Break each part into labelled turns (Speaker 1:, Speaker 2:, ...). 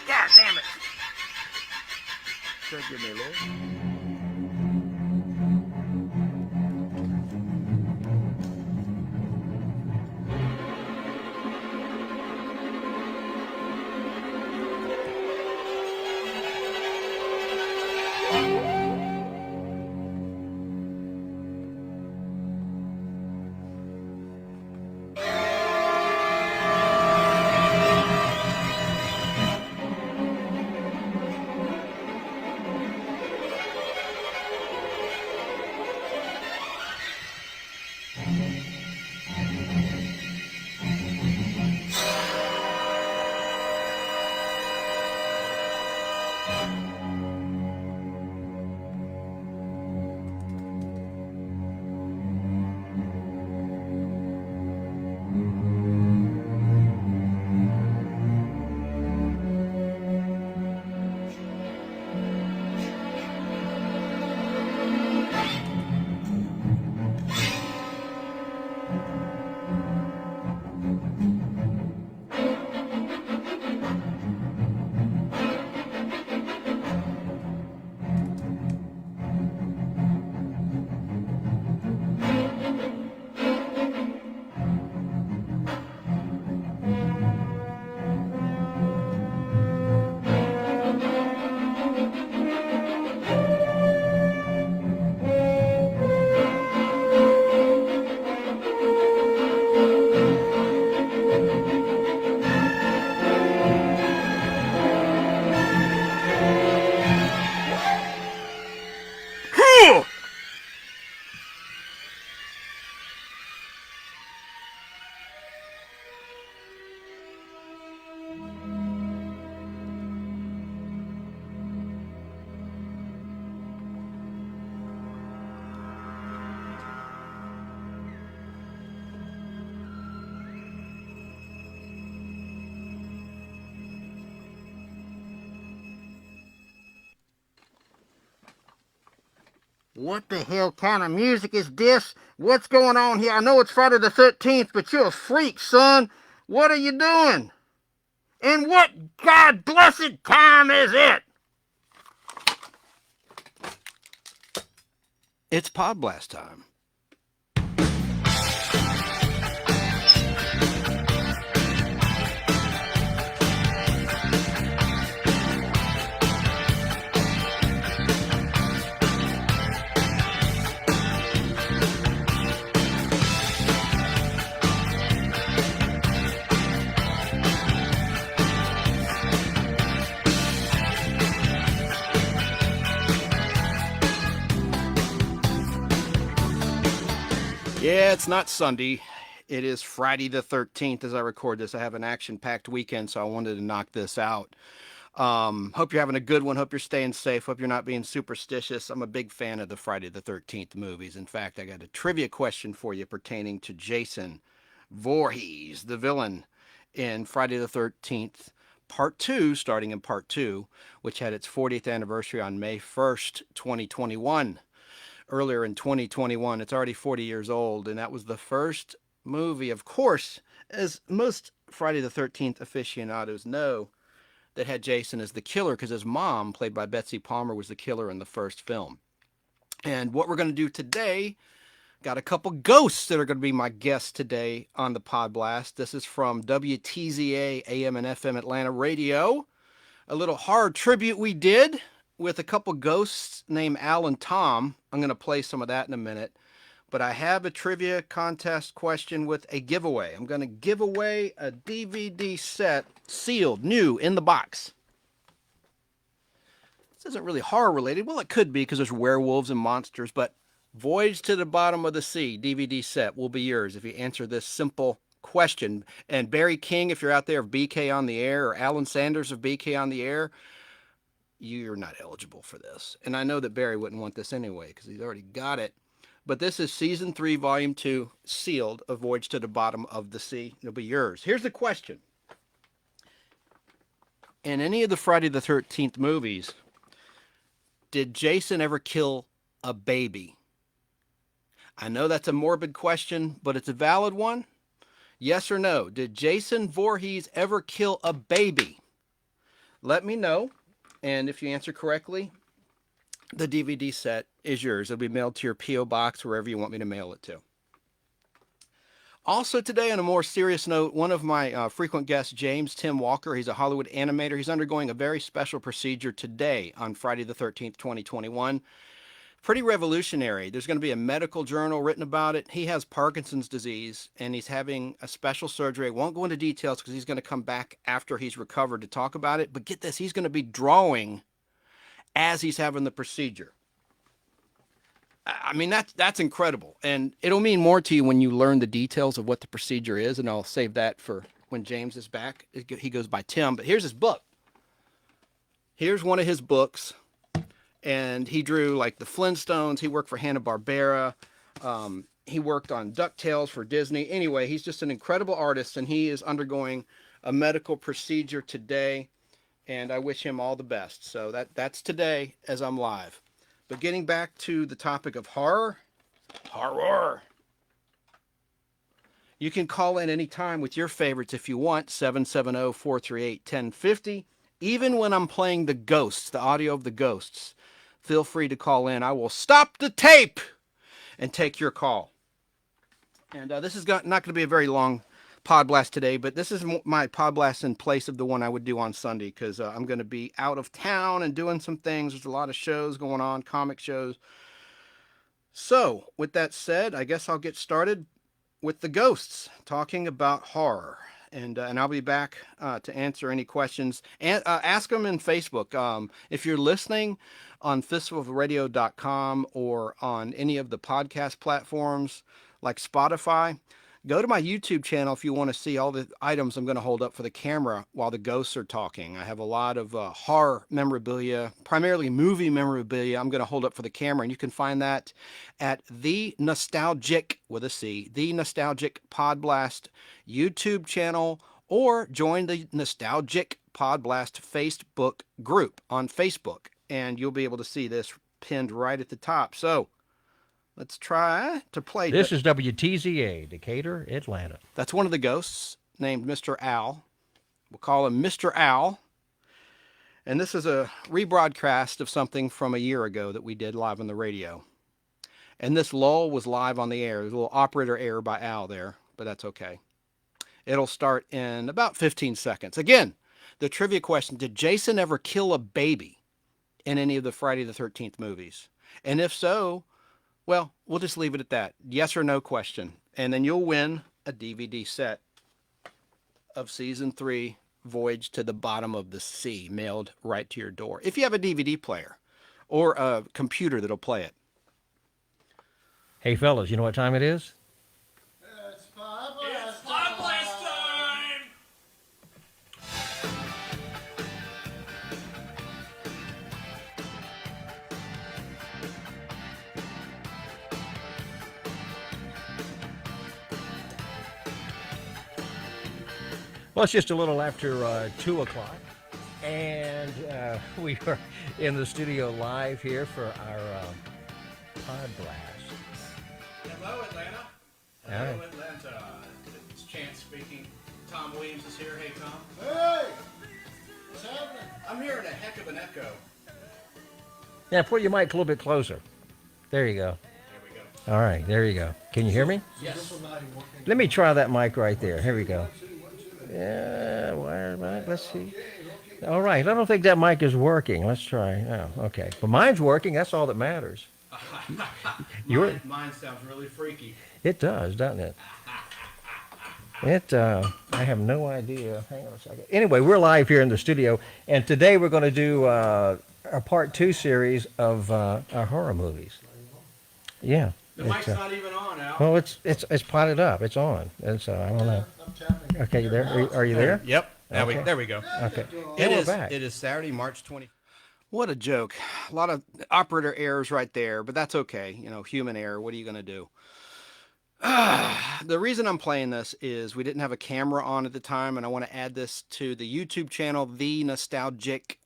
Speaker 1: God damn it. Should give me a little. What the hell kind of music is this? What's going on here? I know it's Friday the 13th, but you're a freak, son. What are you doing? And what God blessed time is it?
Speaker 2: It's Podblast time. Yeah, it's not Sunday. It is Friday the 13th as I record this. I have an action-packed weekend, so I wanted to knock this out. Hope you're having a good one. Hope you're staying safe. Hope you're not being superstitious. I'm a big fan of the Friday the 13th movies. In fact, I got a trivia question for you pertaining to Jason Voorhees, the villain in Friday the 13th, Part 2, starting in Part 2, which had its 40th anniversary on May 1st, 2021. Earlier in 2021, it's already 40 years old, and that was the first movie, of course, as most Friday the 13th aficionados know, that had Jason as the killer, because his mom, played by Betsy Palmer, was the killer in the first film. And what we're going to do today, got a couple ghosts that are going to be my guests today on the Podblast. This is from WTZA AM and FM Atlanta Radio. A little horror tribute we did with a couple ghosts named Al and Tom. I'm going to play some of that in a minute. but I have a trivia contest question with a giveaway. I'm going to give away a DVD set, sealed, new, in the box. This isn't really horror related. Well, it could be because there's werewolves and monsters, but Voyage to the Bottom of the Sea DVD set will be yours if you answer this simple question. And Barry King, if you're out there of BK on the Air, or Alan Sanders of BK on the Air, you're not eligible for this. And I know that Barry wouldn't want this anyway because he's already got it. But this is Season 3, Volume 2, sealed, of Voyage to the Bottom of the Sea. It'll be yours. Here's the question. In any of the Friday the 13th movies, did Jason ever kill a baby? I know that's a morbid question, but it's a valid one. Yes or no? Did Jason Voorhees ever kill a baby? Let me know. And if you answer correctly, the DVD set is yours. It'll be mailed to your P.O. box, wherever you want me to mail it to. Also today, on a more serious note, one of my frequent guests, James Tim Walker, he's a Hollywood animator. He's undergoing a very special procedure today on Friday the 13th, 2021. Pretty revolutionary. There's going to be a medical journal written about it. He has Parkinson's disease, and he's having a special surgery. I won't go into details because he's going to come back after he's recovered to talk about it. But get this, he's going to be drawing as he's having the procedure. I mean, that's incredible. And it'll mean more to you when you learn the details of what the procedure is, and I'll save that for when James is back. He goes by Tim, but here's his book. Here's one of his books. And he drew like the Flintstones. He worked for Hanna-Barbera. He worked on DuckTales for Disney. Anyway, he's just an incredible artist, and he is undergoing a medical procedure today. And I wish him all the best. So that's today as I'm live. But getting back to the topic of horror. You can call in anytime with your favorites if you want. 770-438-1050. Even when I'm playing the ghosts, the audio of the ghosts, feel free to call in. I will stop the tape and take your call. And this is not going to be a very long Podblast today, but this is my Podblast in place of the one I would do on Sunday because I'm going to be out of town and doing some things. There's a lot of shows going on, comic shows. So, with that said, I guess I'll get started with the ghosts, talking about horror. And I'll be back to answer any questions. And ask them in Facebook. If you're listening on fistofradio.com or on any of the podcast platforms like Spotify, go to my YouTube channel if you want to see all the items I'm going to hold up for the camera while the ghosts are talking. I have a lot of horror memorabilia, primarily movie memorabilia I'm going to hold up for the camera. And you can find that at The Nostalgic, with a C, The Nostalgic Podblast YouTube channel, or join the Nostalgic Podblast Facebook group on Facebook. And you'll be able to see this pinned right at the top. So let's try to play.
Speaker 3: This is WTZA, Decatur, Atlanta.
Speaker 2: That's one of the ghosts named Mr. Al. We'll call him Mr. Al. And this is a rebroadcast of something from a year ago that we did live on the radio. And this lull was live on the air. There's a little operator error by Al there, but that's okay. It'll start in about 15 seconds. Again, the trivia question, did Jason ever kill a baby in any of the Friday the 13th movies? And if so, well, we'll just leave it at that. Yes or no question. And then you'll win a DVD set of Season 3, Voyage to the Bottom of the Sea, mailed right to your door. If you have a DVD player or a computer that'll play it.
Speaker 3: Hey, fellas, you know what time it is?
Speaker 4: It's Podblast time!
Speaker 3: Well, it's just a little after 2 o'clock, and we are in the studio live here for our Podblast.
Speaker 2: Hello, Atlanta.
Speaker 3: Hello,
Speaker 2: Atlanta. It's Chance speaking. Tom Williams is here. Hey, Tom.
Speaker 4: Hey! What's happening?
Speaker 2: I'm hearing a heck of an echo.
Speaker 3: Yeah, put your mic a little bit closer. There you go.
Speaker 2: There we go.
Speaker 3: All right, there you go. Can you hear me?
Speaker 2: Yes.
Speaker 3: Let me try that mic right there. Here we go. Yeah, wire mic. Let's see. All right, I don't think that mic is working. Let's try. Oh, okay. But mine's working. That's all that matters.
Speaker 2: Mine sounds really freaky.
Speaker 3: It does, doesn't it? I have no idea. Hang on a second. Anyway, we're live here in the studio, and today we're going to do a part 2 series of our horror movies. Yeah.
Speaker 2: The mic's not even on, Al.
Speaker 3: Well, it's potted up. It's on, and so I don't know.
Speaker 4: I'm tapping.
Speaker 3: Okay, you there? Are you there?
Speaker 2: Yep.
Speaker 3: Okay.
Speaker 2: There we go.
Speaker 3: Okay.
Speaker 2: It
Speaker 3: And we're
Speaker 2: is.
Speaker 3: back.
Speaker 2: It is Saturday, March 20. What a joke! A lot of operator errors right there, but that's okay. You know, human error. What are you going to do? The reason I'm playing this is we didn't have a camera on at the time, and I want to add this to the YouTube channel, The Nostalgic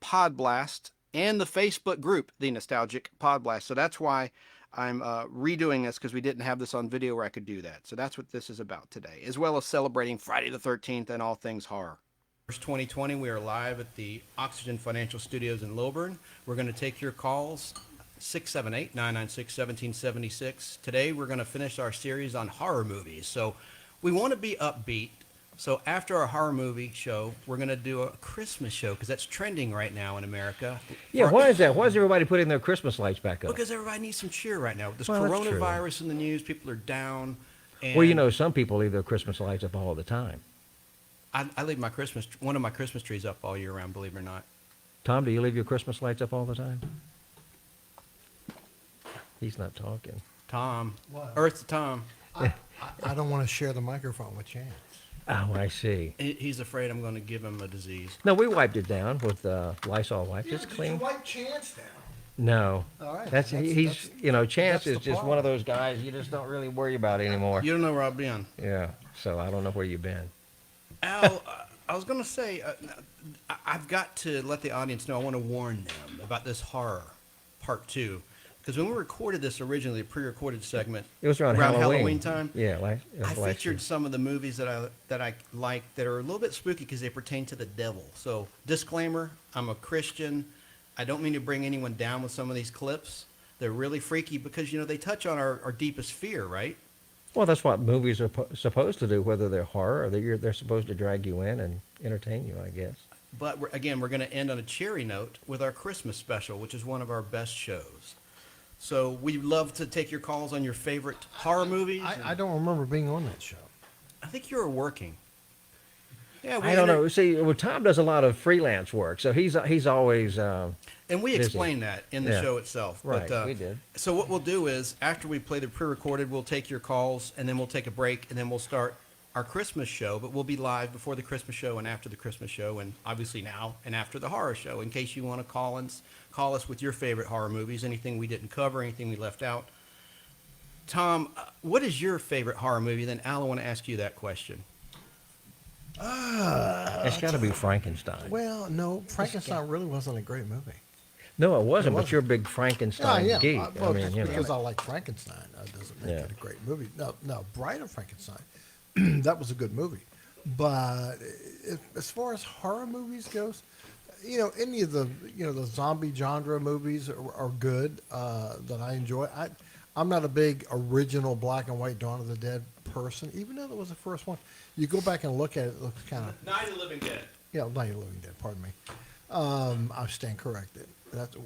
Speaker 2: Podblast, and the Facebook group, The Nostalgic Podblast. So that's why I'm redoing this, because we didn't have this on video where I could do that. So that's what this is about today, as well as celebrating Friday the 13th and all things horror. 2020, we are live at the Oxygen Financial Studios in Lilburn. We're going to take your calls, 678-996-1776. Today, we're going to finish our series on horror movies. So we want to be upbeat. So after our horror movie show, we're going to do a Christmas show, because that's trending right now in America.
Speaker 3: Yeah, why is that? Why is everybody putting their Christmas lights back up?
Speaker 2: Because everybody needs some cheer right now. With this
Speaker 3: Well, that's true.
Speaker 2: coronavirus in the news, people are down. And
Speaker 3: Well, you know, some people leave their Christmas lights up all the time.
Speaker 2: I leave one of my Christmas trees up all year round, believe it or not.
Speaker 3: Tom, do you leave your Christmas lights up all the time? He's not talking.
Speaker 2: Tom.
Speaker 4: What?
Speaker 2: Earth to Tom.
Speaker 4: I don't want to share the microphone with Chance.
Speaker 3: Oh, I see.
Speaker 2: He's afraid I'm going to give him a disease.
Speaker 3: No, we wiped it down with Lysol wipes. It's
Speaker 4: Did you
Speaker 3: clean.
Speaker 4: wipe Chance down?
Speaker 3: No.
Speaker 4: All right.
Speaker 3: He's you know, Chance
Speaker 4: that's
Speaker 3: is
Speaker 4: the
Speaker 3: just one of
Speaker 4: problem.
Speaker 3: those guys you just don't really worry about anymore.
Speaker 2: You don't know where I've been.
Speaker 3: Yeah. So I don't know where you've been.
Speaker 2: Al, I was going to say, I've got to let the audience know, I want to warn them about this horror, part 2. Because when we recorded this originally, a pre-recorded segment,
Speaker 3: It was around Halloween.
Speaker 2: time,
Speaker 3: Yeah,
Speaker 2: I
Speaker 3: last
Speaker 2: featured
Speaker 3: year.
Speaker 2: some of the movies that I like that are a little bit spooky because they pertain to the devil. So, disclaimer, I'm a Christian. I don't mean to bring anyone down with some of these clips. They're really freaky because, you know, they touch on our deepest fear, right?
Speaker 3: Well, that's what movies are supposed to do, whether they're horror or they're supposed to drag you in and entertain you, I guess.
Speaker 2: But we're going to end on a cheery note with our Christmas special, which is one of our best shows. So we'd love to take your calls on your favorite horror movies.
Speaker 4: I don't remember being on that show.
Speaker 2: I think you were working. Yeah,
Speaker 3: I don't know. See, well, Tom does a lot of freelance work, so he's always
Speaker 2: And we
Speaker 3: busy.
Speaker 2: explained that in the
Speaker 3: Yeah.
Speaker 2: show itself.
Speaker 3: Right,
Speaker 2: But,
Speaker 3: we did.
Speaker 2: So what we'll do is, after we play the pre-recorded, we'll take your calls, and then we'll take a break, and then we'll start our Christmas show. But we'll be live before the Christmas show and after the Christmas show, and obviously now and after the horror show, in case you want to call us with your favorite horror movies, anything we didn't cover, anything we left out. Tom, what is your favorite horror movie? Then Al, I want to ask you that question.
Speaker 3: it's got to be Frankenstein.
Speaker 4: Well, no, Frankenstein really wasn't a great movie.
Speaker 3: No, it wasn't.
Speaker 4: It
Speaker 3: But you're a big Frankenstein geek.
Speaker 4: Well,
Speaker 3: I mean,
Speaker 4: just
Speaker 3: you know.
Speaker 4: because I like Frankenstein doesn't make
Speaker 3: Yeah.
Speaker 4: it a great movie. No, Bride of Frankenstein, that was a good movie. But as far as horror movies goes, you know, any of the the zombie genre movies are good that I enjoy. I'm not a big original black and white Dawn of the Dead person, even though that was the first one. You go back and look at it, it looks kind of
Speaker 2: Night of the Living Dead.
Speaker 4: Night of the Living Dead. Pardon me. I stand corrected. That's,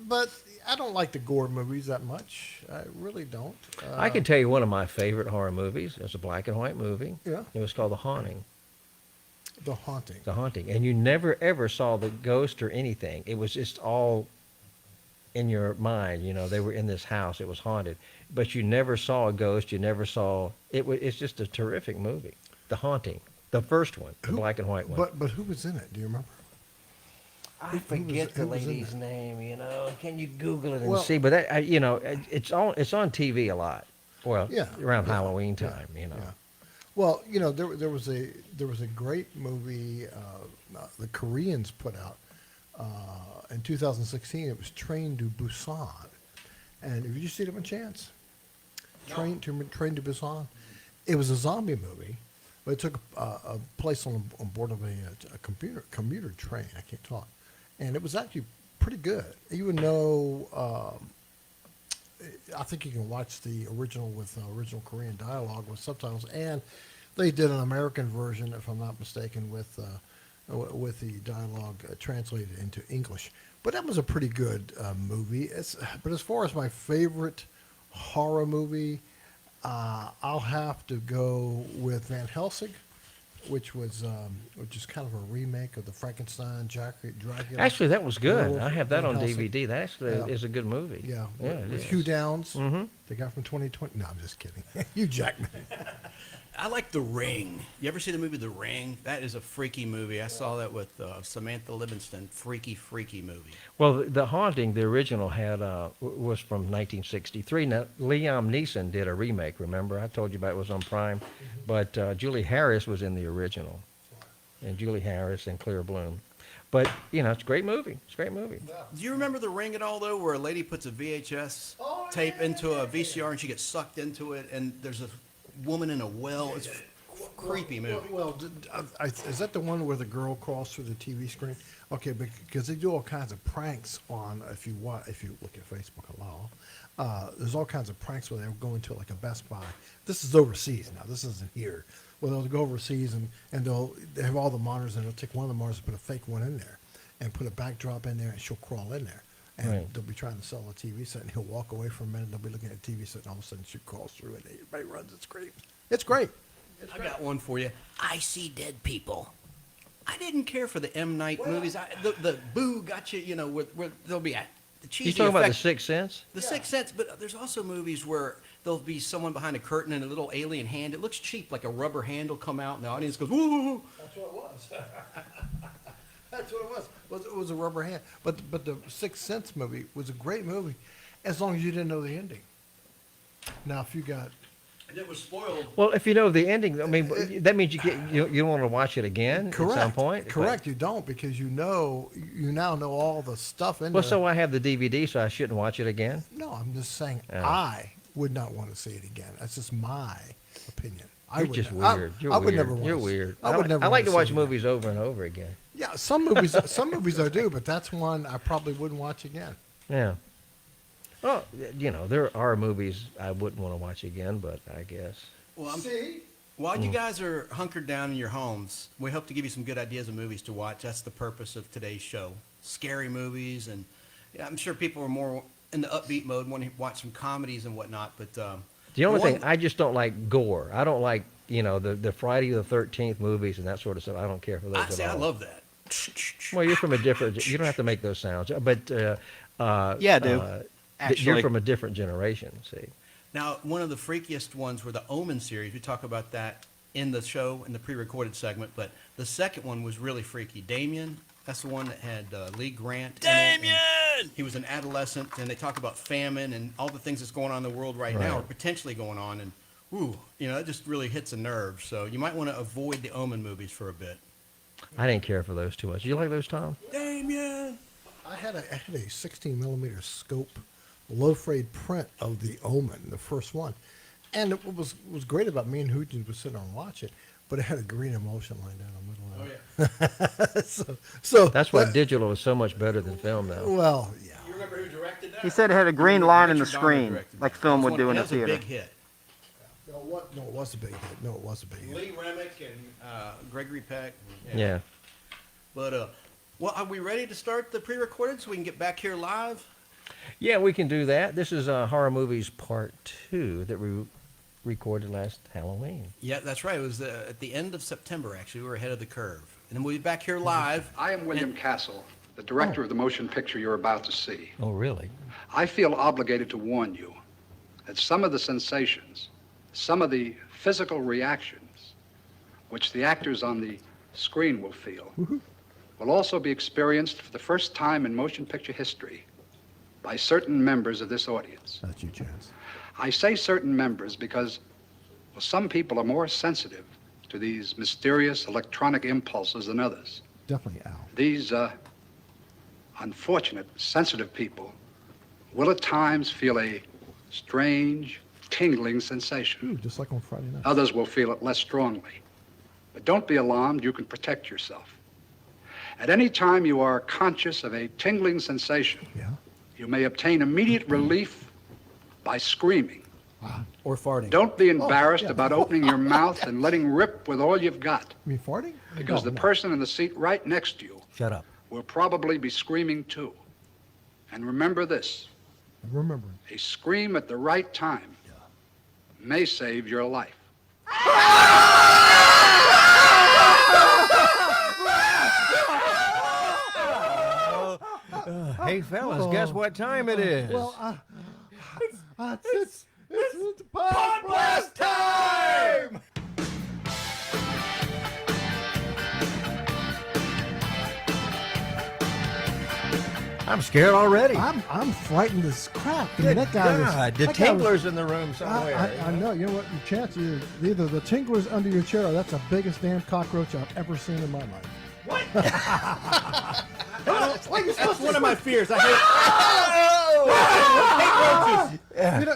Speaker 4: but I don't like the Gore movies that much. I really don't.
Speaker 3: I can tell you one of my favorite horror movies. It's a black and white movie.
Speaker 4: Yeah.
Speaker 3: It was called The Haunting.
Speaker 4: The Haunting.
Speaker 3: The Haunting. And you never, ever saw the ghost or anything. It was just all in your mind. You know, they were in this house. It was haunted. But you never saw a ghost. You never saw... It's just a terrific movie. The Haunting. The first one. The black and white one.
Speaker 4: But who was in it? Do you remember?
Speaker 3: I forget the
Speaker 4: who was in
Speaker 3: lady's
Speaker 4: that?
Speaker 3: name, you know. Can you Google it and
Speaker 4: Well-
Speaker 3: see? But that, you know, it's on TV a lot. Well,
Speaker 4: Yeah.
Speaker 3: around
Speaker 4: Yeah.
Speaker 3: Halloween time, you know.
Speaker 4: Yeah. Well, you know, there was a great movie the Koreans put out in 2016. It was Train to Busan, and have you seen it by chance? Train to Busan. It was a zombie movie, but it took a place on board of a commuter train. I can't talk, and it was actually pretty good. Even though I think you can watch the original with original Korean dialogue with subtitles, and they did an American version, if I'm not mistaken, with with the dialogue translated into English. But that was a pretty good movie. But as far as my favorite horror movie, I'll have to go with Van Helsing, which is kind of a remake of the Frankenstein Dracula.
Speaker 3: Actually, that was good.
Speaker 4: Werewolf
Speaker 3: I have that
Speaker 4: Van
Speaker 3: on
Speaker 4: Helsing.
Speaker 3: DVD. That actually is a good movie.
Speaker 4: Yeah,
Speaker 3: Yeah,
Speaker 4: with
Speaker 3: it is.
Speaker 4: Hugh Downs,
Speaker 3: Mm-hmm.
Speaker 4: the guy from 2020. No, I'm just kidding. Hugh Jackman.
Speaker 2: I like The Ring. You ever see the movie The Ring? That is a freaky movie. I saw that with Samantha Livingston. Freaky, freaky movie.
Speaker 3: Well, The Haunting, the original was from 1963. Now, Liam Neeson did a remake, remember? I told you about it was on Prime. But Julie Harris was in the original. And Julie Harris and Claire Bloom. But, it's a great movie. It's a great movie.
Speaker 2: Do you remember The Ring at all, though, where a lady puts a VHS tape into a VCR and she gets sucked into it, and there's a woman in a well? It's a creepy movie.
Speaker 4: Well, is that the one where the girl crawls through the TV screen? Okay, because they do all kinds of pranks on. If you look at Facebook a lot, there's all kinds of pranks where they'll go into like a Best Buy. This is overseas now. This isn't here. Well, they'll go overseas and they have all the monitors, and they'll take one of the monitors and put a fake one in there, and put a backdrop in there, and she'll crawl in there. And
Speaker 3: Right.
Speaker 4: they'll be trying to sell a TV set, and he'll walk away for a minute. They'll be looking at the TV set, and all of a sudden she crawls through, and everybody runs and screams. It's great.
Speaker 2: I got one for you. I See Dead People. I didn't care for the M. Night movies. The Boo got you, where there'll be the cheesy
Speaker 3: You talking about The
Speaker 2: effect.
Speaker 3: Sixth Sense?
Speaker 2: The Sixth Sense, but there's also movies where there'll be someone behind a curtain and a little alien hand. It looks cheap, like a rubber hand will come out, and the audience goes, woo!
Speaker 4: That's what it was. That's what it was. It was a rubber hand. But the Sixth Sense movie was a great movie, as long as you didn't know the ending. Now, if you got
Speaker 2: And it was spoiled.
Speaker 3: Well, if you know the ending, I mean, that means you don't want to watch it again
Speaker 4: correct,
Speaker 3: at some point.
Speaker 4: correct, you don't, because you now know all the stuff in
Speaker 3: Well,
Speaker 4: there.
Speaker 3: so I have the DVD, so I shouldn't watch it again.
Speaker 4: No, I'm just saying
Speaker 3: Oh.
Speaker 4: I would not want to see it again. That's just my opinion.
Speaker 3: You're
Speaker 4: would
Speaker 3: just
Speaker 4: ne- I-
Speaker 3: weird. You're
Speaker 4: I would
Speaker 3: weird.
Speaker 4: never want
Speaker 3: You're
Speaker 4: to-
Speaker 3: weird.
Speaker 4: I would never
Speaker 3: I like
Speaker 4: want
Speaker 3: to
Speaker 4: see
Speaker 3: watch
Speaker 4: it
Speaker 3: movies over and over again.
Speaker 4: again. Yeah, some movies I do, but that's one I probably wouldn't watch again.
Speaker 3: Yeah. Well, there are movies I wouldn't want to watch again, but I guess.
Speaker 2: Well,
Speaker 4: See?
Speaker 2: while you guys are hunkered down in your homes, we hope to give you some good ideas of movies to watch. That's the purpose of today's show. Scary movies, and I'm sure people are more in the upbeat mode, want to watch some comedies and whatnot. But
Speaker 3: The only
Speaker 2: one-
Speaker 3: thing, I just don't like gore. I don't like, the Friday the 13th movies and that sort of stuff. I don't care for those
Speaker 2: I
Speaker 3: at
Speaker 2: say I
Speaker 3: all.
Speaker 2: love that.
Speaker 3: Well, you're from a different. You don't have to make those sounds, but
Speaker 2: Yeah, I do.
Speaker 3: you're
Speaker 2: Actually.
Speaker 3: from a different generation. See,
Speaker 2: Now, one of the freakiest ones were the Omen series. We talk about that in the show, in the pre-recorded segment. But the second one was really freaky. Damien, that's the one that had Lee Grant. Damien! He was an adolescent, and they talk about famine and all the things that's going on in the world right now,
Speaker 3: Right.
Speaker 2: or potentially going on. And, that just really hits a nerve. So you might want to avoid the Omen movies for a bit.
Speaker 3: I didn't care for those too much. You like those, Tom?
Speaker 2: Damien!
Speaker 4: I had a 16 millimeter scope, low frayed print of The Omen, the first one, and what was great about me and Hooten was sitting and watch it, but it had a green emulsion line down the middle of it. so
Speaker 3: That's why
Speaker 4: that-
Speaker 3: digital is so much better than film now.
Speaker 4: Well, yeah.
Speaker 2: You remember who directed that?
Speaker 1: He said it had a green line in the
Speaker 2: Richard Donner
Speaker 1: screen,
Speaker 2: directed
Speaker 1: like
Speaker 2: that.
Speaker 1: film
Speaker 2: That
Speaker 1: would
Speaker 2: was
Speaker 1: do
Speaker 2: one-
Speaker 1: in a
Speaker 2: that was
Speaker 1: theater.
Speaker 2: big hit.
Speaker 4: No, it was a big hit. No, it was a big hit.
Speaker 2: Lee Remick and Gregory Peck.
Speaker 3: Yeah.
Speaker 2: But, well, are we ready to start the pre-recorded so we can get back here live?
Speaker 3: Yeah, we can do that. This is Horror Movies Part 2 that we recorded last Halloween.
Speaker 2: Yeah, that's right. It was at the end of September, actually. We were ahead of the curve. And then we'll be back here live.
Speaker 5: I am William Castle, the director of the motion picture you're about to see.
Speaker 3: Oh, really?
Speaker 5: I feel obligated to warn you that some of the sensations, some of the physical reactions which the actors on the screen will feel will also be experienced for the first time in motion picture history by certain members of this audience.
Speaker 4: That's you, Chance.
Speaker 5: I say certain members because, well, some people are more sensitive to these mysterious electronic impulses than others.
Speaker 4: Definitely Al.
Speaker 5: These unfortunate, sensitive people will at times feel a strange, tingling sensation.
Speaker 4: Ooh, just like on Friday night.
Speaker 5: Others will feel it less strongly. But don't be alarmed, you can protect yourself. At any time you are conscious of a tingling sensation,
Speaker 4: Yeah.
Speaker 5: you may obtain immediate relief by screaming.
Speaker 2: Or farting.
Speaker 5: Don't be embarrassed
Speaker 4: yeah.
Speaker 5: about opening your mouth and letting rip with all you've got,
Speaker 4: You mean farting?
Speaker 5: because
Speaker 4: No,
Speaker 5: the
Speaker 4: no.
Speaker 5: person in the seat right next to you
Speaker 3: Shut up.
Speaker 5: will probably be screaming too. And remember this,
Speaker 4: Remember.
Speaker 5: a scream at the right time may save your life.
Speaker 3: Hey, fellas, guess what time it is?
Speaker 4: Well, it's Podblast time!
Speaker 3: I'm scared already.
Speaker 4: I'm frightened as crap. I mean,
Speaker 3: Good
Speaker 4: that guy
Speaker 3: God, the
Speaker 4: that guy was-
Speaker 3: Tingler's in the room somewhere.
Speaker 4: I know. You know what? Your chance is either the Tingler's under your chair or that's the biggest damn cockroach I've ever seen in my life.
Speaker 2: That's one of my fears. I hate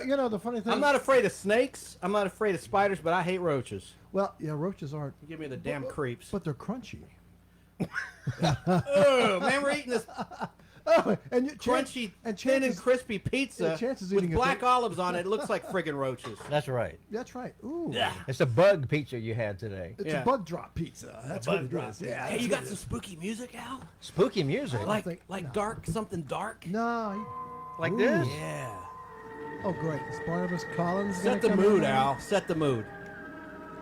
Speaker 4: You know the funny thing.
Speaker 2: I'm not afraid of snakes. I'm not afraid of spiders, but I hate roaches.
Speaker 4: Well, yeah, roaches aren't,
Speaker 2: Give me the damn creeps.
Speaker 4: but they're crunchy.
Speaker 2: Oh, man, we're eating this
Speaker 4: Oh, and
Speaker 2: crunchy,
Speaker 4: and
Speaker 2: thin and
Speaker 4: chances-
Speaker 2: crispy pizza
Speaker 4: yeah, chances
Speaker 2: with
Speaker 4: eating a
Speaker 2: black
Speaker 4: thing-
Speaker 2: olives on it. It looks like friggin' roaches.
Speaker 3: That's right.
Speaker 4: That's right. Ooh,
Speaker 3: It's a bug pizza you had today.
Speaker 4: it's
Speaker 2: Yeah.
Speaker 4: a bug drop pizza. That's what it is. Yeah.
Speaker 2: Hey, you got some spooky music, Al?
Speaker 3: Spooky music.
Speaker 2: Like dark, something dark?
Speaker 4: No.
Speaker 3: Like
Speaker 4: Ooh.
Speaker 3: this?
Speaker 2: Yeah.
Speaker 4: Oh, great. Is Barnabas Collins gonna
Speaker 2: Set the
Speaker 4: come
Speaker 2: mood,
Speaker 4: in?
Speaker 2: Al. Set the mood.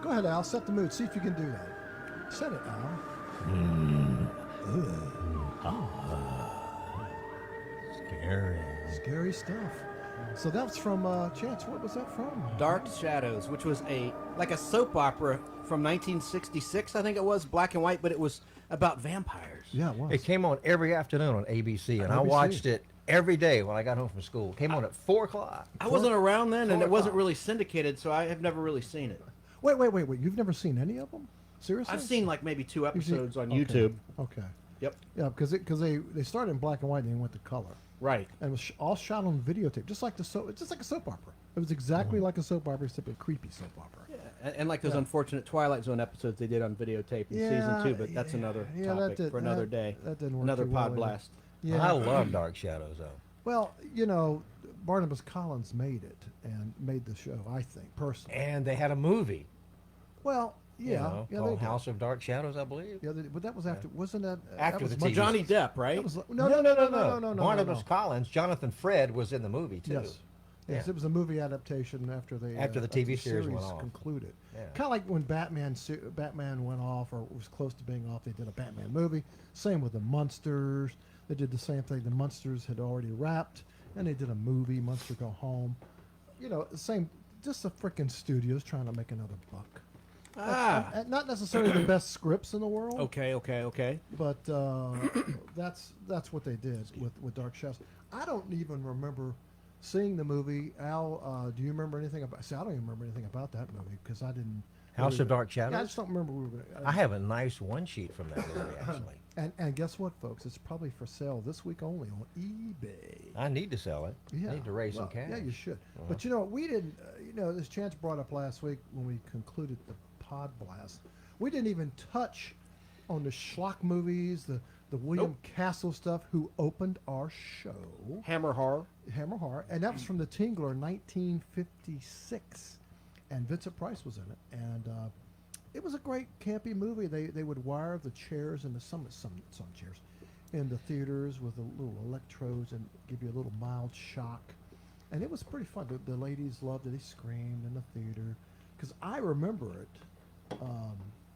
Speaker 4: Go ahead, Al. Set the mood. See if you can do that. Set it, Al.
Speaker 3: Scary.
Speaker 4: Scary stuff. So that's from Chance. What was that from?
Speaker 2: Dark Shadows, which was like a soap opera from 1966, I think it was, black and white, but it was about vampires.
Speaker 4: Yeah, it was.
Speaker 3: It came on every afternoon on ABC, and I
Speaker 4: ABC.
Speaker 3: watched it every day when I got home from school. It came on at 4 o'clock.
Speaker 2: I wasn't around then, and it
Speaker 3: 4
Speaker 2: wasn't
Speaker 3: o'clock.
Speaker 2: really syndicated, so I have never really seen it.
Speaker 4: Wait. You've never seen any of them? Seriously?
Speaker 2: I've seen like maybe 2
Speaker 4: You've seen-
Speaker 2: episodes on
Speaker 4: okay.
Speaker 2: YouTube.
Speaker 4: Okay.
Speaker 2: Yep.
Speaker 4: Yeah, because they started in black and white and then went to color,
Speaker 2: Right.
Speaker 4: and it was all shot on videotape, just like a soap opera. It was exactly like a soap opera, except a creepy soap opera.
Speaker 2: And like those unfortunate Twilight Zone episodes they did on videotape in season 2, but that's another topic for another day.
Speaker 4: That didn't work
Speaker 2: Another
Speaker 4: too well
Speaker 2: pod
Speaker 4: either.
Speaker 2: blast.
Speaker 4: Yeah.
Speaker 3: I love Dark Shadows, though.
Speaker 4: Well, Barnabas Collins made it and made the show, I think, personally.
Speaker 3: And they had a movie,
Speaker 4: Well, yeah.
Speaker 3: called
Speaker 4: they did.
Speaker 3: House of Dark Shadows, I believe.
Speaker 4: Yeah, but that was after, wasn't that?
Speaker 3: After
Speaker 4: that was
Speaker 3: the
Speaker 4: much-
Speaker 3: TV.
Speaker 2: Johnny Depp, right?
Speaker 4: That was, no.
Speaker 3: Barnabas Collins, Jonathan Fred was in the movie, too.
Speaker 4: Yes. Yes,
Speaker 3: Yeah.
Speaker 4: it was a movie adaptation after
Speaker 3: After the TV series went off.
Speaker 4: concluded.
Speaker 3: Yeah.
Speaker 4: Kind of like when Batman went off or was close to being off, they did a Batman movie. Same with the Munsters. They did the same thing. The Munsters had already wrapped, and they did a movie, Munster Go Home. Same, just the frickin' studios trying to make another buck. And not necessarily the best scripts in the world.
Speaker 2: Okay.
Speaker 4: But that's what they did with Dark Shadows. I don't even remember seeing the movie. Al, do you remember anything about? See, I don't even remember anything about that movie because I didn't.
Speaker 3: House of Dark Shadows?
Speaker 4: Yeah, I just don't remember.
Speaker 3: I have a nice one sheet from that movie, actually.
Speaker 4: And guess what, folks? It's probably for sale this week only on eBay.
Speaker 3: I need to sell it.
Speaker 4: Yeah,
Speaker 3: I need to raise some
Speaker 4: well,
Speaker 3: cash.
Speaker 4: Yeah, you should. But we didn't. This Chance brought up last week when we concluded the Pod Blast. We didn't even touch on the schlock movies, the William Castle stuff, who opened our show,
Speaker 2: Hammer Horror.
Speaker 4: and that was from the Tingler, 1956, and Vincent Price was in it, and it was a great campy movie. They would wire the chairs and some chairs in the theaters with the little electrodes and give you a little mild shock, and it was pretty fun. The ladies loved it. They screamed in the theater because I remember it.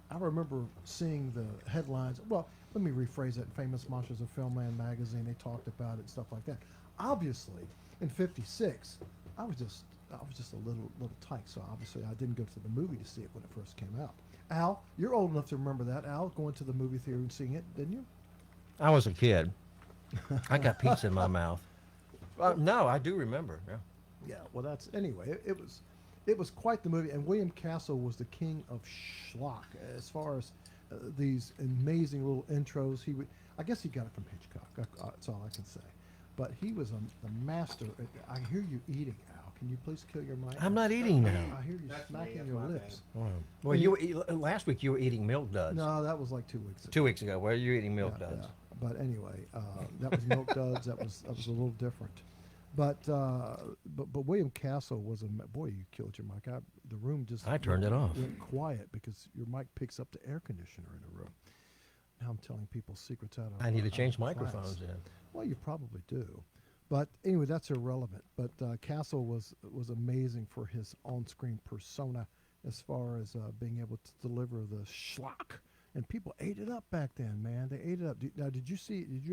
Speaker 4: I remember seeing the headlines. Well, let me rephrase it. Famous Monsters of Filmland magazine, they talked about it and stuff like that. Obviously, in '56, I was just a little tyke, so obviously I didn't go to the movie to see it when it first came out. Al, you're old enough to remember that. Al, going to the movie theater and seeing it, didn't you?
Speaker 3: I was a kid. I got pizza in my mouth. No, I do remember. Yeah.
Speaker 4: Yeah. Well, that's anyway. It was quite the movie, and William Castle was the king of schlock as far as these amazing little intros. I guess he got it from Hitchcock. That's all I can say. But he was the master. I hear you eating, Al. Can you please kill your mic?
Speaker 3: I'm not eating now.
Speaker 4: I hear you smacking your lips.
Speaker 3: Well, last week you were eating milk duds.
Speaker 4: No, that was like 2 weeks ago.
Speaker 3: 2 weeks ago, where you eating milk
Speaker 4: Yeah,
Speaker 3: duds?
Speaker 4: yeah. But anyway, that was milk duds. That was a little different. But William Castle was boy. You killed your mic. The room just
Speaker 3: I turned it off.
Speaker 4: Went quiet because your mic picks up the air conditioner in the room. Now I'm telling people secrets out of.
Speaker 3: I need to
Speaker 4: out
Speaker 3: change
Speaker 4: of class.
Speaker 3: microphones then.
Speaker 4: Well, you probably do. But anyway, that's irrelevant. But Castle was amazing for his on-screen persona as far as being able to deliver the schlock. And people ate it up back then, man. They ate it up. Now, did you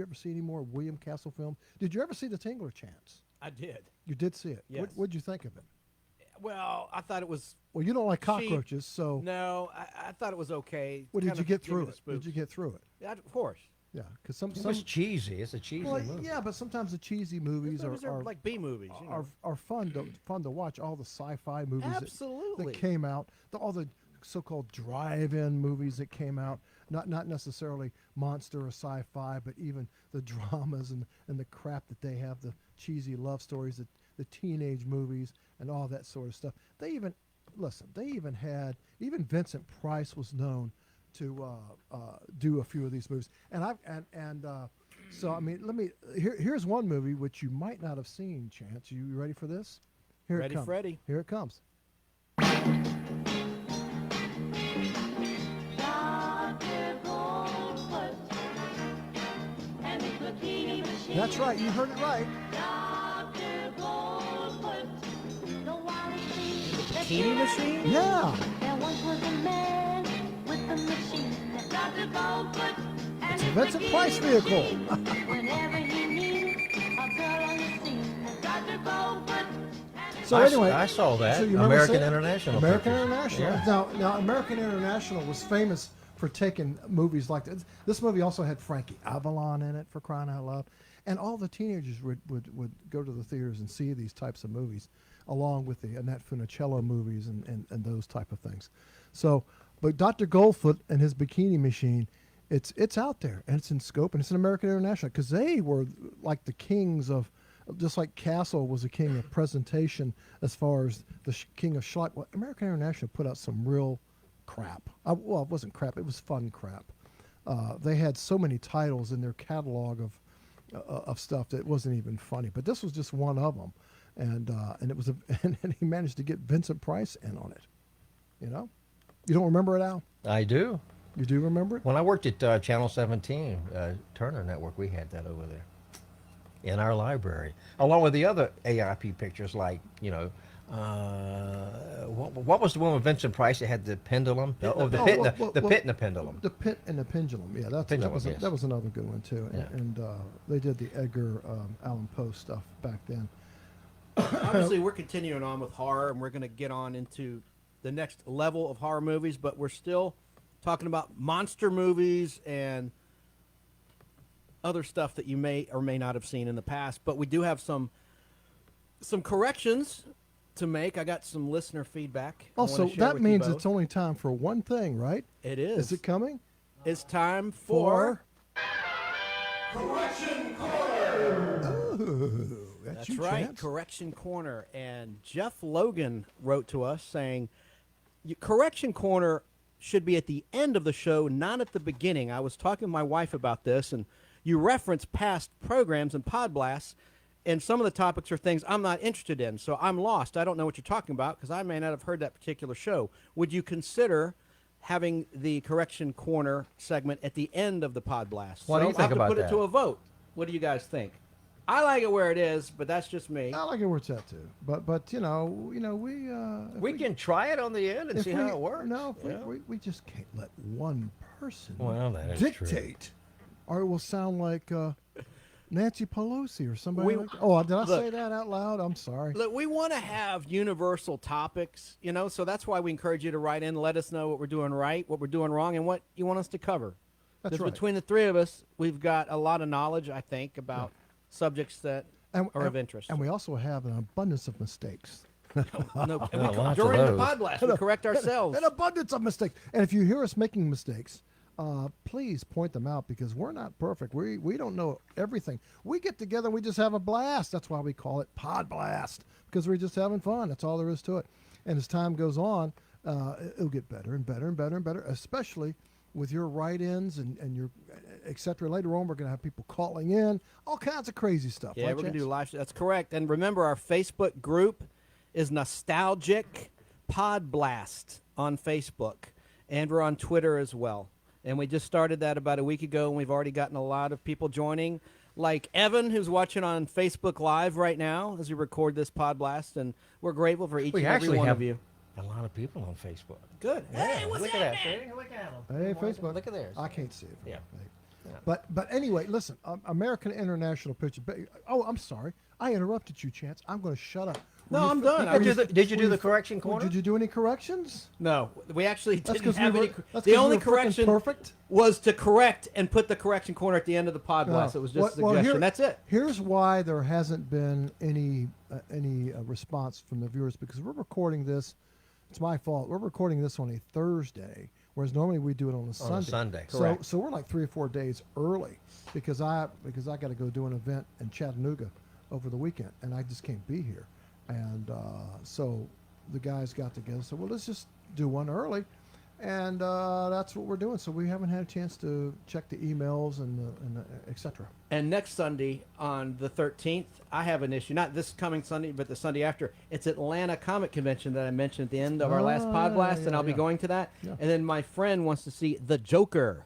Speaker 4: ever see any more William Castle films? Did you ever see The Tingler Chance?
Speaker 6: I did.
Speaker 4: You did see it.
Speaker 6: Yes.
Speaker 4: What'd you think of it?
Speaker 6: Well, I thought it was.
Speaker 4: Well, you don't like cockroaches, so.
Speaker 6: No, I thought it was okay.
Speaker 4: Well, did
Speaker 6: Kind
Speaker 4: you
Speaker 6: of
Speaker 4: get
Speaker 6: give
Speaker 4: through
Speaker 6: me
Speaker 4: it?
Speaker 6: the
Speaker 4: Did you
Speaker 6: spooks.
Speaker 4: get through it?
Speaker 6: Yeah, of course.
Speaker 4: Yeah, because some
Speaker 3: It was cheesy. It's a cheesy
Speaker 4: well,
Speaker 3: movie.
Speaker 4: yeah, but sometimes the cheesy movies
Speaker 6: Movies
Speaker 4: are
Speaker 6: like B movies. You know.
Speaker 4: are fun to watch. All the sci-fi movies
Speaker 6: Absolutely.
Speaker 4: that came out, all the so-called drive-in movies that came out, not necessarily monster or sci-fi, but even the dramas and the crap that they have, the cheesy love stories, the teenage movies, and all that sort of stuff. They even had Vincent Price was known to do a few of these movies, so I mean, here's one movie which you might not have seen. Chance, you ready for this? Here
Speaker 6: Ready,
Speaker 4: it comes.
Speaker 6: Freddy.
Speaker 4: Here it comes. That's right. You heard it right.
Speaker 6: Bikini Machine?
Speaker 4: Yeah.
Speaker 7: There once was a man with a machine that Dr. Goldfoot and
Speaker 4: It's a
Speaker 7: his
Speaker 4: Vincent
Speaker 7: bikini
Speaker 4: Price vehicle.
Speaker 7: machine. Whenever he needs a girl on the scene, Dr. Goldfoot and his
Speaker 4: So
Speaker 3: I,
Speaker 4: anyway,
Speaker 3: I saw that.
Speaker 4: so you remember
Speaker 3: American
Speaker 4: seeing-
Speaker 3: International.
Speaker 4: American
Speaker 3: pictures.
Speaker 4: International.
Speaker 3: Yeah.
Speaker 4: Now, American International was famous for taking movies like this. This movie also had Frankie Avalon in it, for crying out loud. And all the teenagers would go to the theaters and see these types of movies, along with the Annette Funicello movies and those type of things. So, but Dr. Goldfoot and his Bikini Machine, it's out there, and it's in scope, and it's an American International, because they were like the kings of, just like Castle was a king of presentation as far as the king of schlock. Well, American International put out some real crap. Well, it wasn't crap, it was fun crap. They had so many titles in their catalog of stuff that wasn't even funny, but this was just one of them, and it was and he managed to get Vincent Price in on it. You know, you don't remember it, Al?
Speaker 3: I do.
Speaker 4: You do remember it?
Speaker 3: When I worked at Channel 17, Turner Network, we had that over there in our library, along with the other AIP pictures, like, you know, what was the one with Vincent Price that had the pendulum? The pit and the pendulum.
Speaker 4: The Pit and the Pendulum. Yeah, that
Speaker 3: Pendulum,
Speaker 4: was
Speaker 3: yes.
Speaker 4: that was another good one too.
Speaker 3: Yeah.
Speaker 4: And they did the Edgar Allan Poe stuff back then.
Speaker 6: Obviously, we're continuing on with horror, and we're going to get on into the next level of horror movies, but we're still talking about monster movies and other stuff that you may or may not have seen in the past. But we do have some corrections to make. I got some listener feedback. I
Speaker 4: Also,
Speaker 6: wanna share
Speaker 4: that
Speaker 6: with you
Speaker 4: means
Speaker 6: both.
Speaker 4: it's only time for one thing, right?
Speaker 6: It is.
Speaker 4: Is it coming?
Speaker 6: It's time for...
Speaker 4: That's
Speaker 6: That's
Speaker 4: you,
Speaker 6: right,
Speaker 4: Chance.
Speaker 6: Correction Corner. And Jeff Logan wrote to us saying, Correction Corner should be at the end of the show, not at the beginning. I was talking to my wife about this, and you reference past programs and Podblasts, and some of the topics are things I'm not interested in, so I'm lost. I don't know what you're talking about because I may not have heard that particular show. Would you consider having the Correction Corner segment at the end of the Podblast?
Speaker 3: What do you
Speaker 6: I'll
Speaker 3: think
Speaker 6: have to
Speaker 3: about
Speaker 6: put it
Speaker 3: that?
Speaker 6: to a vote. What do you guys think? I like it where it is, but that's just me.
Speaker 4: I like it where it's at too. But you know we if
Speaker 3: We can try it on the end and
Speaker 4: if
Speaker 3: see
Speaker 4: we-
Speaker 3: how it works.
Speaker 4: No, if
Speaker 3: you know?
Speaker 4: we just can't let one person
Speaker 3: Well, that is true.
Speaker 4: dictate, or it will sound like Nancy Pelosi or somebody.
Speaker 6: We-
Speaker 4: like that. Oh, did I say
Speaker 6: look.
Speaker 4: that out loud? I'm sorry.
Speaker 6: Look, we want to have universal topics, so that's why we encourage you to write in and let us know what we're doing right, what we're doing wrong, and what you want us to cover.
Speaker 4: That's
Speaker 6: Because
Speaker 4: right.
Speaker 6: between the three of us, we've got a lot of knowledge, I think, about subjects that are of interest.
Speaker 4: And we also have an abundance of mistakes.
Speaker 6: No,
Speaker 3: lots
Speaker 6: and
Speaker 3: of
Speaker 6: during the
Speaker 3: those.
Speaker 6: Podblast, we correct ourselves.
Speaker 4: An abundance of mistakes. And if you hear us making mistakes, please point them out, because we're not perfect. We don't know everything. We get together and we just have a blast. That's why we call it Podblast, because we're just having fun. That's all there is to it. And as time goes on, it'll get better and better and better and better, especially with your write-ins and your et cetera. Later on, we're going to have people calling in, all kinds of crazy stuff.
Speaker 6: Yeah,
Speaker 4: right,
Speaker 6: we're going to
Speaker 4: Chance?
Speaker 6: do live. That's correct. And remember, our Facebook group is Nostalgic Podblast on Facebook. And we're on Twitter as well. And we just started that about a week ago, and we've already gotten a lot of people joining, like Evan, who's watching on Facebook Live right now as we record this Podblast. And we're grateful for each
Speaker 3: We
Speaker 6: and every
Speaker 3: actually
Speaker 6: one
Speaker 3: have
Speaker 6: of you.
Speaker 3: a lot of people on Facebook.
Speaker 6: Good. Hey, what's
Speaker 3: Look at that. See? Look at them.
Speaker 4: Hey, Facebook.
Speaker 3: Look at theirs.
Speaker 4: I can't see it. From
Speaker 3: Yeah.
Speaker 4: my face. But anyway, listen. American International Pictures. Oh, I'm sorry. I interrupted you, Chance. I'm going to shut up.
Speaker 6: No, I'm done.
Speaker 3: Did you do the correction corner?
Speaker 4: Did you do any corrections?
Speaker 6: No, we actually
Speaker 4: That's
Speaker 6: didn't have
Speaker 4: we
Speaker 6: any.
Speaker 4: were, that's
Speaker 6: The
Speaker 4: 'cause
Speaker 6: only
Speaker 4: we were frickin'
Speaker 6: correction
Speaker 4: perfect.
Speaker 6: was to correct and put the correction corner at the end of the Podblast.
Speaker 4: No.
Speaker 6: It was just a
Speaker 4: Well,
Speaker 6: suggestion.
Speaker 4: here-
Speaker 6: That's it.
Speaker 4: Here's why there hasn't been any response from the viewers, because we're recording this. It's my fault. We're recording this on a Thursday, whereas normally we do it on a Sunday.
Speaker 3: On a Sunday,
Speaker 4: So
Speaker 3: correct.
Speaker 4: so we're like 3 or 4 days early because I got to go do an event in Chattanooga over the weekend, and I just can't be here. And so the guys got together and said, well, let's just do one early. And that's what we're doing. So we haven't had a chance to check the emails and et cetera.
Speaker 6: And next Sunday on the 13th, I have an issue. Not this coming Sunday, but the Sunday after. It's Atlanta Comic Convention that I mentioned at the end of our last Podblast, and I'll be going to that.
Speaker 4: Yeah.
Speaker 6: And then my friend wants to see The Joker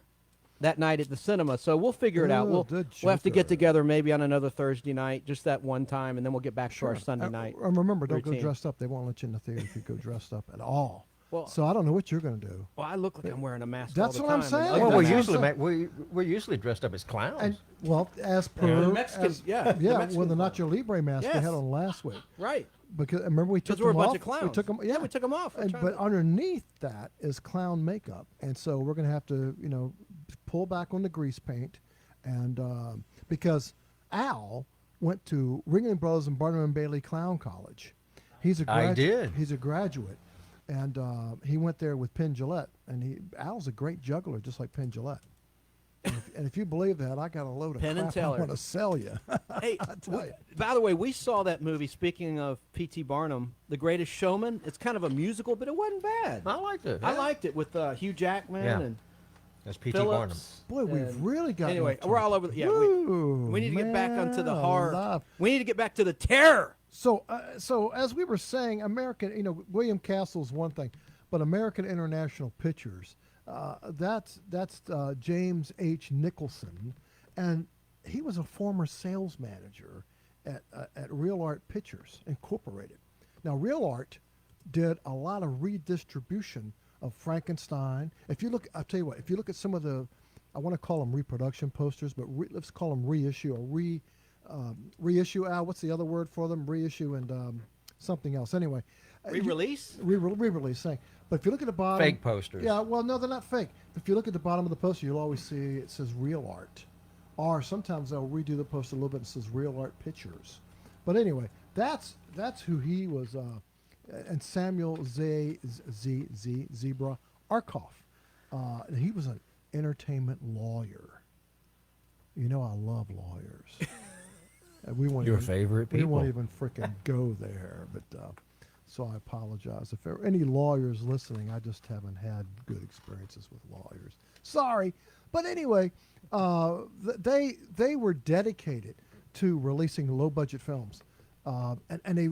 Speaker 6: that night at the cinema. So we'll figure it out.
Speaker 4: Oh,
Speaker 6: We'll
Speaker 4: The
Speaker 6: have to get
Speaker 4: Joker.
Speaker 6: together maybe on another Thursday night, just that one time, and then we'll get back to our Sunday
Speaker 4: And-
Speaker 6: night.
Speaker 4: And remember, don't go
Speaker 6: routine.
Speaker 4: dressed up. They won't let you in the theater if you go dressed up at all.
Speaker 6: Well-
Speaker 4: So I don't know what you're going to do.
Speaker 6: Well, I look like I'm wearing a mask.
Speaker 4: That's
Speaker 6: all the
Speaker 4: what I'm
Speaker 6: time,
Speaker 4: saying.
Speaker 6: and
Speaker 4: Like,
Speaker 3: Well,
Speaker 6: other
Speaker 3: we're
Speaker 4: that's
Speaker 6: than
Speaker 3: usually
Speaker 6: that-
Speaker 3: we're usually dressed up as clowns.
Speaker 4: And well, as per
Speaker 6: The Mexican-
Speaker 4: as-
Speaker 6: yeah, the
Speaker 4: yeah,
Speaker 6: Mexican
Speaker 4: with the
Speaker 6: clown.
Speaker 4: Nacho Libre mask we
Speaker 6: Yes.
Speaker 4: had on last week.
Speaker 6: right.
Speaker 4: Because remember we took
Speaker 6: Because we're a
Speaker 4: them
Speaker 6: bunch
Speaker 4: off.
Speaker 6: of clowns.
Speaker 4: We took them. Yeah,
Speaker 6: we took them off. We're
Speaker 4: And,
Speaker 6: trying
Speaker 4: but
Speaker 6: to-
Speaker 4: underneath that is clown makeup, and so we're going to have to, pull back on the grease paint, and because Al went to Ringling Brothers and Barnum and Bailey Clown College. He's a
Speaker 3: I did.
Speaker 4: He's a graduate, and he went there with Penn Jillette, and Al's a great juggler, just like Penn Jillette. And if you believe that, I got a load of
Speaker 6: Penn and
Speaker 4: crap I
Speaker 6: Teller.
Speaker 4: want to sell you.
Speaker 6: Hey,
Speaker 4: tell ya.
Speaker 6: by the way, we saw that movie. Speaking of P.T. Barnum, The Greatest Showman. It's kind of a musical, but it wasn't bad.
Speaker 3: I liked it.
Speaker 6: I liked it with Hugh Jackman
Speaker 3: Yeah.
Speaker 6: and
Speaker 3: That's P.T. Barnum.
Speaker 6: Phillips.
Speaker 4: Boy, we've
Speaker 6: and-
Speaker 4: really got
Speaker 6: Anyway, we're all over. Yeah,
Speaker 4: Woo,
Speaker 6: we need to get back onto the
Speaker 4: man
Speaker 6: horror.
Speaker 4: alive.
Speaker 6: We need to get back to the terror.
Speaker 4: So as we were saying, American, William Castle's one thing, but American International Pictures, that's James H. Nicholson, and he was a former sales manager at Real Art Pictures Incorporated. Now, Real Art did a lot of redistribution of Frankenstein. If you look, I'll tell you what, if you look at some of the, I want to call them reproduction posters, but let's call them reissue or reissue. Al, what's the other word for them? Reissue and something else. Anyway,
Speaker 6: Re-release?
Speaker 4: re-release thing. But if you look at the bottom,
Speaker 3: Fake posters.
Speaker 4: Yeah, well, no, they're not fake. If you look at the bottom of the poster, you'll always see it says Real Art, or sometimes they'll redo the poster a little bit and it says Real Art Pictures. But anyway, that's who he was, and Samuel Zebra Arkoff. And he was an entertainment lawyer. I love lawyers. And we won't
Speaker 3: Your
Speaker 4: even-
Speaker 3: favorite
Speaker 4: We won't
Speaker 3: people.
Speaker 4: even frickin' go there, but so I apologize if there are any lawyers listening. I just haven't had good experiences with lawyers. Sorry, but anyway, they were dedicated to releasing low budget films, and they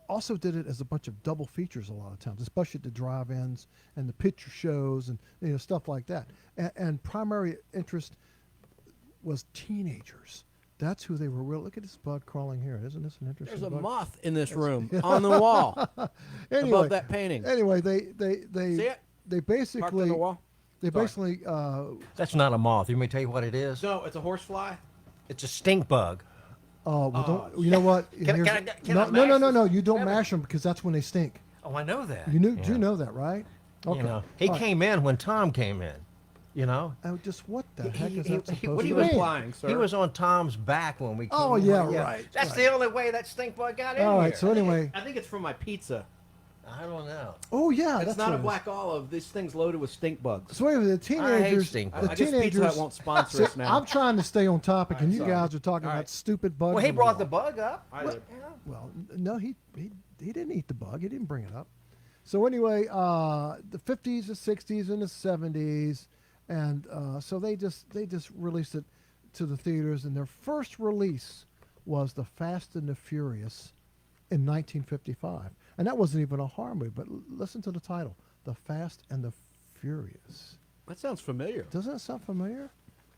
Speaker 4: also did it as a bunch of double features a lot of times, especially at the drive-ins and the picture shows and stuff like that. And primary interest was teenagers. That's who they were. Look at this bug crawling here. Isn't this an interesting
Speaker 6: There's a
Speaker 4: bug?
Speaker 6: moth in this room on the wall
Speaker 4: Anyway,
Speaker 6: above that painting.
Speaker 4: Anyway, they
Speaker 6: See it?
Speaker 4: they
Speaker 6: Parked on
Speaker 4: basically
Speaker 6: the wall.
Speaker 4: they
Speaker 6: Sorry.
Speaker 4: basically
Speaker 3: That's not a moth. You may tell you what it is.
Speaker 6: No, it's a horsefly.
Speaker 3: It's a stink bug.
Speaker 4: well, don't you know what?
Speaker 3: Can I-
Speaker 4: Here's-
Speaker 3: can I- can
Speaker 4: no,
Speaker 3: I
Speaker 4: no,
Speaker 3: mash
Speaker 4: no, no,
Speaker 3: this?
Speaker 4: no. You don't
Speaker 3: Grab it.
Speaker 4: mash them because that's when they stink.
Speaker 3: Oh, I know that.
Speaker 4: You knew?
Speaker 3: Yeah.
Speaker 4: Do you know that, right? Okay.
Speaker 3: He
Speaker 4: All right.
Speaker 3: came in when Tom came in.
Speaker 4: Just what the heck is
Speaker 3: He-
Speaker 4: that
Speaker 3: he-
Speaker 4: supposed
Speaker 6: What are
Speaker 4: to
Speaker 6: you
Speaker 4: mean?
Speaker 6: implying, sir?
Speaker 3: He was on Tom's back when we came
Speaker 4: Oh,
Speaker 3: in.
Speaker 4: yeah, right,
Speaker 3: That's
Speaker 4: right.
Speaker 3: the only way that stink bug got in
Speaker 4: All right.
Speaker 3: here.
Speaker 4: So anyway,
Speaker 6: I think it's from my pizza.
Speaker 3: I don't know.
Speaker 4: oh yeah,
Speaker 6: It's
Speaker 4: that's
Speaker 6: not
Speaker 4: what
Speaker 6: a
Speaker 4: it is.
Speaker 6: black olive. This thing's loaded with stink bugs.
Speaker 4: So anyway, the teenagers,
Speaker 3: stink
Speaker 6: I
Speaker 3: bugs.
Speaker 4: the
Speaker 6: guess Pizza
Speaker 4: teenagers.
Speaker 6: Hut won't sponsor us
Speaker 4: See,
Speaker 6: now.
Speaker 4: I'm trying to stay on topic, and you
Speaker 6: sorry.
Speaker 4: guys are talking
Speaker 6: All
Speaker 4: about
Speaker 6: right.
Speaker 4: stupid bugs.
Speaker 3: Well, he
Speaker 4: on
Speaker 3: brought the
Speaker 4: wall.
Speaker 3: bug up.
Speaker 6: I
Speaker 3: What-
Speaker 6: did.
Speaker 4: Well, no, he didn't eat the bug. He didn't bring it up. So anyway, the 50s, the 60s, and the 70s, and so they just released it to the theaters, and their first release was The Fast and the Furious in 1955, and that wasn't even a horror movie. But listen to the title, The Fast and the Furious.
Speaker 6: That sounds familiar.
Speaker 4: Doesn't that sound familiar?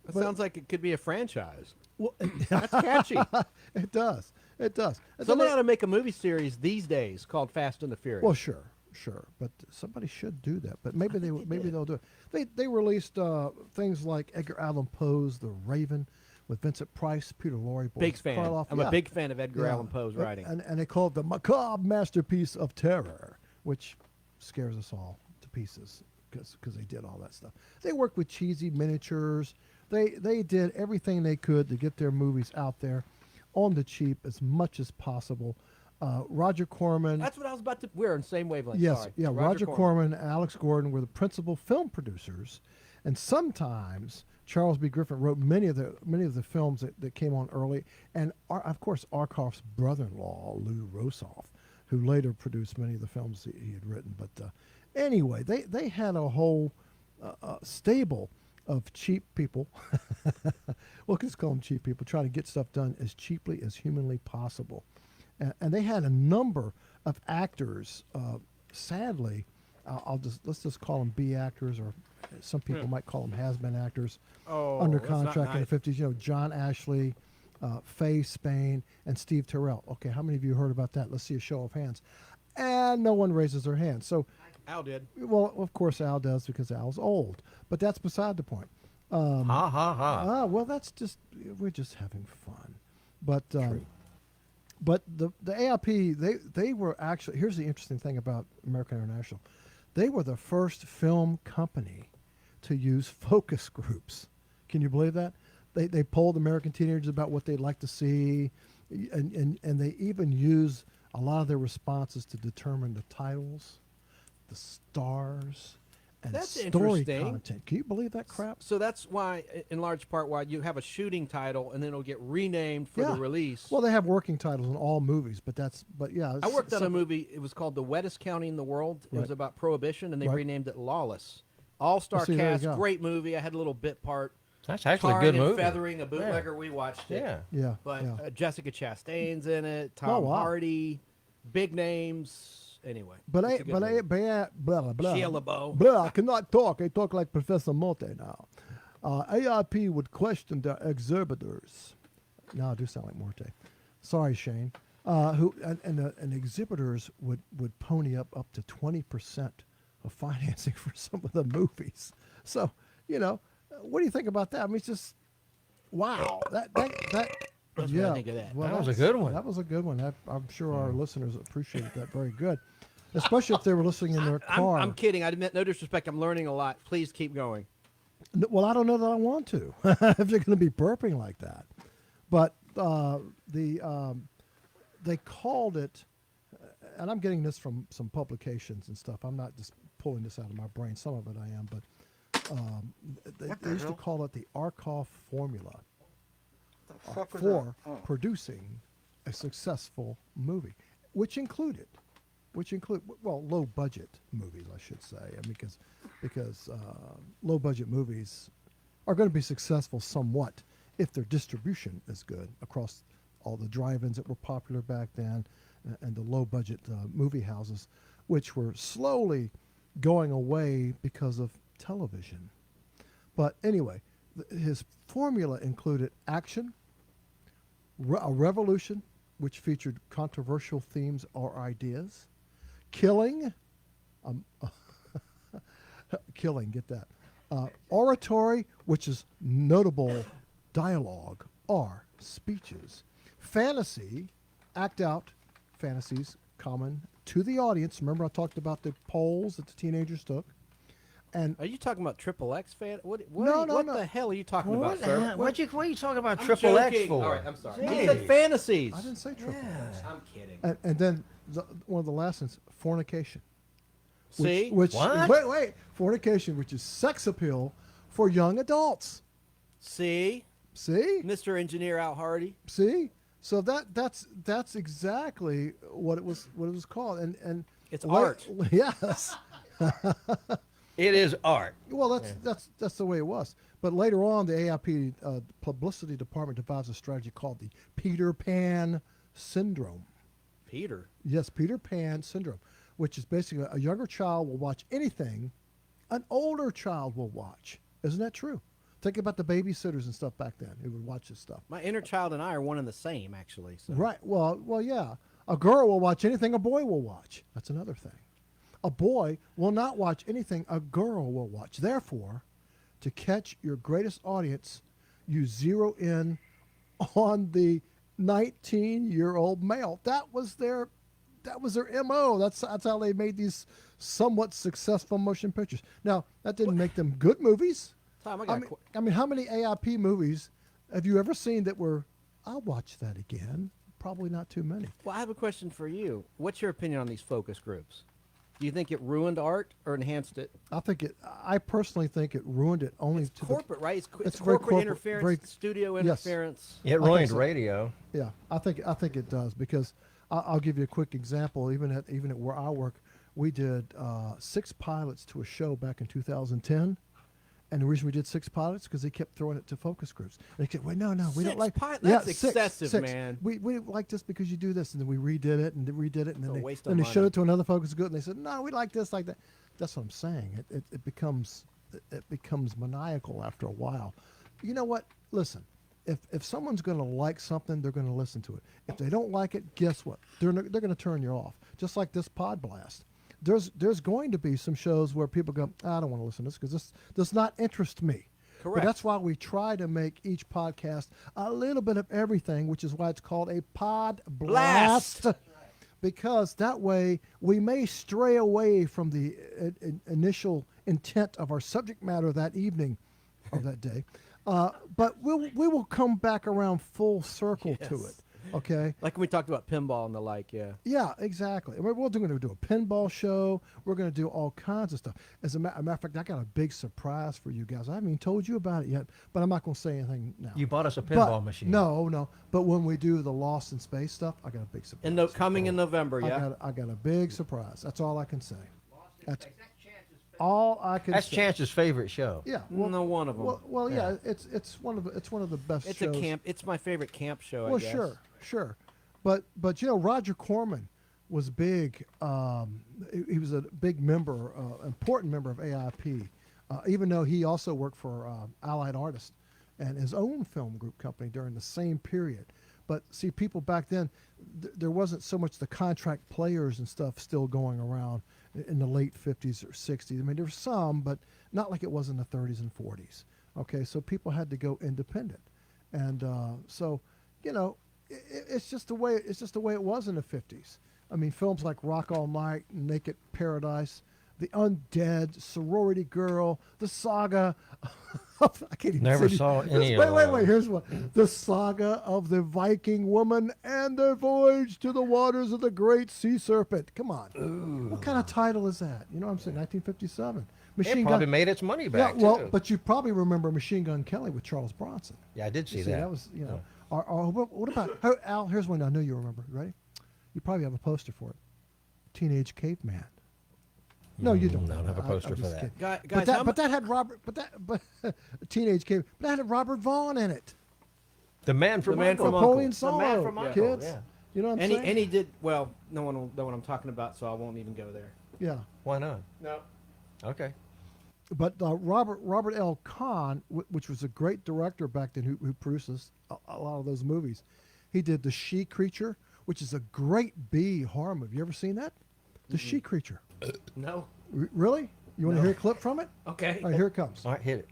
Speaker 6: That
Speaker 4: But-
Speaker 6: sounds like it could be a franchise.
Speaker 4: Well,
Speaker 6: That's catchy.
Speaker 4: it does. It does. And
Speaker 6: Someone
Speaker 4: then
Speaker 6: ought to make a movie series these days called Fast and the Furious.
Speaker 4: well, sure, but somebody should do that. But maybe they'll do it. They released things like Edgar Allan Poe's The Raven with Vincent Price, Peter Lorre,
Speaker 6: big
Speaker 4: Boris
Speaker 6: fan.
Speaker 4: Karloff.
Speaker 6: I'm
Speaker 4: Yeah.
Speaker 6: a big fan of Edgar
Speaker 4: Yeah.
Speaker 6: Allan Poe's writing.
Speaker 4: And they call it the macabre masterpiece of terror, which scares us all to pieces because they did all that stuff. They worked with cheesy miniatures. They did everything they could to get their movies out there on the cheap as much as possible. Roger Corman.
Speaker 6: That's what I was about to. We're on the same wavelength.
Speaker 4: Yes,
Speaker 6: Sorry.
Speaker 4: yeah. Roger Corman and Alex Gordon were the principal film producers, and sometimes Charles B. Griffin wrote many of the films that came on early, and of course Arkoff's brother-in-law Lou Rosoff, who later produced many of the films he had written. But anyway, they had a whole stable of cheap people. We'll just call them cheap people, trying to get stuff done as cheaply as humanly possible. And they had a number of actors. Sadly, let's just call them B actors, or some people might call them has-been actors.
Speaker 6: Oh,
Speaker 4: under
Speaker 6: that's not
Speaker 4: contract in
Speaker 6: nice.
Speaker 4: the 50s. You know, John Ashley, Faye Spain, and Steve Terrell. Okay, how many of you heard about that? Let's see a show of hands. And no one raises their hand. So,
Speaker 6: Al did.
Speaker 4: well, of course Al does because Al's old. But that's beside the point.
Speaker 3: Ha ha ha.
Speaker 4: Well, we're just having fun. But the AIP, they were actually, here's the interesting thing about American International. They were the first film company to use focus groups. Can you believe that? They polled American teenagers about what they'd like to see, and they even used a lot of their responses to determine the titles, the stars, and
Speaker 6: That's
Speaker 4: story
Speaker 6: interesting.
Speaker 4: content. Can you believe that crap?
Speaker 6: So that's why, in large part, why you have a shooting title and then it'll get renamed for the
Speaker 4: Yeah.
Speaker 6: release.
Speaker 4: Well, they have working titles in all movies, but yeah.
Speaker 6: I worked on a
Speaker 4: some-
Speaker 6: movie. It was called The Wettest County in the World. It was
Speaker 4: Right.
Speaker 6: about prohibition, and they
Speaker 4: Right.
Speaker 6: renamed it Lawless. All-star
Speaker 4: See, there you
Speaker 6: cast,
Speaker 4: go.
Speaker 6: great movie. I had a little bit part.
Speaker 3: That's actually a
Speaker 6: Tarring
Speaker 3: good
Speaker 6: and
Speaker 3: movie.
Speaker 6: feathering a bootlegger. We watched it.
Speaker 3: Yeah.
Speaker 4: Yeah,
Speaker 6: But
Speaker 4: yeah.
Speaker 6: Jessica Chastain's in it. Tom
Speaker 4: Oh, wow.
Speaker 6: Hardy, big names. Anyway,
Speaker 4: But
Speaker 6: it's
Speaker 4: I,
Speaker 6: a good
Speaker 4: but
Speaker 6: movie.
Speaker 4: I, but I, blah, blah.
Speaker 6: Shia LaBeouf.
Speaker 4: Blah, I cannot talk. I talk like Professor Molte now. AIP would question their exhibitors. Now I do sound like Morte. Sorry, Shane. And exhibitors would pony up to 20% of financing for some of the movies. So, what do you think about that? I mean, it's just, wow. That
Speaker 6: That's what I think of that.
Speaker 4: well,
Speaker 3: That was a
Speaker 4: that's-
Speaker 3: good one.
Speaker 4: That was a good one. I'm sure our listeners appreciated that very good, especially if they were listening in their car.
Speaker 6: I'm kidding. I meant no disrespect. I'm learning a lot. Please keep going.
Speaker 4: Well, I don't know that I want to if they're going to be burping like that. But they called it, and I'm getting this from some publications and stuff. I'm not just pulling this out of my brain. Some of it I am, but they used to call it the Arkoff formula for producing a successful movie, which include low budget movies, I should say. I mean, because low budget movies are going to be successful somewhat if their distribution is good across all the drive-ins that were popular back then, and the low budget movie houses, which were slowly going away because of television. But anyway, his formula included action, a revolution, which featured controversial themes or ideas, killing, get that, oratory, which is notable dialogue or speeches, fantasy, act out fantasies common to the audience. Remember I talked about the polls that the teenagers took. And
Speaker 6: Are you talking about Triple X fan? What
Speaker 4: No, no,
Speaker 6: what
Speaker 4: no.
Speaker 6: the hell are you talking
Speaker 3: What,
Speaker 6: about, sir?
Speaker 3: what are you talking about
Speaker 6: I'm
Speaker 3: Triple X
Speaker 6: joking.
Speaker 3: for?
Speaker 6: All right, I'm sorry.
Speaker 3: Gee.
Speaker 6: He said fantasies.
Speaker 4: I didn't say triple X.
Speaker 6: I'm kidding.
Speaker 4: And then one of the last ones, fornication.
Speaker 6: See?
Speaker 4: Which
Speaker 3: What?
Speaker 4: wait, fornication, which is sex appeal for young adults.
Speaker 6: See?
Speaker 4: See?
Speaker 6: Mr. Engineer Al Hardy.
Speaker 4: See? So that's exactly what it was called. And
Speaker 6: It's
Speaker 4: la-
Speaker 6: art.
Speaker 4: Yes.
Speaker 3: It is art.
Speaker 4: Well, that's the way it was. But later on, the AIP publicity department devised a strategy called the Peter Pan syndrome.
Speaker 6: Peter.
Speaker 4: Yes, Peter Pan syndrome, which is basically a younger child will watch anything an older child will watch. Isn't that true? Think about the babysitters and stuff back then who would watch this stuff.
Speaker 6: My inner child and I are one and the same, actually. So.
Speaker 4: Right. Well, yeah. A girl will watch anything a boy will watch. That's another thing. A boy will not watch anything a girl will watch. Therefore, to catch your greatest audience, you zero in on the 19-year-old male. That was their MO. That's how they made these somewhat successful motion pictures. Now, that didn't make them good movies.
Speaker 6: Tom,
Speaker 4: I mean, how many AIP movies have you ever seen that were, I'll watch that again? Probably not too many.
Speaker 6: Well, I have a question for you. What's your opinion on these focus groups? Do you think it ruined art or enhanced it?
Speaker 4: I personally think it ruined it only
Speaker 6: It's
Speaker 4: to
Speaker 6: corporate, right? It's
Speaker 4: very
Speaker 6: corporate interference,
Speaker 4: very-
Speaker 6: studio
Speaker 4: yes.
Speaker 6: interference.
Speaker 3: It
Speaker 4: I
Speaker 3: ruined
Speaker 4: think so.
Speaker 3: radio.
Speaker 4: Yeah, I think it does because I'll give you a quick example. Even at where I work, we did 6 pilots to a show back in 2010, and the reason we did 6 pilots because they kept throwing it to focus groups. And they said, "Wait, no, we don't like
Speaker 6: That's
Speaker 4: six,
Speaker 6: excessive,
Speaker 4: six.
Speaker 6: man.
Speaker 4: We like this because you do this," and then we redid it and redid it, and
Speaker 6: It's a
Speaker 4: then
Speaker 6: waste
Speaker 4: they
Speaker 6: of
Speaker 4: showed
Speaker 6: money.
Speaker 4: it to another focus group, and they said, "No, we like this, like that." That's what I'm saying. It becomes maniacal after a while. You know what? Listen. If someone's going to like something, they're going to listen to it. If they don't like it, guess what? They're going to turn you off. Just like this Podblast. There's going to be some shows where people go, I don't want to listen to this because this does not interest me.
Speaker 6: Correct.
Speaker 4: But that's why we try to make each podcast a little bit of everything, which is why it's called a Podblast.
Speaker 6: Blast.
Speaker 4: Because that way we may stray away from the initial intent of our subject matter that evening or that day. But we will come back around full circle to
Speaker 6: Yes.
Speaker 4: it. Okay.
Speaker 6: Like when we talked about pinball and the like, yeah.
Speaker 4: Yeah, exactly. We're going to do a pinball show. We're going to do all kinds of stuff. As a matter of fact, I got a big surprise for you guys. I haven't even told you about it yet, but I'm not going to say anything now.
Speaker 3: You bought us a
Speaker 4: But-
Speaker 3: pinball machine.
Speaker 4: No. But when we do the Lost in Space stuff, I got a big surprise.
Speaker 6: Coming in November, yeah.
Speaker 4: I got a big surprise. That's all I can say. That's all I can
Speaker 3: That's
Speaker 4: say.
Speaker 3: Chance's favorite show.
Speaker 4: Yeah.
Speaker 6: No, one of them.
Speaker 4: Well, yeah. It's one of the best
Speaker 6: It's
Speaker 4: shows.
Speaker 6: a camp. It's my favorite camp show.
Speaker 4: Well,
Speaker 6: I guess.
Speaker 4: sure. But you know, Roger Corman was big. He was a big member, important member of AIP, even though he also worked for Allied Artists and his own film group company during the same period. But see, people back then, there wasn't so much the contract players and stuff still going around in the late 50s or 60s. I mean, there were some, but not like it was in the 30s and 40s. Okay, so people had to go independent, and so you know, it's just the way it was in the 50s. I mean, films like Rock All Night, Naked Paradise, The Undead, Sorority Girl, The Saga. I can't even
Speaker 3: Never
Speaker 4: say
Speaker 3: saw
Speaker 4: these-
Speaker 3: any of
Speaker 4: Wait.
Speaker 3: those.
Speaker 4: Here's one. The Saga of the Viking Woman and their voyage to the waters of the Great Sea Serpent. Come on. What kind of title is that? You know what I'm saying? 1957.
Speaker 3: It probably made its money back,
Speaker 4: Yeah, well,
Speaker 3: too.
Speaker 4: but you probably remember Machine Gun Kelly with Charles Bronson.
Speaker 3: Yeah, I did see
Speaker 4: You
Speaker 3: that.
Speaker 4: that was, you know. Or what about Al? Here's one I know you remember. Ready? You probably have a poster for it. Teenage Caveman. No, you don't.
Speaker 3: I don't have a poster
Speaker 4: I'm
Speaker 3: for
Speaker 4: just
Speaker 3: that.
Speaker 4: kidding.
Speaker 6: Guys,
Speaker 4: But that had Robert. But Teenage Cave. But that had Robert Vaughn in it.
Speaker 3: The Man from
Speaker 6: The Man
Speaker 3: Uncle.
Speaker 6: from
Speaker 4: Napoleon
Speaker 6: Uncle.
Speaker 4: Solo.
Speaker 6: The Man from Uncle,
Speaker 4: Kids.
Speaker 3: yeah.
Speaker 4: You know what I'm
Speaker 6: And
Speaker 4: saying?
Speaker 6: he did well. No one will know what I'm talking about, so I won't even go there.
Speaker 4: Yeah.
Speaker 3: Why not?
Speaker 6: No.
Speaker 3: Okay.
Speaker 4: But Robert L. Kahn, which was a great director back then, who produces a lot of those movies, he did The She Creature, which is a great B horror movie. You ever seen that? The She Creature.
Speaker 6: No.
Speaker 4: Really? You want to hear a clip from it?
Speaker 6: Okay.
Speaker 4: All right, here it comes.
Speaker 3: All right, hit it.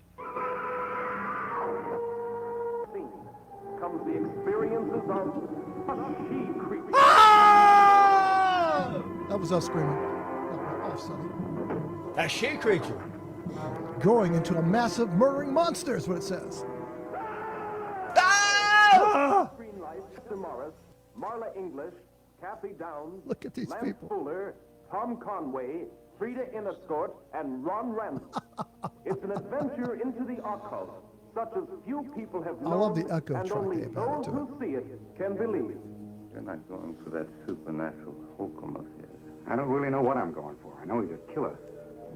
Speaker 8: Comes the experiences of a she creature.
Speaker 4: That was us screaming. Oh, Sonny.
Speaker 3: A she creature.
Speaker 4: Growing into a massive murdering monster is what it says.
Speaker 8: Green Light, Mr. Morris, Marla English, Kathy Downs,
Speaker 4: Look at these
Speaker 8: Lance
Speaker 4: people.
Speaker 8: Fuller, Tom Conway, Frida Inniscort, and Ron Randall. It's an adventure into the occult, such as few people have known,
Speaker 4: love the echo
Speaker 8: and
Speaker 4: track
Speaker 8: only
Speaker 4: they have added
Speaker 8: those
Speaker 4: to
Speaker 8: who see it can believe.
Speaker 9: You're not going for that supernatural hokum of his.
Speaker 5: I don't really know what I'm going for. I know he's a killer.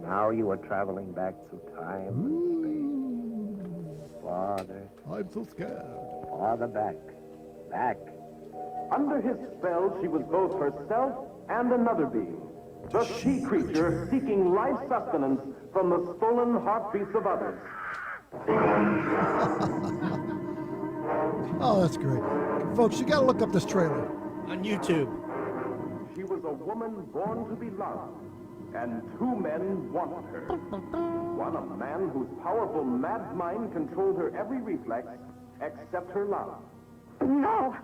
Speaker 9: Now you are traveling back through time and space. Farther,
Speaker 4: I'm so scared.
Speaker 9: farther back. Back.
Speaker 8: Under his spell, she was both herself and another being. The she creature seeking life sustenance from the stolen heartbeats of others.
Speaker 4: Oh, that's great. Folks, you got to look up this trailer.
Speaker 6: On YouTube.
Speaker 8: She was a woman born to be loved, and two men wanted her. One, a man whose powerful mad mind controlled her every reflex except her love.
Speaker 7: No.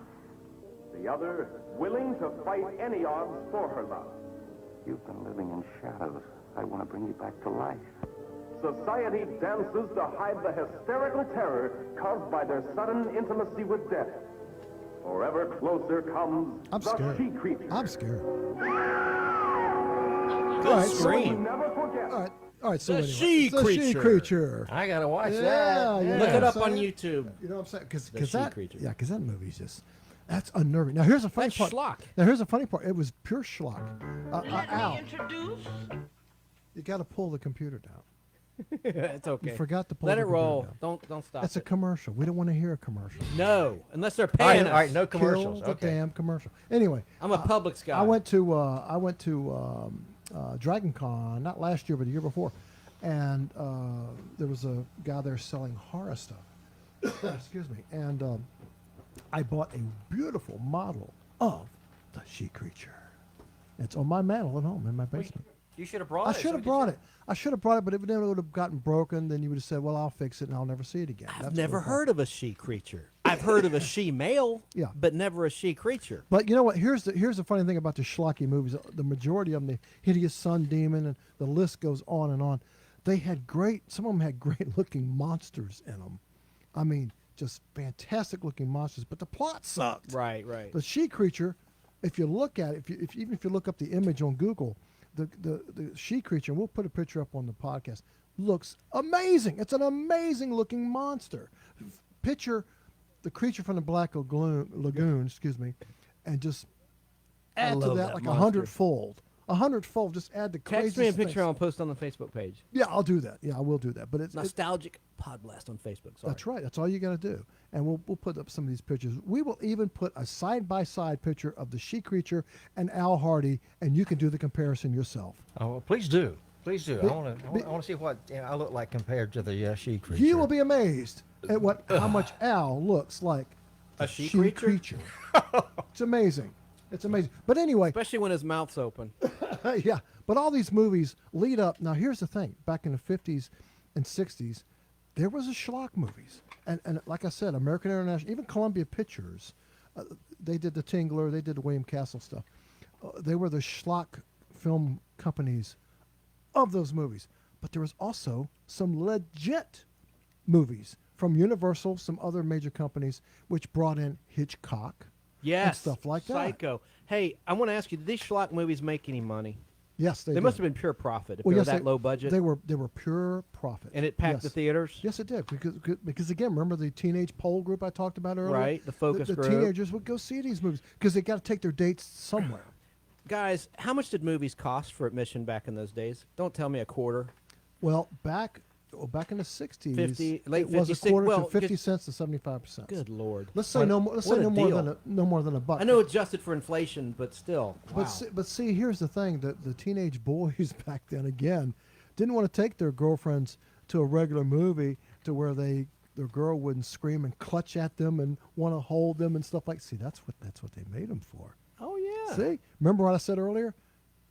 Speaker 8: The other, willing to fight any odds for her love.
Speaker 9: You've been living in shadows. I want to bring you back to life.
Speaker 8: Society dances to hide the hysterical terror caused by their sudden intimacy with death. Forever closer comes
Speaker 4: I'm
Speaker 8: the
Speaker 4: scared.
Speaker 8: she creature.
Speaker 4: I'm scared.
Speaker 6: Good
Speaker 4: All right,
Speaker 6: scream.
Speaker 8: Never forget.
Speaker 4: All right, so
Speaker 6: The
Speaker 4: anyway,
Speaker 6: she
Speaker 4: it's the she
Speaker 6: creature.
Speaker 4: creature.
Speaker 3: I gotta watch
Speaker 4: Yeah,
Speaker 3: that.
Speaker 4: yeah.
Speaker 6: Look it up
Speaker 4: So-
Speaker 6: on YouTube.
Speaker 4: You know what I'm saying? Because
Speaker 6: The she
Speaker 4: that,
Speaker 6: creature.
Speaker 4: yeah, because that movie's just, that's unnerving. Now here's the funny
Speaker 6: That's
Speaker 4: part.
Speaker 6: schlock.
Speaker 4: Now here's the funny part. It was pure schlock. Al,
Speaker 7: Introduce.
Speaker 4: you got to pull the computer down.
Speaker 6: It's okay.
Speaker 4: You forgot to pull
Speaker 6: Let
Speaker 4: the
Speaker 6: it
Speaker 4: computer
Speaker 6: roll.
Speaker 4: down.
Speaker 6: Don't stop.
Speaker 4: That's a
Speaker 6: it.
Speaker 4: commercial. We don't want to hear a commercial.
Speaker 6: No, unless they're
Speaker 3: All right,
Speaker 6: paying
Speaker 3: all right,
Speaker 6: us.
Speaker 3: no commercials.
Speaker 4: Kill the
Speaker 3: Okay.
Speaker 4: damn commercial. Anyway,
Speaker 6: I'm a Publix guy.
Speaker 4: I went to Dragon Con, not last year, but the year before, and there was a guy there selling horror stuff. Excuse me. And I bought a beautiful model of the she creature. It's on my mantle at home in my basement.
Speaker 3: You should have brought
Speaker 4: I
Speaker 3: it.
Speaker 4: should have brought it. I should have brought it, but if it would have gotten broken, then you would have said, "Well, I'll fix it, and I'll never see it again."
Speaker 6: I've never heard of a she creature. I've heard of a she male,
Speaker 4: Yeah.
Speaker 6: but never a she creature.
Speaker 4: But you know what? Here's the funny thing about the schlocky movies. The majority of them, the Hideous Sun Demon, and the list goes on and on. They had some of them had great looking monsters in them. I mean, just fantastic looking monsters. But the plot sucked.
Speaker 6: Right, right.
Speaker 4: The she creature, if you look at it, even if you look up the image on Google, the she creature, and we'll put a picture up on the podcast, looks amazing. It's an amazing looking monster. Picture the creature from the Black Lagoon, excuse me, and just add to
Speaker 6: love
Speaker 4: that
Speaker 6: that
Speaker 4: like
Speaker 6: monster.
Speaker 4: 100-fold. 100-fold. Just add the craziest
Speaker 6: Text me a picture.
Speaker 4: things.
Speaker 6: I'll post on the Facebook page.
Speaker 4: Yeah, I'll do that. Yeah, I will do that. But it's
Speaker 6: Nostalgic Podblast on Facebook. Sorry.
Speaker 4: that's right. That's all you got to do. And we'll put up some of these pictures. We will even put a side-by-side picture of the she creature and Al Hardy, and you can do the comparison yourself.
Speaker 3: Oh, well, please do. Please do.
Speaker 4: Be-
Speaker 3: I want to see what I look like compared to the she creature.
Speaker 4: You will be amazed at how much Al looks like
Speaker 6: A
Speaker 4: the
Speaker 6: she creature?
Speaker 4: It's amazing. It's amazing. But anyway,
Speaker 6: Especially when his mouth's open.
Speaker 4: yeah. But all these movies lead up. Now, here's the thing. Back in the 50s and 60s, there was a schlock movies. And like I said, American International, even Columbia Pictures, they did the Tingler, they did the William Castle stuff. They were the schlock film companies of those movies. But there was also some legit movies from Universal, some other major companies, which brought in Hitchcock.
Speaker 6: Yes.
Speaker 4: stuff like that.
Speaker 6: Psycho. Hey, I want to ask you, did these schlock movies make any money?
Speaker 4: Yes, they
Speaker 6: They
Speaker 4: did.
Speaker 6: must have been pure profit if
Speaker 4: Well,
Speaker 6: they were
Speaker 4: yes,
Speaker 6: that low budget.
Speaker 4: They were pure profit.
Speaker 6: And it packed
Speaker 4: Yes.
Speaker 6: the theaters?
Speaker 4: Yes, it did. Because again, remember the teenage poll group I talked about earlier?
Speaker 6: Right, the focus
Speaker 4: the
Speaker 6: group.
Speaker 4: teenagers would go see these movies because they got to take their dates somewhere.
Speaker 6: Guys, how much did movies cost for admission back in those days? Don't tell me a quarter.
Speaker 4: Well, back in the 60s,
Speaker 6: 50 late
Speaker 4: it was a
Speaker 6: 56
Speaker 4: quarter
Speaker 6: well,
Speaker 4: to 50
Speaker 6: just-
Speaker 4: cents to 75%.
Speaker 6: Good Lord.
Speaker 4: Let's say no more. Let's say
Speaker 6: what a
Speaker 4: no more
Speaker 6: deal.
Speaker 4: than no more than a buck.
Speaker 6: I know adjusted for inflation, but still. Wow.
Speaker 4: But see, here's the thing: the teenage boys back then again didn't want to take their girlfriends to a regular movie to where their girl wouldn't scream and clutch at them and want to hold them and stuff like. See, that's what they made them for.
Speaker 6: Oh, yeah.
Speaker 4: See, remember what I said earlier?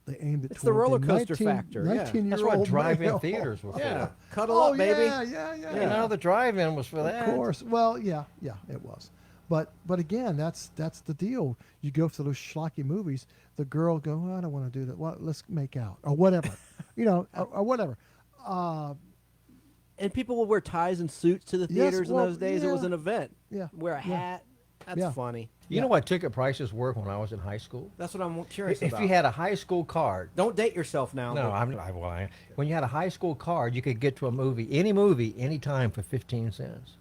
Speaker 4: They aimed it.
Speaker 6: It's the
Speaker 4: toward
Speaker 6: roller coaster factor, yeah.
Speaker 4: 19-year-old
Speaker 3: That's what drive-in
Speaker 4: male.
Speaker 3: theaters were for.
Speaker 6: Yeah. Cuddle
Speaker 4: Oh
Speaker 6: up, baby.
Speaker 4: yeah.
Speaker 3: You know, the drive-in was for that.
Speaker 4: Of course. Well, yeah, it was. But again, that's the deal. You go to those schlocky movies, the girl go, oh, I don't want to do that. Well, let's make out or whatever, or whatever.
Speaker 6: And people would wear ties and suits to the
Speaker 4: Yes,
Speaker 6: theaters
Speaker 4: well,
Speaker 6: in those days. It was
Speaker 4: yeah.
Speaker 6: an event.
Speaker 4: Yeah,
Speaker 6: Wear a
Speaker 4: yeah.
Speaker 6: hat. That's
Speaker 4: Yeah.
Speaker 6: funny.
Speaker 3: You know what ticket prices were when I was in high school?
Speaker 6: That's what I'm curious
Speaker 3: If
Speaker 6: about.
Speaker 3: you had a high school card.
Speaker 6: Don't date yourself now.
Speaker 3: No,
Speaker 6: but-
Speaker 3: when you had a high school card, you could get to any movie, anytime for 15 cents.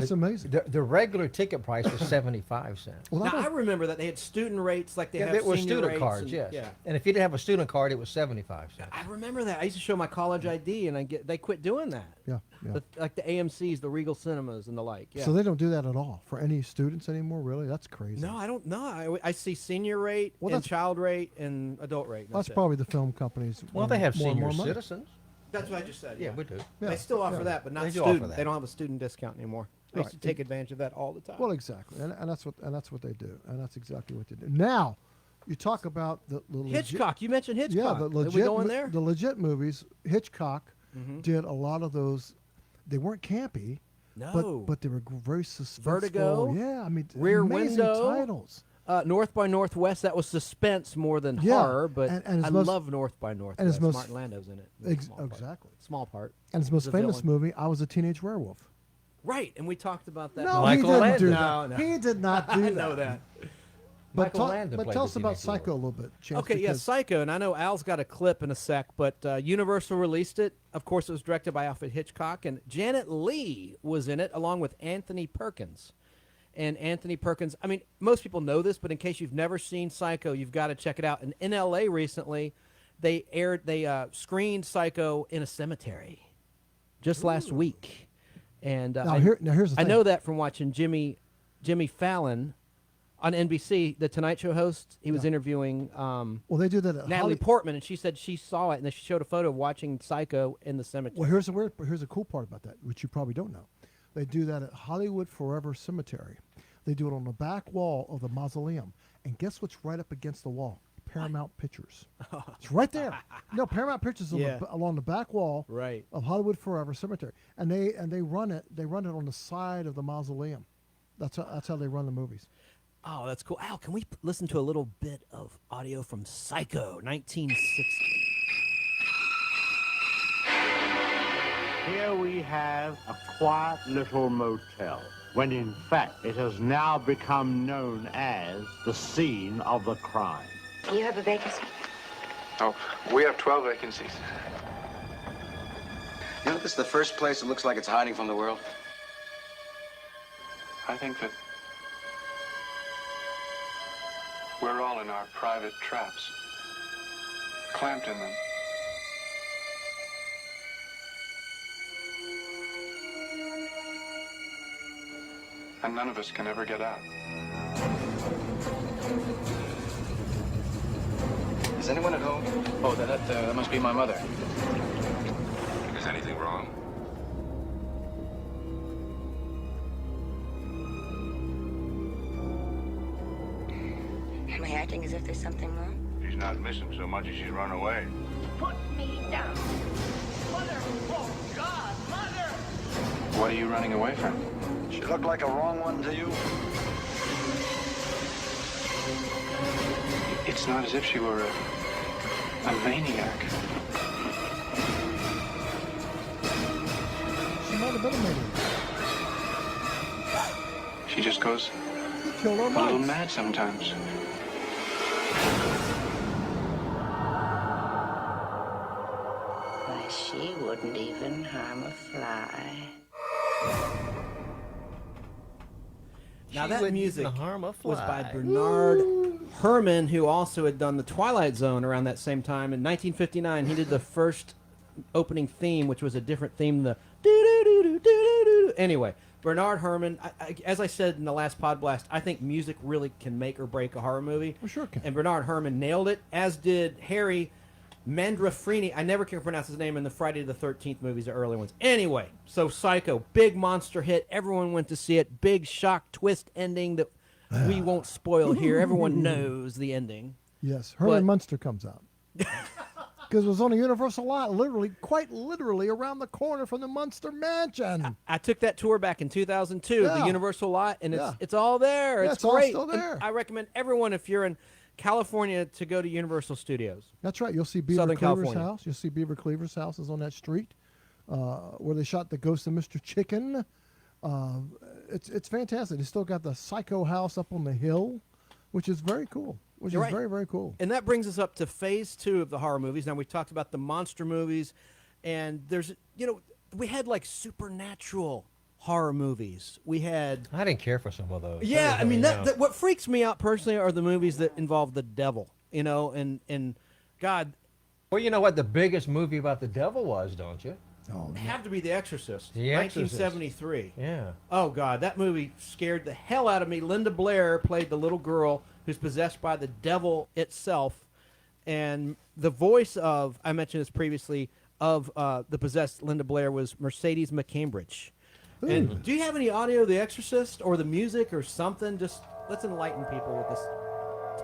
Speaker 4: That's amazing.
Speaker 3: The regular ticket price was 75 cents.
Speaker 4: Well,
Speaker 6: Now,
Speaker 4: that
Speaker 6: I remember that they had student rates like they have
Speaker 3: it was
Speaker 6: senior
Speaker 3: student
Speaker 6: rates
Speaker 3: cards,
Speaker 6: and-
Speaker 3: yes.
Speaker 6: Yeah.
Speaker 3: And if you didn't have a student card, it was 75 cents.
Speaker 6: I remember that. I used to show my college ID, and they quit doing that.
Speaker 4: yeah, yeah.
Speaker 6: Like the AMC's, the Regal Cinemas, and the like. Yeah.
Speaker 4: So they don't do that at all for any students anymore. Really, that's crazy.
Speaker 6: No, I don't know. I see senior rate
Speaker 4: Well,
Speaker 6: and
Speaker 4: that's-
Speaker 6: child rate and adult rate. and
Speaker 4: That's
Speaker 6: it.
Speaker 4: probably the film companies.
Speaker 3: Well, they have
Speaker 4: more and
Speaker 3: senior
Speaker 4: more money.
Speaker 3: citizens.
Speaker 6: That's what I just said.
Speaker 3: Yeah, we do.
Speaker 4: Yeah,
Speaker 6: They still offer
Speaker 4: yeah.
Speaker 6: that, but not
Speaker 3: They do offer
Speaker 6: student.
Speaker 3: that.
Speaker 6: They don't have a student discount anymore. I used to
Speaker 4: Right.
Speaker 6: take advantage of that all the time.
Speaker 4: Well, exactly, and that's what they do, and that's exactly what they do. Now, you talk about the legit,
Speaker 6: Hitchcock. You mentioned Hitchcock.
Speaker 4: yeah, the legit,
Speaker 6: Are we going there?
Speaker 4: the legit movies. Hitchcock
Speaker 6: Mhm.
Speaker 4: did a lot of those. They weren't campy,
Speaker 6: No.
Speaker 4: but they were very suspenseful.
Speaker 6: Vertigo,
Speaker 4: Yeah, I mean,
Speaker 6: Rear
Speaker 4: amazing
Speaker 6: Window,
Speaker 4: titles.
Speaker 6: North by Northwest. That was suspense more than
Speaker 4: Yeah,
Speaker 6: horror, but
Speaker 4: and his
Speaker 6: I
Speaker 4: most-
Speaker 6: love North by Northwest.
Speaker 4: his most-
Speaker 6: Martin Landau's in it. Small part.
Speaker 4: Exactly.
Speaker 6: Small part.
Speaker 4: And his most
Speaker 6: The
Speaker 4: famous
Speaker 6: villain.
Speaker 4: movie, I Was a Teenage Werewolf.
Speaker 6: Right, and we talked about that.
Speaker 4: No,
Speaker 3: Michael
Speaker 4: he didn't
Speaker 3: Landon.
Speaker 4: do
Speaker 6: No,
Speaker 4: that.
Speaker 6: no.
Speaker 4: He did not do
Speaker 6: I
Speaker 4: that.
Speaker 6: know that.
Speaker 4: But,
Speaker 3: Michael Landon
Speaker 4: but
Speaker 3: played
Speaker 4: tell
Speaker 3: the
Speaker 4: us about
Speaker 3: teenage
Speaker 4: Psycho a
Speaker 3: werewolf.
Speaker 4: little bit, Chance.
Speaker 6: Okay, yeah,
Speaker 4: because-
Speaker 6: Psycho, and I know Al's got a clip in a sec, but Universal released it. Of course, it was directed by Alfred Hitchcock, and Janet Leigh was in it along with Anthony Perkins. And Anthony Perkins, I mean, most people know this, but in case you've never seen Psycho, you've got to check it out. And in L.A. recently, they screened Psycho in a cemetery just last week. And
Speaker 4: Now, here's the
Speaker 6: I
Speaker 4: thing.
Speaker 6: know that from watching Jimmy Fallon on NBC, the Tonight Show host. He was interviewing
Speaker 4: Well, they do that at
Speaker 6: Natalie Portman, and she said she saw it, and then she showed a photo of watching Psycho in the cemetery.
Speaker 4: Well, here's a cool part about that, which you probably don't know. They do that at Hollywood Forever Cemetery. They do it on the back wall of the mausoleum. And guess what's right up against the wall? Paramount Pictures. It's right there. No, Paramount Pictures on
Speaker 6: Yeah.
Speaker 4: along the back wall
Speaker 6: Right.
Speaker 4: of Hollywood Forever Cemetery. And they run it on the side of the mausoleum. That's how they run the movies.
Speaker 6: Oh, that's cool. Al, can we listen to a little bit of audio from Psycho, 1960?
Speaker 10: Here we have a quiet little motel, when in fact it has now become known as the scene of the crime.
Speaker 11: You have a vacancy?
Speaker 12: Oh, we have 12 vacancies.
Speaker 13: You know, this is the first place that looks like it's hiding from the world.
Speaker 12: I think that we're all in our private traps, clamped in them. And none of us can ever get out.
Speaker 13: Is anyone at home? Oh, that must be my mother.
Speaker 12: Is anything wrong?
Speaker 11: Am I acting as if there's something wrong?
Speaker 12: She's not missing so much as she's run away.
Speaker 7: Put me down. Mother, oh God, Mother!
Speaker 12: What are you running away from?
Speaker 13: She looked like a wrong one to you?
Speaker 12: It's not as if she were a maniac.
Speaker 4: She might have been a maniac.
Speaker 12: She just goes
Speaker 4: Killed our
Speaker 12: a little
Speaker 4: mice.
Speaker 12: mad sometimes.
Speaker 11: Why, she wouldn't even harm a fly.
Speaker 6: Now
Speaker 3: She
Speaker 6: that
Speaker 3: wouldn't
Speaker 6: music
Speaker 3: even harm a
Speaker 6: was by
Speaker 3: fly.
Speaker 6: Bernard Herrmann, who also had done the Twilight Zone around that same time. In 1959, he did the first opening theme, which was a different theme. The do-do-do-do-do-do-do. Anyway, Bernard Herrmann, as I said in the last Podblast, I think music really can make or break a horror movie.
Speaker 4: Well, sure it can.
Speaker 6: And Bernard Herrmann nailed it, as did Harry Mandrafrini. I never can pronounce his name in the Friday the 13th movies, the early ones. Anyway, so Psycho, big monster hit. Everyone went to see it. Big shock twist ending that we won't spoil here. Everyone knows the ending.
Speaker 4: Yes, Herman
Speaker 6: But-
Speaker 4: Munster comes out. Because it was on a Universal lot, quite literally around the corner from the Munster Mansion.
Speaker 6: I took that tour back in 2002, the
Speaker 4: Yeah.
Speaker 6: Universal lot, and
Speaker 4: Yeah.
Speaker 6: it's all there.
Speaker 4: Yeah,
Speaker 6: it's
Speaker 4: it's all
Speaker 6: great.
Speaker 4: still
Speaker 6: And
Speaker 4: there.
Speaker 6: I recommend everyone, if you're in California, to go to Universal Studios.
Speaker 4: That's right. You'll see Beaver
Speaker 6: Southern
Speaker 4: Cleaver's
Speaker 6: California.
Speaker 4: house. You'll see Beaver Cleaver's house is on that street where they shot the Ghost of Mr. Chicken. It's fantastic. They still got the Psycho house up on the hill, which is very cool. Which
Speaker 6: You're
Speaker 4: is
Speaker 6: right.
Speaker 4: very, very cool.
Speaker 6: And that brings us up to phase 2 of the horror movies. Now, we've talked about the monster movies, and there's, we had like Supernatural horror movies. We had.
Speaker 3: I didn't care for some of those.
Speaker 6: Yeah, I mean,
Speaker 3: that,
Speaker 6: what freaks me out personally are the movies that involve the devil. You know, and God.
Speaker 3: Well, you know what the biggest movie about the devil was, don't you?
Speaker 4: Oh,
Speaker 6: It have to be The Exorcist.
Speaker 3: The Exorcist.
Speaker 6: 1973.
Speaker 3: Yeah.
Speaker 6: Oh God, that movie scared the hell out of me. Linda Blair played the little girl who's possessed by the devil itself, and the voice of, I mentioned this previously, of the possessed Linda Blair was Mercedes McCambridge. And do you have any audio of The Exorcist or the music or something? Just let's enlighten people with this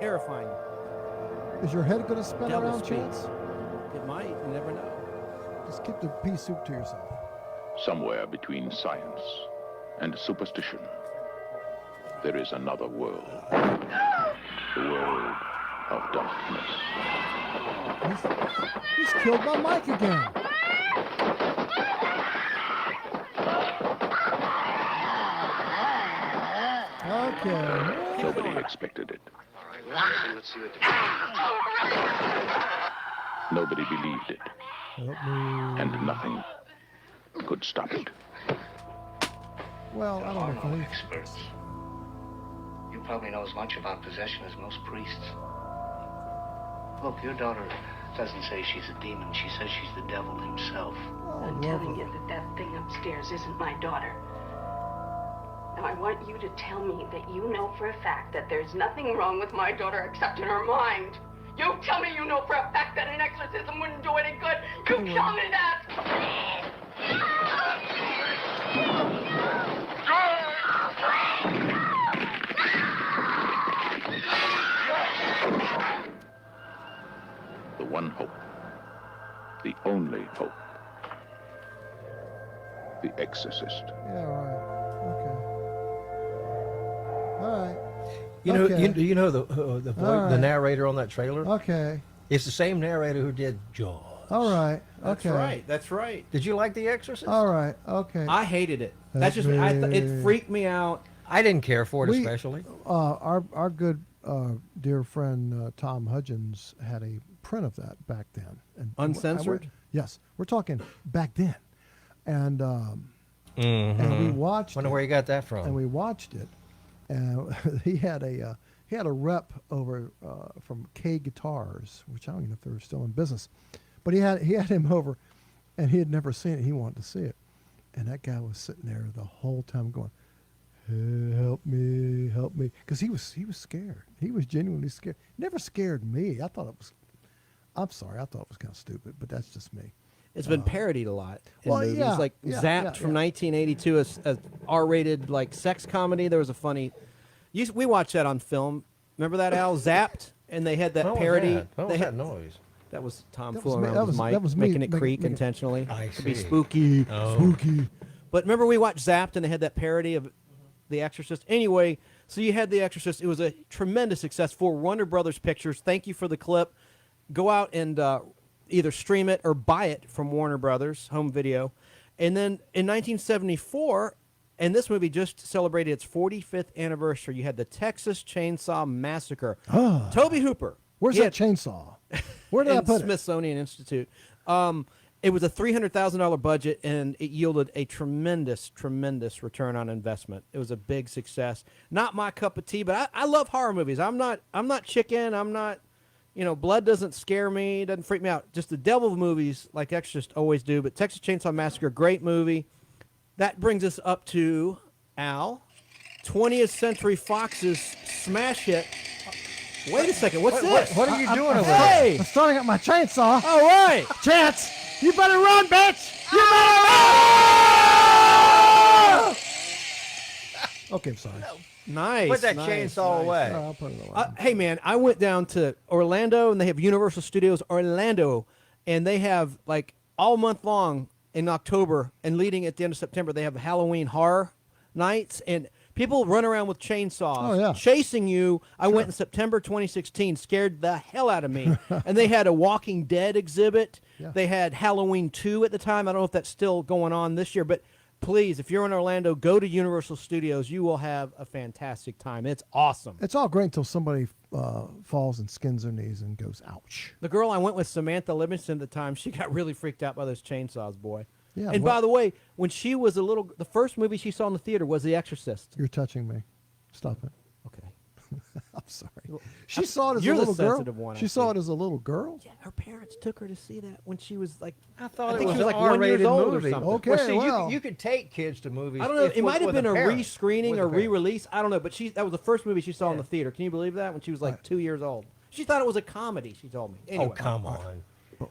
Speaker 6: terrifying.
Speaker 4: Is your head going to spin
Speaker 6: devil
Speaker 4: around,
Speaker 6: speak.
Speaker 4: Chance?
Speaker 6: It might. You never know.
Speaker 4: Just keep the pea soup to yourself.
Speaker 14: Somewhere between science and superstition, there is another world. The world of darkness.
Speaker 4: He's killed my mic again. Okay.
Speaker 14: Nobody expected it. Nobody believed it.
Speaker 4: Help me.
Speaker 14: And nothing could stop it.
Speaker 4: Well, I don't know. If
Speaker 15: Experts. You probably know as much about possession as most priests. Look, your daughter doesn't say she's a demon. She says she's the devil himself.
Speaker 16: I'm telling you that that thing upstairs isn't my daughter. Now, I want you to tell me that you know for a fact that there's nothing wrong with my daughter except in her mind. You tell me you know for a fact that an exorcism wouldn't do any good. You tell me that!
Speaker 14: The one hope. The only hope. The Exorcist.
Speaker 4: Yeah, right. Okay. All right.
Speaker 3: You know,
Speaker 4: Okay.
Speaker 3: you know the
Speaker 4: All
Speaker 3: the
Speaker 4: right.
Speaker 3: narrator on that trailer.
Speaker 4: Okay.
Speaker 3: It's the same narrator who did Jaws.
Speaker 4: All right.
Speaker 6: That's
Speaker 4: Okay.
Speaker 6: right. That's right.
Speaker 3: Did you like The Exorcist?
Speaker 4: All right. Okay.
Speaker 6: I hated it. That's just it freaked me out.
Speaker 3: I didn't care for it
Speaker 4: We-
Speaker 3: especially.
Speaker 4: Our good dear friend Tom Hudgens had a print of that back then. And
Speaker 6: Uncensored?
Speaker 4: Yes, we're talking back then, and we
Speaker 3: Mhm.
Speaker 4: watched.
Speaker 3: Wonder
Speaker 4: it,
Speaker 3: where you got that from.
Speaker 4: And we watched it, and he had a rep over from K Guitars, which I don't even know if they're still in business, but he had him over, and he had never seen it. He wanted to see it, and that guy was sitting there the whole time going, help me, because he was scared. He was genuinely scared. Never scared me. I thought it was. I'm sorry. I thought it was kind of stupid, but that's just me.
Speaker 6: It's been parodied a lot in
Speaker 4: well,
Speaker 6: movies,
Speaker 4: yeah,
Speaker 6: like
Speaker 4: yeah,
Speaker 6: Zapped
Speaker 4: yeah,
Speaker 6: from
Speaker 4: yeah.
Speaker 6: 1982, a R-rated like sex comedy. There was a funny. We watched that on film. Remember that, Al? Zapped, and they had that
Speaker 3: What was
Speaker 6: parody.
Speaker 3: that? What
Speaker 6: they
Speaker 3: was
Speaker 6: had,
Speaker 3: that noise?
Speaker 6: That was Tom
Speaker 4: That was
Speaker 6: fooling
Speaker 4: me-
Speaker 6: around
Speaker 4: that
Speaker 6: with his
Speaker 4: was-
Speaker 6: mic,
Speaker 4: that was me
Speaker 6: making it creak
Speaker 4: making-
Speaker 6: intentionally
Speaker 3: I
Speaker 6: to be
Speaker 3: see.
Speaker 6: spooky.
Speaker 3: Oh.
Speaker 6: Spooky. But remember, we watched Zapped, and they had that parody of The Exorcist. Anyway, so you had The Exorcist. It was a tremendous success for Warner Brothers Pictures. Thank you for the clip. Go out and either stream it or buy it from Warner Brothers Home Video. And then in 1974, and this movie just celebrated its 45th anniversary, you had the Texas Chainsaw Massacre. Toby Hooper.
Speaker 4: Where's
Speaker 6: he
Speaker 4: that chainsaw? Where did I
Speaker 6: in
Speaker 4: put it?
Speaker 6: Smithsonian Institute. It was a $300,000 budget, and it yielded a tremendous, tremendous return on investment. It was a big success. Not my cup of tea, but I love horror movies. I'm not chicken. I'm not, blood doesn't scare me. Doesn't freak me out. Just the devil movies, like Exorcist, always do. But Texas Chainsaw Massacre, great movie. That brings us up to, Al, 20th Century Fox's smash hit. Wait a second. What's this?
Speaker 3: What are you doing over there?
Speaker 6: Hey!
Speaker 4: I'm starting up my chainsaw.
Speaker 6: All right.
Speaker 4: Chance, you better run, bitch! You better run! Okay, I'm sorry.
Speaker 6: Nice.
Speaker 3: Put that
Speaker 6: nice,
Speaker 3: chainsaw
Speaker 6: nice.
Speaker 3: away.
Speaker 4: I'll put it away.
Speaker 6: Hey, man, I went down to Orlando, and they have Universal Studios Orlando, and they have, like, all month long in October and leading at the end of September, they have Halloween horror nights, and people run around with chainsaws chasing you. I went in September 2016, scared the hell out of me. And they had a Walking Dead exhibit.
Speaker 4: Yeah.
Speaker 6: They had Halloween 2 at the time. I don't know if that's still going on this year, but please, if you're in Orlando, go to Universal Studios. You will have a fantastic time. It's awesome.
Speaker 4: It's all great until somebody falls and skins their knees and goes, ouch.
Speaker 6: The girl I went with, Samantha Livingston, at the time, she got really freaked out by those chainsaws, boy.
Speaker 4: Yeah.
Speaker 6: And
Speaker 4: well,
Speaker 6: by the way, when she was the first movie she saw in the theater was The Exorcist.
Speaker 4: you're touching me. Stop it.
Speaker 6: Okay.
Speaker 4: I'm sorry. She saw it as a
Speaker 6: You're the
Speaker 4: little girl.
Speaker 6: sensitive one, I
Speaker 4: She saw
Speaker 6: see.
Speaker 4: it as a little girl.
Speaker 6: Yeah, her parents took her to see that when she was like,
Speaker 3: I thought
Speaker 6: I
Speaker 3: it
Speaker 6: think
Speaker 3: was
Speaker 6: she was
Speaker 3: an
Speaker 6: like 1 year
Speaker 3: R-rated
Speaker 6: old
Speaker 3: movie.
Speaker 6: or something.
Speaker 4: Okay,
Speaker 3: Well, see,
Speaker 4: well.
Speaker 3: you could take kids to movies.
Speaker 6: I don't know.
Speaker 3: if-
Speaker 6: It might have
Speaker 3: with
Speaker 6: been a
Speaker 3: parent.
Speaker 6: re-screening
Speaker 3: With
Speaker 6: or
Speaker 3: a parent.
Speaker 6: re-release. I don't know, but that was the first movie she saw in the theater. Can you believe that? When she was like 2 years old, she thought it was a comedy. She told me. Anyway.
Speaker 3: Oh, come on.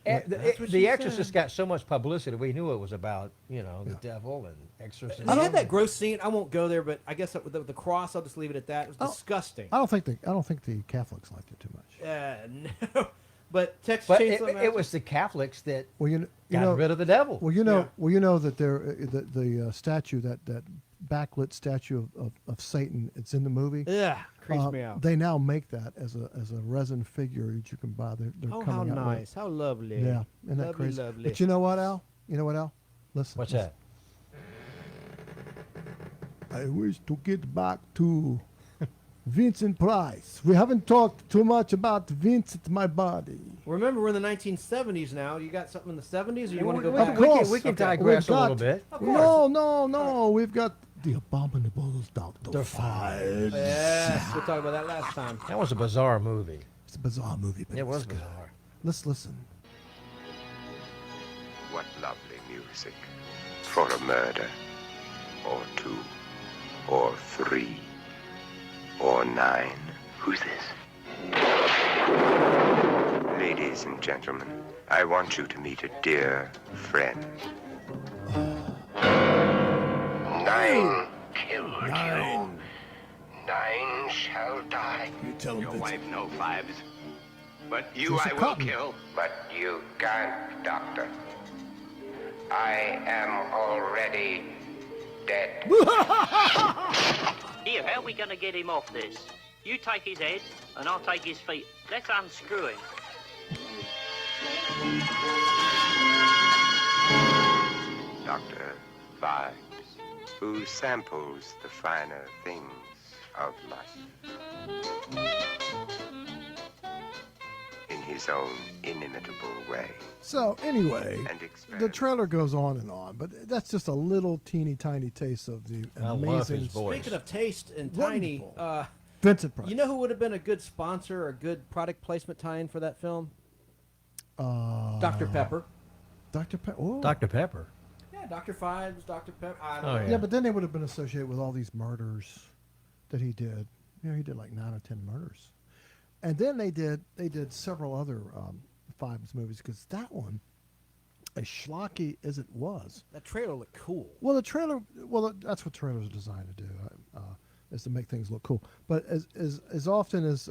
Speaker 6: That's what
Speaker 3: The
Speaker 6: she
Speaker 3: Exorcist
Speaker 6: said.
Speaker 3: got so much publicity. We knew it was about, the devil and exorcism.
Speaker 6: They had that gross scene. I won't go there, but I guess the cross. I'll just leave it at that. It was disgusting.
Speaker 4: I don't think the Catholics liked it too much.
Speaker 6: No, but Texas
Speaker 3: But
Speaker 6: Chainsaw
Speaker 3: it
Speaker 6: Massacre.
Speaker 3: was the Catholics that
Speaker 4: Well, you
Speaker 3: got
Speaker 4: know,
Speaker 3: rid of the devil.
Speaker 4: Well, you know that the statue, that backlit statue of Satan, it's in the movie.
Speaker 6: Yeah, creeps me out.
Speaker 4: They now make that as a resin figure that you can buy. They're
Speaker 6: Oh, how
Speaker 4: coming out with it.
Speaker 6: nice! How lovely!
Speaker 4: Yeah, isn't that
Speaker 6: Lovely,
Speaker 4: crazy?
Speaker 6: lovely.
Speaker 4: But you know what, Al? Listen.
Speaker 3: What's
Speaker 4: listen.
Speaker 3: that?
Speaker 4: I wish to get back to Vincent Price. We haven't talked too much about Vincent, my body.
Speaker 6: Remember, we're in the 1970s now. You got something in the 70s, or you want to go
Speaker 3: we-
Speaker 6: back?
Speaker 3: we can-
Speaker 4: course.
Speaker 3: we can
Speaker 4: Okay.
Speaker 3: digress
Speaker 4: We've
Speaker 3: a little
Speaker 4: got-
Speaker 3: bit.
Speaker 4: No. We've got the Abominable Dr. Phibes.
Speaker 6: Yes, we talked about that last time.
Speaker 3: That was a bizarre movie.
Speaker 4: It's a bizarre movie, but
Speaker 3: It was
Speaker 4: it's good.
Speaker 3: bizarre.
Speaker 4: Let's listen.
Speaker 17: What lovely music for a murder, or 2, or 3, or 9. Who's this? Ladies and gentlemen, I want you to meet a dear friend. 9 killed you. 9 shall die.
Speaker 4: You tell him
Speaker 17: Your
Speaker 4: Vincent.
Speaker 17: wife no Phibes. But you
Speaker 4: There's a
Speaker 17: I will
Speaker 4: cotton.
Speaker 17: kill. But you can't, Doctor. I am already dead.
Speaker 18: Here, how are we going to get him off this? You take his head, and I'll take his feet. Let's unscrew him.
Speaker 17: Dr. Phibes, who samples the finer things of life in his own inimitable way.
Speaker 4: So anyway,
Speaker 17: And
Speaker 4: the trailer goes on and on, but that's just a little teeny tiny taste of the
Speaker 3: I love
Speaker 4: amazing.
Speaker 3: his voice.
Speaker 6: Speaking of taste and
Speaker 4: Wonderful.
Speaker 6: tiny,
Speaker 4: Vincent Price.
Speaker 6: you know who would have been a good sponsor or a good product placement tie-in for that film? Dr. Pepper.
Speaker 4: Dr. Pepper. Oh.
Speaker 3: Dr. Pepper.
Speaker 6: Yeah, Dr. Phibes, Dr. Pepper. I don't
Speaker 3: Oh,
Speaker 6: know.
Speaker 4: Yeah, but then they would have been associated with all these murders that he did. He did like 9 or 10 murders, and then they did several other Phibes movies because that one, as schlocky as it was,
Speaker 6: That trailer looked cool.
Speaker 4: well, that's what trailers are designed to do, is to make things look cool. But as often as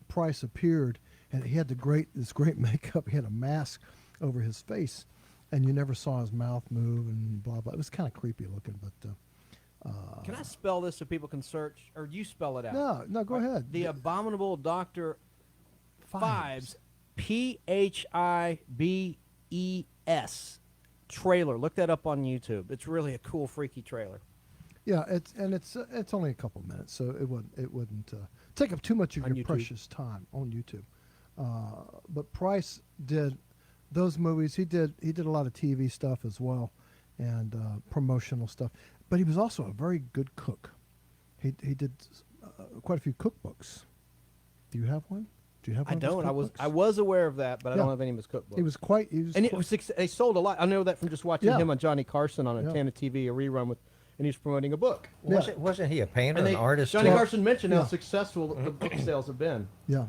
Speaker 4: Price appeared, and he had this great makeup, he had a mask over his face, and you never saw his mouth move and blah blah. It was kind of creepy looking, but.
Speaker 6: Can I spell this so people can search, or you spell it out?
Speaker 4: No, go ahead.
Speaker 6: The Abominable Dr.
Speaker 4: Phibes.
Speaker 6: Phibes trailer. Look that up on YouTube. It's really a cool, freaky trailer.
Speaker 4: Yeah, it's only a couple minutes, so it wouldn't take up too much of
Speaker 6: On
Speaker 4: your
Speaker 6: YouTube.
Speaker 4: precious time on YouTube. But Price did those movies. He did a lot of TV stuff as well, and promotional stuff. But he was also a very good cook. He did quite a few cookbooks. Do you have one? Do you have one?
Speaker 6: I
Speaker 4: of his
Speaker 6: don't.
Speaker 4: cookbooks?
Speaker 6: I was aware of that, but I
Speaker 4: Yeah.
Speaker 6: don't have any of his cookbooks.
Speaker 4: He was quite.
Speaker 6: They sold a lot. I know that from just watching
Speaker 4: Yeah.
Speaker 6: him on Johnny Carson on
Speaker 4: Yeah.
Speaker 6: Antenna TV, a rerun with, and he was promoting a book.
Speaker 3: Wasn't he a painter,
Speaker 6: And
Speaker 3: an artist?
Speaker 6: Johnny
Speaker 3: too?
Speaker 6: Carson mentioned
Speaker 4: Yeah.
Speaker 6: how successful the book sales have been.
Speaker 4: Yeah.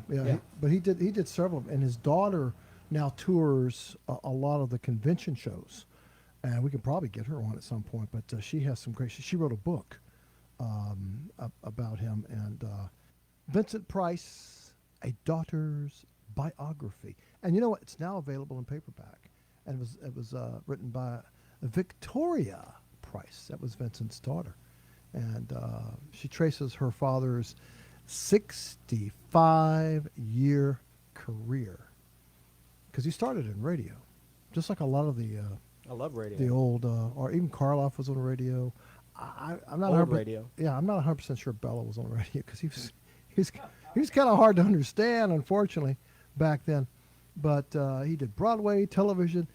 Speaker 4: But he did several, and his daughter now tours a lot of the convention shows, and we could probably get her on at some point. But she has some great. She wrote a book about him, and Vincent Price, A Daughter's Biography, and you know what? It's now available in paperback, and it was written by Victoria Price. That was Vincent's daughter, and she traces her father's 65-year career, because he started in radio, just like a lot of the
Speaker 6: I love radio.
Speaker 4: the old or even Karloff was on the radio. I'm not
Speaker 6: Old
Speaker 4: 100%
Speaker 6: radio.
Speaker 4: Yeah, I'm not 100% sure Bella was on the radio because he was kind of hard to understand, unfortunately, back then. But he did Broadway, television.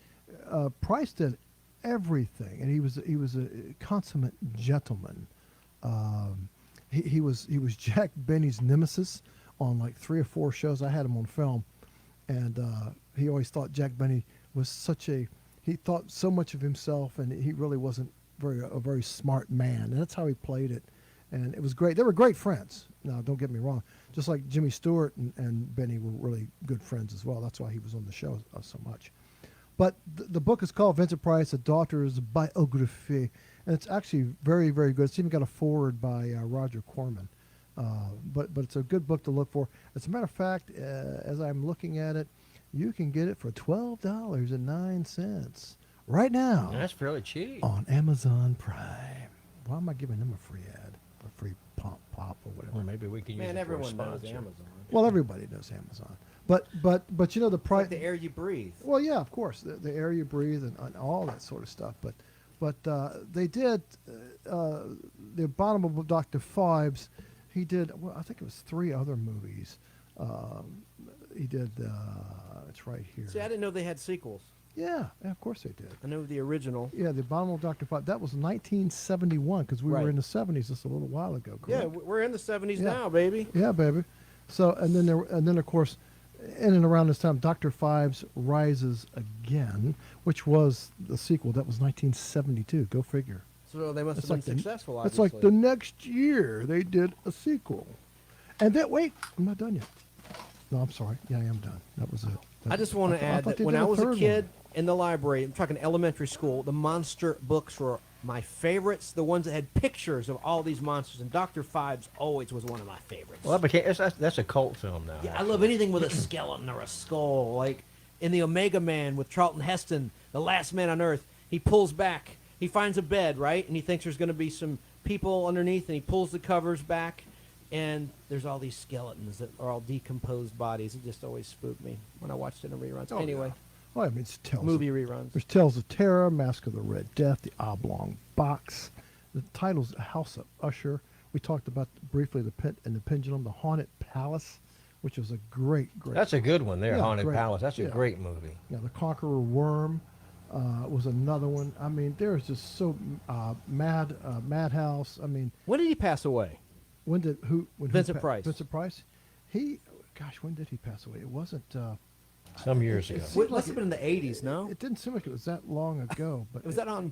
Speaker 4: Price did everything, and he was a consummate gentleman. He was Jack Benny's nemesis on like 3 or 4 shows. I had him on film, and he always thought Jack Benny was he thought so much of himself, and he really wasn't a very smart man, and that's how he played it, and it was great. They were great friends. Now, don't get me wrong. Just like Jimmy Stewart and Benny were really good friends as well. That's why he was on the show so much. But the book is called Vincent Price, A Daughter's Biography, and it's actually very, very good. It's even got a foreword by Roger Corman. But it's a good book to look for. As a matter of fact, as I'm looking at it, you can get it for $12.09 right now.
Speaker 3: That's fairly cheap.
Speaker 4: On Amazon Prime. Why am I giving them a free ad? A free pop or whatever.
Speaker 3: Well, maybe we can use it for a
Speaker 6: everyone knows
Speaker 3: sponsor.
Speaker 6: Amazon.
Speaker 4: Well, everybody knows Amazon. But you know the price.
Speaker 6: Like the air you breathe.
Speaker 4: Well, yeah, of course, the air you breathe and all that sort of stuff. But they did the Abominable Dr. Phibes. He did. Well, I think it was 3 other movies. He did. It's right here.
Speaker 6: See, I didn't know they had sequels.
Speaker 4: Yeah, of course they did.
Speaker 6: I know the original.
Speaker 4: Yeah, the Abominable Dr. Phibes. That was 1971 because we were in the 70s just a little while ago. Correct?
Speaker 6: Yeah, we're in the 70s
Speaker 4: Yeah.
Speaker 6: now, baby.
Speaker 4: Yeah, baby. So and then of course, in and around this time, Dr. Phibes Rises Again, which was the sequel. That was 1972. Go figure.
Speaker 6: So they must
Speaker 4: It's
Speaker 6: have
Speaker 4: like
Speaker 6: been
Speaker 4: the-
Speaker 6: successful,
Speaker 4: It's
Speaker 6: obviously.
Speaker 4: like the next year they did a sequel. And that, wait, I'm not done yet. No, I'm sorry. Yeah, I am done. That was it.
Speaker 6: I just want to add
Speaker 4: thought
Speaker 6: that
Speaker 4: they
Speaker 6: when
Speaker 4: did
Speaker 6: I
Speaker 4: a
Speaker 6: was a
Speaker 4: third
Speaker 6: kid
Speaker 4: one.
Speaker 6: in the library, I'm talking elementary school, the monster books were my favorites, the ones that had pictures of all these monsters, and Dr. Phibes always was one of my favorites.
Speaker 3: Well, that's a cult film now.
Speaker 6: Yeah, I love anything with a skeleton or a skull. Like in the Omega Man with Charlton Heston, the last man on Earth, he pulls back. He finds a bed, right? And he thinks there's going to be some people underneath, and he pulls the covers back, and there's all these skeletons that are all decomposed bodies. It just always spooked me when I watched it in reruns.
Speaker 4: Oh,
Speaker 6: anyway,
Speaker 4: yeah. Well, I mean, it's
Speaker 6: movie reruns.
Speaker 4: There's Tales of Terror, Mask of the Red Death, The Oblong Box. The title's House of Usher. We talked about briefly the Pit and the Pendulum, The Haunted Palace, which was a great.
Speaker 3: That's a good one there,
Speaker 4: Yeah,
Speaker 3: Haunted
Speaker 4: great.
Speaker 3: Palace. That's a
Speaker 4: Yeah.
Speaker 3: great movie.
Speaker 4: Yeah, The Conqueror Worm was another one. I mean, there's just so Madhouse. I mean,
Speaker 6: when did he pass away?
Speaker 4: When
Speaker 6: Vincent Price.
Speaker 4: Vincent Price. Gosh, when did he pass away? It wasn't.
Speaker 3: Some years ago.
Speaker 6: It must have been in the 80s, no?
Speaker 4: It didn't seem like it was that long ago. But
Speaker 6: Was that on?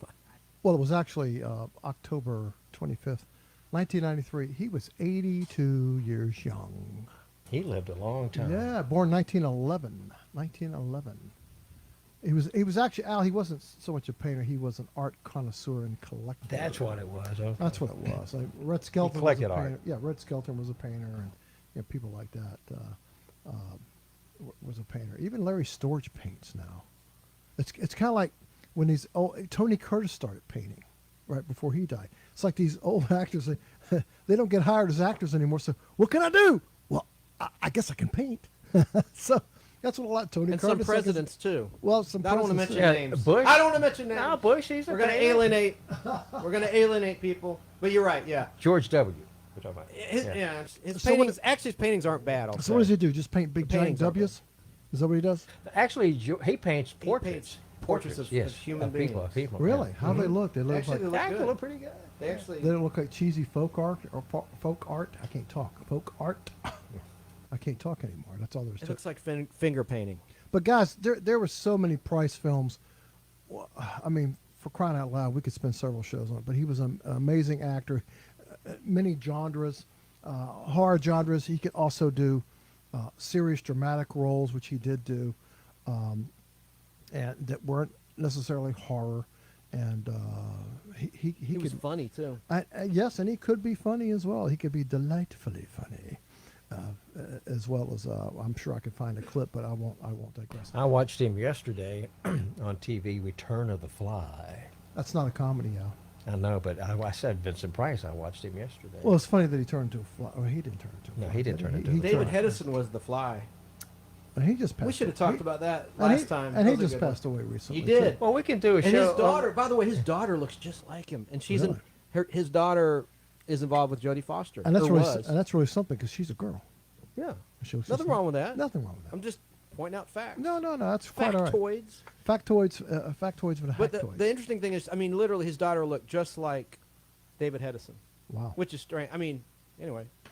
Speaker 4: Well, it was actually October 25th, 1993. He was 82 years young.
Speaker 3: He lived a long time.
Speaker 4: Yeah, born 1911. 1911. He was actually, Al, he wasn't so much a painter. He was an art connoisseur and collector.
Speaker 3: That's what it was. Okay.
Speaker 4: That's what it was. Like Red Skelton was a
Speaker 3: collected
Speaker 4: painter.
Speaker 3: art.
Speaker 4: Yeah, Red Skelton was a painter, and people like that was a painter. Even Larry Storch paints now. It's kind of like when Tony Curtis started painting right before he died. It's like these old actors, they don't get hired as actors anymore. So what can I do? Well, I guess I can paint. So that's what a lot of Tony
Speaker 6: And
Speaker 4: Curtis.
Speaker 6: some presidents too.
Speaker 4: Well, some
Speaker 6: I don't want to
Speaker 4: presidents,
Speaker 6: mention
Speaker 4: too.
Speaker 6: names.
Speaker 3: Bush.
Speaker 6: I don't want to mention names.
Speaker 3: No, Bush. He's a
Speaker 6: We're going to
Speaker 3: painter.
Speaker 6: alienate. We're going to alienate people. But you're right. Yeah.
Speaker 3: George W. We're talking about.
Speaker 6: His
Speaker 4: So what-
Speaker 6: paintings. Actually, his paintings aren't bad. I'll
Speaker 4: So
Speaker 6: say.
Speaker 4: what does he do? Just paint big
Speaker 6: The
Speaker 4: giant
Speaker 6: paintings aren't
Speaker 4: W's? Is that what he does?
Speaker 3: Actually, he paints
Speaker 6: He
Speaker 3: portraits.
Speaker 6: paints portraits of
Speaker 3: yes,
Speaker 6: human
Speaker 3: of people.
Speaker 6: beings.
Speaker 3: People.
Speaker 4: Really?
Speaker 3: Yeah.
Speaker 4: How do they look? They look
Speaker 6: Actually,
Speaker 4: like
Speaker 6: they
Speaker 3: They
Speaker 6: look
Speaker 3: look
Speaker 6: good.
Speaker 3: pretty good.
Speaker 6: They actually.
Speaker 4: they don't look like cheesy folk art or folk art. I can't talk. Folk art. I can't talk anymore. That's all there is
Speaker 6: It
Speaker 4: to it.
Speaker 6: looks like finger painting.
Speaker 4: But guys, there were so many Price films. Well, I mean, for crying out loud, we could spend several shows on it. But he was an amazing actor. Many genres, horror genres. He could also do serious dramatic roles, which he did do, and that weren't necessarily horror. And he
Speaker 6: was
Speaker 4: could,
Speaker 6: funny too.
Speaker 4: yes, and he could be funny as well. He could be delightfully funny, as well as I'm sure I could find a clip, but I won't digress.
Speaker 3: I watched him yesterday on TV, Return of the Fly.
Speaker 4: That's not a comedy, Al.
Speaker 3: I know, but I said Vincent Price. I watched him yesterday.
Speaker 4: Well, it's funny that he turned into a fly. Or he didn't turn into a fly.
Speaker 3: No, he didn't turn into a
Speaker 4: he
Speaker 3: fly.
Speaker 6: David
Speaker 4: turned-
Speaker 6: Hedison was the Fly.
Speaker 4: And he just passed.
Speaker 6: We should have talked about that
Speaker 4: and
Speaker 6: last
Speaker 4: he,
Speaker 6: time.
Speaker 4: And
Speaker 6: That
Speaker 4: he
Speaker 6: was a
Speaker 4: just
Speaker 6: good one.
Speaker 4: passed away recently.
Speaker 6: He did.
Speaker 3: Well, we can do a
Speaker 6: And
Speaker 3: show.
Speaker 6: his daughter, by the way, his daughter looks just like him, and she's
Speaker 4: Really?
Speaker 6: his daughter is involved with Jodie Foster.
Speaker 4: And that's
Speaker 6: or
Speaker 4: really
Speaker 6: was.
Speaker 4: and that's really something because she's a girl.
Speaker 6: Yeah.
Speaker 4: She looks
Speaker 6: Nothing
Speaker 4: just-
Speaker 6: wrong with that.
Speaker 4: Nothing wrong with that.
Speaker 6: I'm just pointing out facts.
Speaker 4: No, that's quite all right.
Speaker 6: Factoids.
Speaker 4: Factoids with a
Speaker 6: But
Speaker 4: factoid.
Speaker 6: the interesting thing is, I mean, literally, his daughter looked just like David Hedison.
Speaker 4: Wow.
Speaker 6: Which is strange. I mean, anyway, I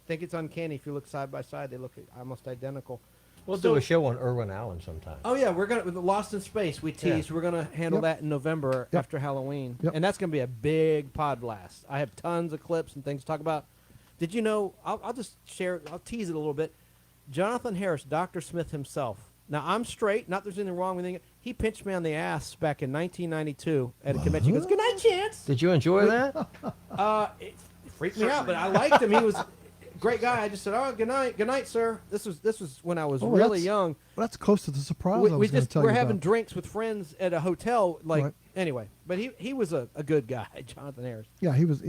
Speaker 6: think it's uncanny if you look side by side; they look almost identical.
Speaker 3: We'll do a show on Irwin Allen sometime.
Speaker 6: Oh yeah, we're gonna with Lost in Space. We teased we're gonna handle that in November after Halloween, and that's gonna be a big pod blast. I have tons of clips and things to talk about. Did you know? I'll just share. I'll tease it a little bit. Jonathan Harris, Dr. Smith himself. Now I'm straight. Not there's anything wrong with it. He pinched me on the ass back in 1992 at a convention. He goes, "Good night, Chance."
Speaker 3: Did you enjoy that?
Speaker 6: It freaked me out, but I liked him. He was a great guy. I just said, "Oh, good night, sir." This was when I was really young.
Speaker 4: Well, that's close to the surprise. I was gonna tell
Speaker 6: we're
Speaker 4: you
Speaker 6: having
Speaker 4: about.
Speaker 6: drinks with friends at a hotel.
Speaker 4: Right.
Speaker 6: Anyway, but he was a good guy, Jonathan Harris.
Speaker 4: Yeah, he was a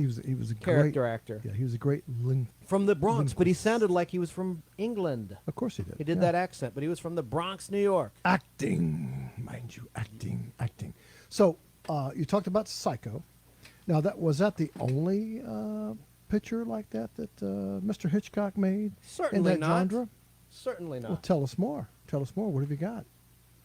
Speaker 6: Character
Speaker 4: great
Speaker 6: actor.
Speaker 4: Yeah, he was a great
Speaker 6: From the Bronx, but he sounded like he was from England.
Speaker 4: Of course he did.
Speaker 6: He did that accent, but he was from the Bronx, New York.
Speaker 4: Acting, mind you, acting. So you talked about Psycho. Now was that the only picture like that Mr. Hitchcock made
Speaker 6: Certainly
Speaker 4: in that
Speaker 6: not.
Speaker 4: genre?
Speaker 6: Certainly not.
Speaker 4: Well, tell us more. What have you got?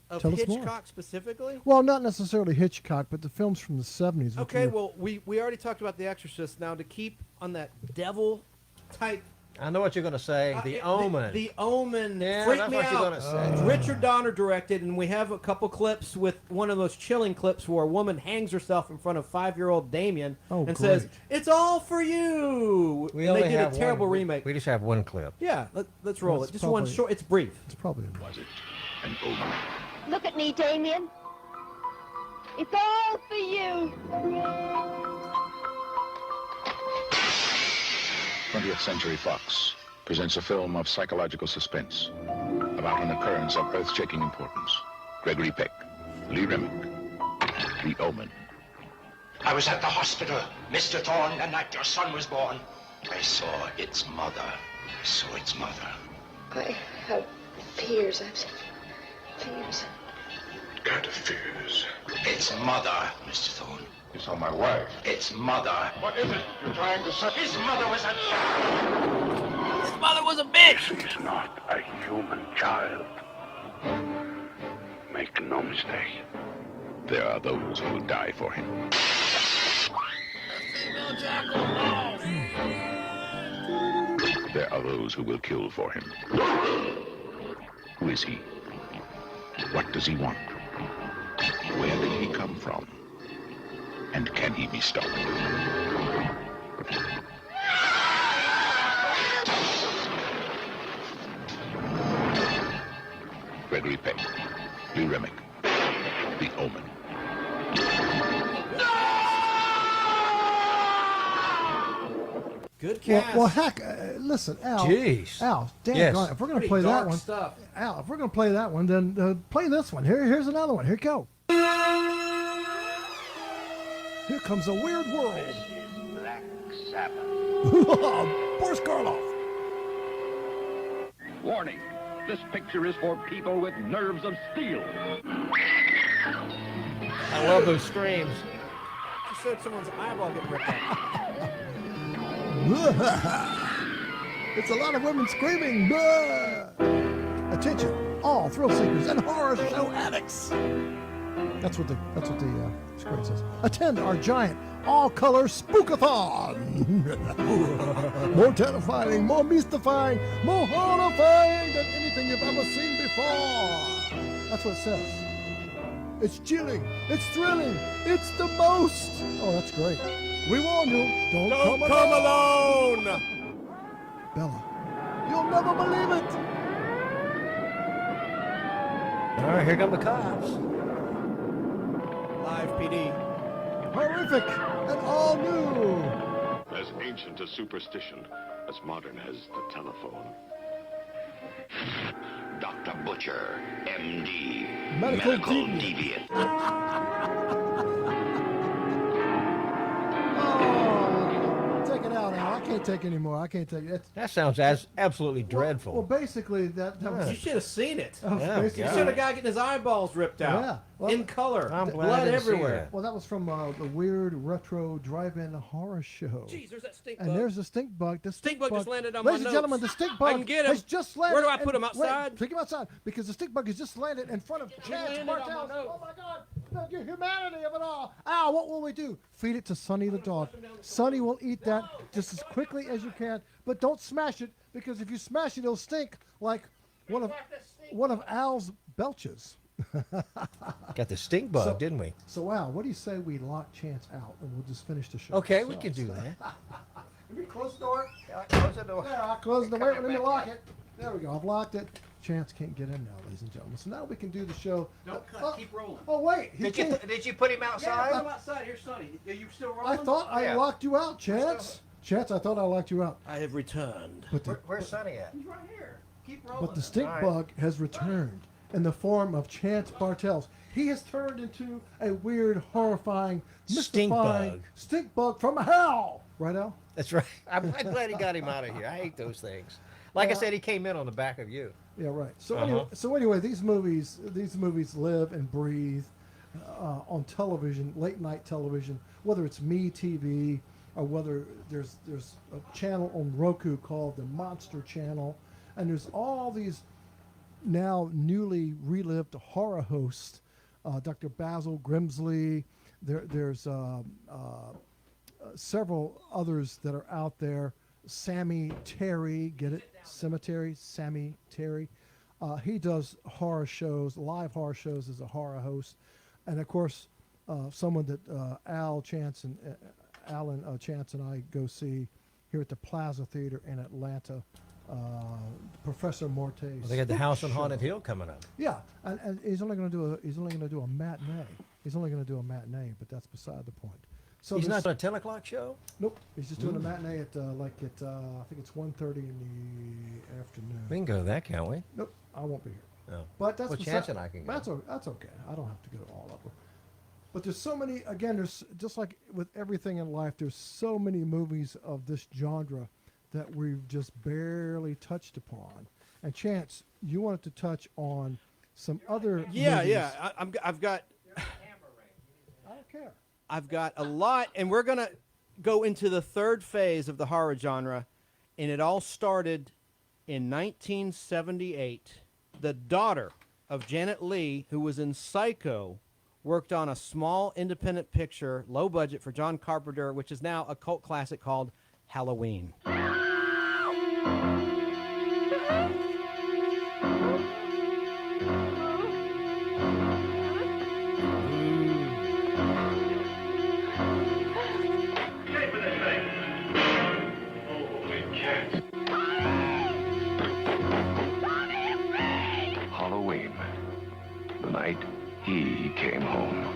Speaker 6: Of
Speaker 4: Tell us more.
Speaker 6: Hitchcock specifically?
Speaker 4: Well, not necessarily Hitchcock, but the films from the 70s.
Speaker 6: Okay, well, we already talked about The Exorcist. Now, to keep on that devil type.
Speaker 3: I know what you're going to say. The Omen.
Speaker 6: The Omen.
Speaker 3: Yeah,
Speaker 6: freaked
Speaker 3: that's
Speaker 6: me
Speaker 3: what
Speaker 6: out.
Speaker 3: you're going to say.
Speaker 6: Richard Donner directed, and we have a couple clips with one of those chilling clips where a woman hangs herself in front of 5-year-old Damien and says, "It's all for you."
Speaker 3: We
Speaker 6: and
Speaker 3: only
Speaker 6: they did
Speaker 3: have
Speaker 6: a terrible
Speaker 3: one,
Speaker 6: remake.
Speaker 3: We just have one clip.
Speaker 6: Yeah, let's roll
Speaker 4: Well,
Speaker 6: it. Just one short. It's brief.
Speaker 4: It's probably
Speaker 14: Was it an omen?
Speaker 7: Look at me, Damien. It's all for you.
Speaker 14: 20th Century Fox presents a film of psychological suspense about an occurrence of earth-shaking importance. Gregory Peck, Lee Remick, The Omen.
Speaker 19: I was at the hospital, Mr. Thorne, the night your son was born. I saw its mother.
Speaker 11: I have fears. Fears.
Speaker 19: What kind of fears? Its mother, Mr. Thorne.
Speaker 14: You saw my wife.
Speaker 19: Its mother.
Speaker 14: What is it you're trying to say?
Speaker 19: His mother was a...
Speaker 18: His mother was a bitch.
Speaker 12: This is not a human child. Make no mistake.
Speaker 14: There are those who will die for him. There are those who will kill for him. Who is he? What does he want? Where did he come from? And can he be stopped? Gregory Peck, Lee Remick, The Omen.
Speaker 6: Good cast.
Speaker 4: Well, heck, listen, Al.
Speaker 3: Jeez.
Speaker 4: Al, damn,
Speaker 3: Yes.
Speaker 4: God, if we're going to
Speaker 6: Pretty
Speaker 4: play that
Speaker 6: dark
Speaker 4: one,
Speaker 6: stuff.
Speaker 4: Al, if we're going to play that one, then play this one. Here's another one. Here you go. Here comes a weird world.
Speaker 19: Black Sabbath.
Speaker 4: Boris Karloff.
Speaker 20: Warning, this picture is for people with nerves of steel.
Speaker 3: I love those screams.
Speaker 6: Just showed someone's eyeball getting ripped out.
Speaker 4: It's a lot of women screaming. Blah! Attention, all thrill seekers and horror show addicts. That's what the screen says. Attend our giant all-color spookathon. More terrifying, more mystifying, more horrifying than anything you've ever seen before. That's what it says. It's chilling. It's thrilling. It's the most. Oh, that's great. We warn you. Don't come alone. Bella, you'll never believe it.
Speaker 3: All right, here come the cops.
Speaker 6: Live PD.
Speaker 4: Horrific and all new.
Speaker 12: As ancient as superstition, as modern as the telephone.
Speaker 19: Dr. Butcher, M.D.
Speaker 4: Medical
Speaker 19: deviant.
Speaker 4: Oh, take it out, Al. I can't can't take anymore. I can't take it.
Speaker 3: That sounds absolutely dreadful.
Speaker 4: Well, basically, that was.
Speaker 6: You should have seen it.
Speaker 4: That was
Speaker 3: Yeah,
Speaker 4: basically-
Speaker 6: You should have got getting his eyeballs ripped out.
Speaker 4: Yeah. Well,
Speaker 6: in color.
Speaker 3: I'm glad I
Speaker 6: Blood
Speaker 3: didn't see
Speaker 6: everywhere.
Speaker 3: that.
Speaker 4: Well, that was from the weird retro drive-in horror show.
Speaker 6: Jeez, there's that stink
Speaker 4: And
Speaker 6: bug.
Speaker 4: there's the stink bug. The
Speaker 6: Stink bug just landed on my
Speaker 4: Ladies and gentlemen, the
Speaker 6: notes.
Speaker 4: stink
Speaker 6: I
Speaker 4: bug
Speaker 6: can get him.
Speaker 4: has just landed.
Speaker 6: Where do I put him,
Speaker 4: wait,
Speaker 6: outside?
Speaker 4: take him outside because the stink bug has just landed in front of Chance
Speaker 6: landed on my
Speaker 4: Bartels.
Speaker 6: nose.
Speaker 4: Oh my God! The humanity of it all. Ow! What will we do? Feed it to Sonny the dog. Sonny will eat that just as quickly as you can, but don't smash it because if you smash it, it'll stink like one of Al's belches.
Speaker 3: Got the stink bug,
Speaker 4: So-
Speaker 3: didn't we?
Speaker 4: So Al, what do you say we lock Chance out and we'll just finish the show?
Speaker 3: Okay, we can do that.
Speaker 4: Let me close the door.
Speaker 3: Close the door.
Speaker 4: Yeah, I closed the door. Let me lock it. There we go. I've locked it. Chance can't get in now, ladies and gentlemen. So now we can do the show.
Speaker 6: Don't cut. Keep rolling.
Speaker 4: Oh wait, he
Speaker 3: Did you
Speaker 4: can't-
Speaker 3: did you put him
Speaker 6: Yeah,
Speaker 3: outside?
Speaker 6: I'm outside. Here's Sonny. Are you still rolling?
Speaker 4: I thought I
Speaker 3: Yeah.
Speaker 4: locked you out, Chance. Chance, I thought I locked you out.
Speaker 6: I have returned.
Speaker 4: But the,
Speaker 3: Where's Sonny at?
Speaker 6: He's right here. Keep rolling.
Speaker 4: but the stink
Speaker 3: All right.
Speaker 4: bug has returned in the form of Chance Bartels. He has turned into a weird, horrifying,
Speaker 3: Stink
Speaker 4: mystifying
Speaker 3: bug.
Speaker 4: stink bug from hell. Right, Al?
Speaker 3: That's right. I'm glad he got him out of here. I hate those things. Like I said, he came in on the back of you.
Speaker 4: Yeah, right. So
Speaker 3: Uh-huh.
Speaker 4: anyway, these movies live and breathe on television, late night television, whether it's MeTV or whether there's a channel on Roku called the Monster Channel, and there's all these now newly relived horror hosts, Dr. Basil Grimsley. There's several others that are out there. Sammy Terry, get it? Cemetery, Sammy Terry. He does horror shows, live horror shows as a horror host. And of course, someone that Alan Chance and I go see here at the Plaza Theater in Atlanta, Professor Morte's.
Speaker 3: Well, they got the House on
Speaker 4: show.
Speaker 3: Haunted Hill coming up.
Speaker 4: Yeah, and he's only going to do a matinee. He's only going to do a matinee, but that's beside the point. So
Speaker 3: He's
Speaker 4: there's-
Speaker 3: not on a 10 o'clock show?
Speaker 4: Nope, he's just doing a matinee at I think it's 1:30 in the afternoon.
Speaker 3: We can go to that, can't we?
Speaker 4: Nope, I won't be here.
Speaker 3: No.
Speaker 4: But that's
Speaker 3: Well,
Speaker 4: beside-
Speaker 3: Chance and I can go.
Speaker 4: That's okay. I don't have to go to all of them. But there's so many. Again, there's just like with everything in life. There's so many movies of this genre that we've just barely touched upon. And Chance, you wanted to touch on some other.
Speaker 6: Yeah,
Speaker 4: movies.
Speaker 6: yeah. I've got.
Speaker 4: I don't care.
Speaker 6: I've got a lot, and we're gonna go into the third phase of the horror genre, and it all started in 1978. The daughter of Janet Leigh, who was in Psycho, worked on a small independent picture, low budget for John Carpenter, which is now a cult classic called Halloween.
Speaker 14: Halloween, the night he came home.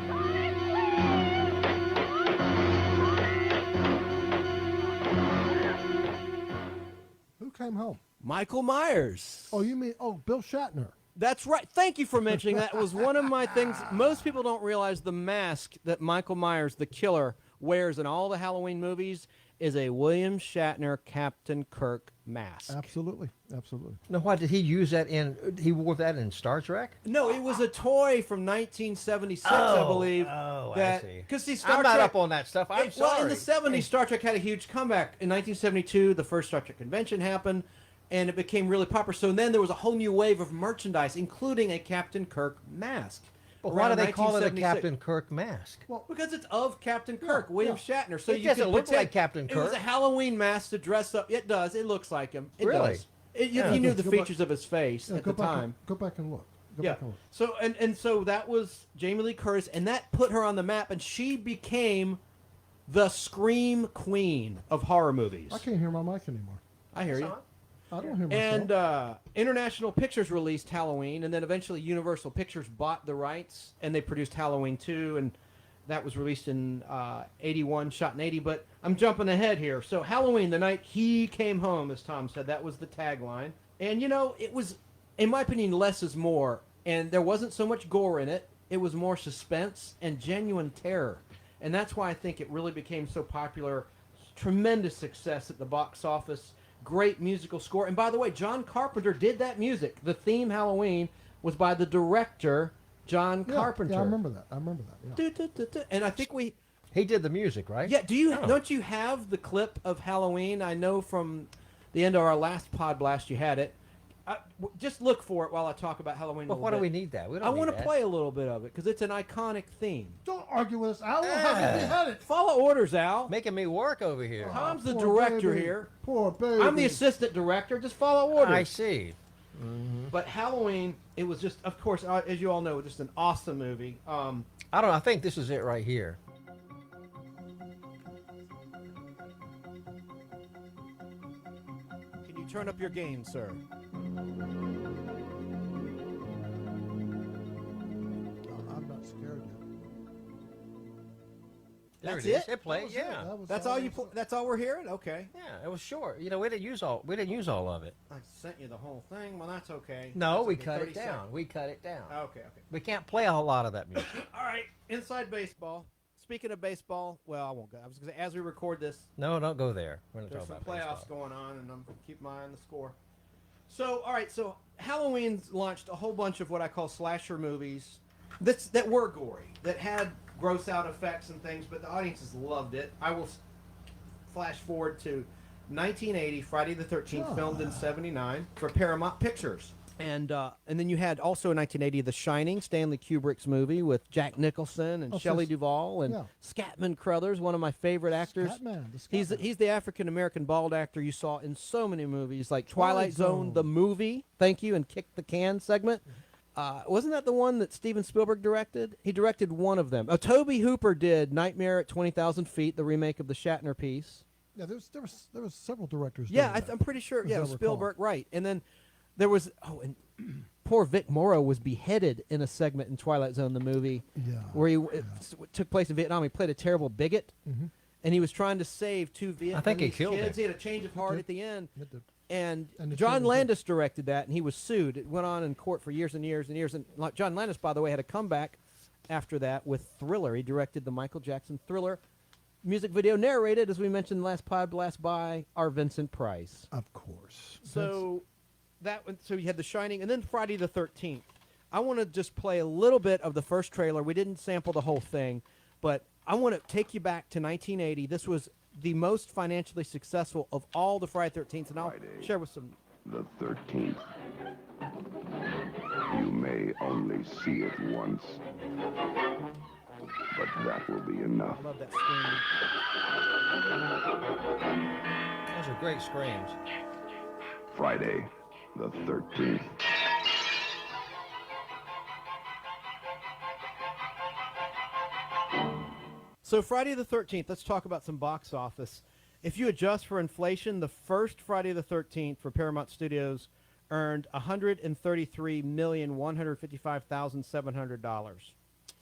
Speaker 4: Who came home?
Speaker 6: Michael Myers.
Speaker 4: Oh, you mean Bill Shatner?
Speaker 6: That's right. Thank you for mentioning that. It was one of my things. Most people don't realize the mask that Michael Myers, the killer, wears in all the Halloween movies is a William Shatner Captain Kirk mask.
Speaker 4: Absolutely, absolutely.
Speaker 3: Now, why did he use that in? He wore that in Star Trek?
Speaker 6: No, it was a toy from 1976, I believe.
Speaker 3: Oh,
Speaker 6: that,
Speaker 3: I see.
Speaker 6: Because
Speaker 3: I'm not up on that stuff. I'm
Speaker 6: Well, in the
Speaker 3: sorry.
Speaker 6: 70s, Star Trek had a huge comeback. In 1972, the first Star Trek convention happened, and it became really popular. So then there was a whole new wave of merchandise, including a Captain Kirk mask.
Speaker 3: But why do
Speaker 6: around
Speaker 3: they call it a
Speaker 6: 1976.
Speaker 3: Captain Kirk mask?
Speaker 6: Well, because it's of Captain Kirk, William Shatner. So
Speaker 3: It
Speaker 6: you
Speaker 3: doesn't
Speaker 6: can
Speaker 3: look
Speaker 6: pretend-
Speaker 3: like Captain
Speaker 6: It was a
Speaker 3: Kirk.
Speaker 6: Halloween mask to dress up. It does. It looks like him. It
Speaker 3: Really?
Speaker 6: does. If
Speaker 3: Yeah.
Speaker 6: you knew the
Speaker 4: Go back-
Speaker 6: features of his face
Speaker 4: Yeah,
Speaker 6: at
Speaker 4: go
Speaker 6: the
Speaker 4: back
Speaker 6: time.
Speaker 4: And, go back and look. Go
Speaker 6: Yeah.
Speaker 4: back and look.
Speaker 6: So and so that was Jamie Lee Curtis, and that put her on the map, and she became the scream queen of horror movies.
Speaker 4: I can't hear my mic anymore.
Speaker 6: I hear you.
Speaker 4: I don't hear myself.
Speaker 6: And International Pictures released Halloween, and then eventually Universal Pictures bought the rights, and they produced Halloween 2, and that was released in 81, shot in 80. But I'm jumping ahead here. So Halloween, the night he came home, as Tom said, that was the tagline. And, you know, it was, in my opinion, less is more. And there wasn't so much gore in it. It was more suspense and genuine terror. And that's why I think it really became so popular tremendous success at the box office. Great musical score. And by the way, John Carpenter did that music. The theme Halloween was by the director John Carpenter.
Speaker 4: Yeah, I remember that. Yeah.
Speaker 6: And I think
Speaker 3: he did the music, right?
Speaker 6: Yeah. Don't you have the clip of Halloween? I know from the end of our last Podblast you had it. Just look for it while I talk about Halloween.
Speaker 3: Well, why do we need that? We don't
Speaker 6: I
Speaker 3: need
Speaker 6: want to
Speaker 3: that.
Speaker 6: play a little bit of it because it's an iconic theme.
Speaker 4: Don't argue with us, Al. We'll have it. We had it.
Speaker 6: Follow orders, Al.
Speaker 3: Making me work over here.
Speaker 6: Tom's the
Speaker 4: Poor
Speaker 6: director
Speaker 4: baby.
Speaker 6: here.
Speaker 4: Poor baby.
Speaker 6: I'm the assistant director. Just follow orders.
Speaker 3: I see. Mm-hmm.
Speaker 6: But Halloween, it was just, of course, as you all know, just an awesome movie.
Speaker 3: I don't know. I think this is it right here.
Speaker 6: Can you turn up your gain, sir?
Speaker 4: I'm not scared yet.
Speaker 3: There
Speaker 6: That's
Speaker 3: it is.
Speaker 6: it?
Speaker 3: It played. Yeah.
Speaker 6: That's all you. That's all we're hearing. Okay.
Speaker 3: Yeah. It was short. You know, we didn't use all of it.
Speaker 6: I sent you the whole thing. Well, that's okay.
Speaker 3: No,
Speaker 6: That's
Speaker 3: we
Speaker 6: okay.
Speaker 3: cut
Speaker 6: 30
Speaker 3: it down.
Speaker 6: seconds.
Speaker 3: We cut it down.
Speaker 6: Okay.
Speaker 3: We can't play a whole lot of that music.
Speaker 6: All right. Inside baseball. Speaking of baseball, well, I won't go. I was going to say, as we record this,
Speaker 3: No, don't go there. We're not
Speaker 6: there's
Speaker 3: talking
Speaker 6: some
Speaker 3: about
Speaker 6: playoffs
Speaker 3: baseball.
Speaker 6: going on, and I'm going to keep my eye on the score. So, all right. So, Halloween's launched a whole bunch of what I call slasher movies that were gory, that had gross out effects and things, but the audiences loved it. I will flash forward to 1980, Friday the 13th, filmed in '79 for Paramount Pictures. And then you had also in 1980 The Shining, Stanley Kubrick's movie with Jack Nicholson and Shelley Duvall and Scatman Crothers, one of my favorite actors. He's the African American bald actor you saw in so many movies like Twilight Zone, the movie. Thank you, and Kick the Can segment. Wasn't that the one that Steven Spielberg directed? He directed one of them. Tobe Hooper did Nightmare at 20,000 Feet, the remake of the Shatner piece.
Speaker 4: Yeah, there was several directors.
Speaker 6: Yeah,
Speaker 4: doing that,
Speaker 6: I'm pretty sure.
Speaker 4: as
Speaker 6: Yeah,
Speaker 4: I
Speaker 6: it was
Speaker 4: recall.
Speaker 6: Spielberg, right? And then there was and poor Vic Morrow was beheaded in a segment in Twilight Zone, the movie, where it took place in Vietnam. He played a terrible bigot, and he was trying to save two Vietnamese
Speaker 3: I think he killed
Speaker 6: kids.
Speaker 3: him.
Speaker 6: He had a change of heart at the end. And
Speaker 4: the
Speaker 6: John
Speaker 4: kid was
Speaker 6: Landis directed that, and he was sued. It went on in court for years and years and years. And like John Landis, by the way, had a comeback after that with Thriller. He directed the Michael Jackson Thriller music video, narrated, as we mentioned in the last Podblast, by our Vincent Price.
Speaker 4: Of course.
Speaker 6: So so you had The Shining, and then Friday the 13th. I want to just play a little bit of the first trailer. We didn't sample the whole thing, but I want to take you back to 1980. This was the most financially successful of all the Friday 13th, and I'll share with some.
Speaker 14: The 13th. You may only see it once, but that will be enough.
Speaker 6: I love that scream.
Speaker 3: Those are great screams.
Speaker 14: Friday, the 13th.
Speaker 6: So Friday the 13th, let's talk about some box office. If you adjust for inflation, the first Friday the 13th for Paramount Studios earned $133,155,700.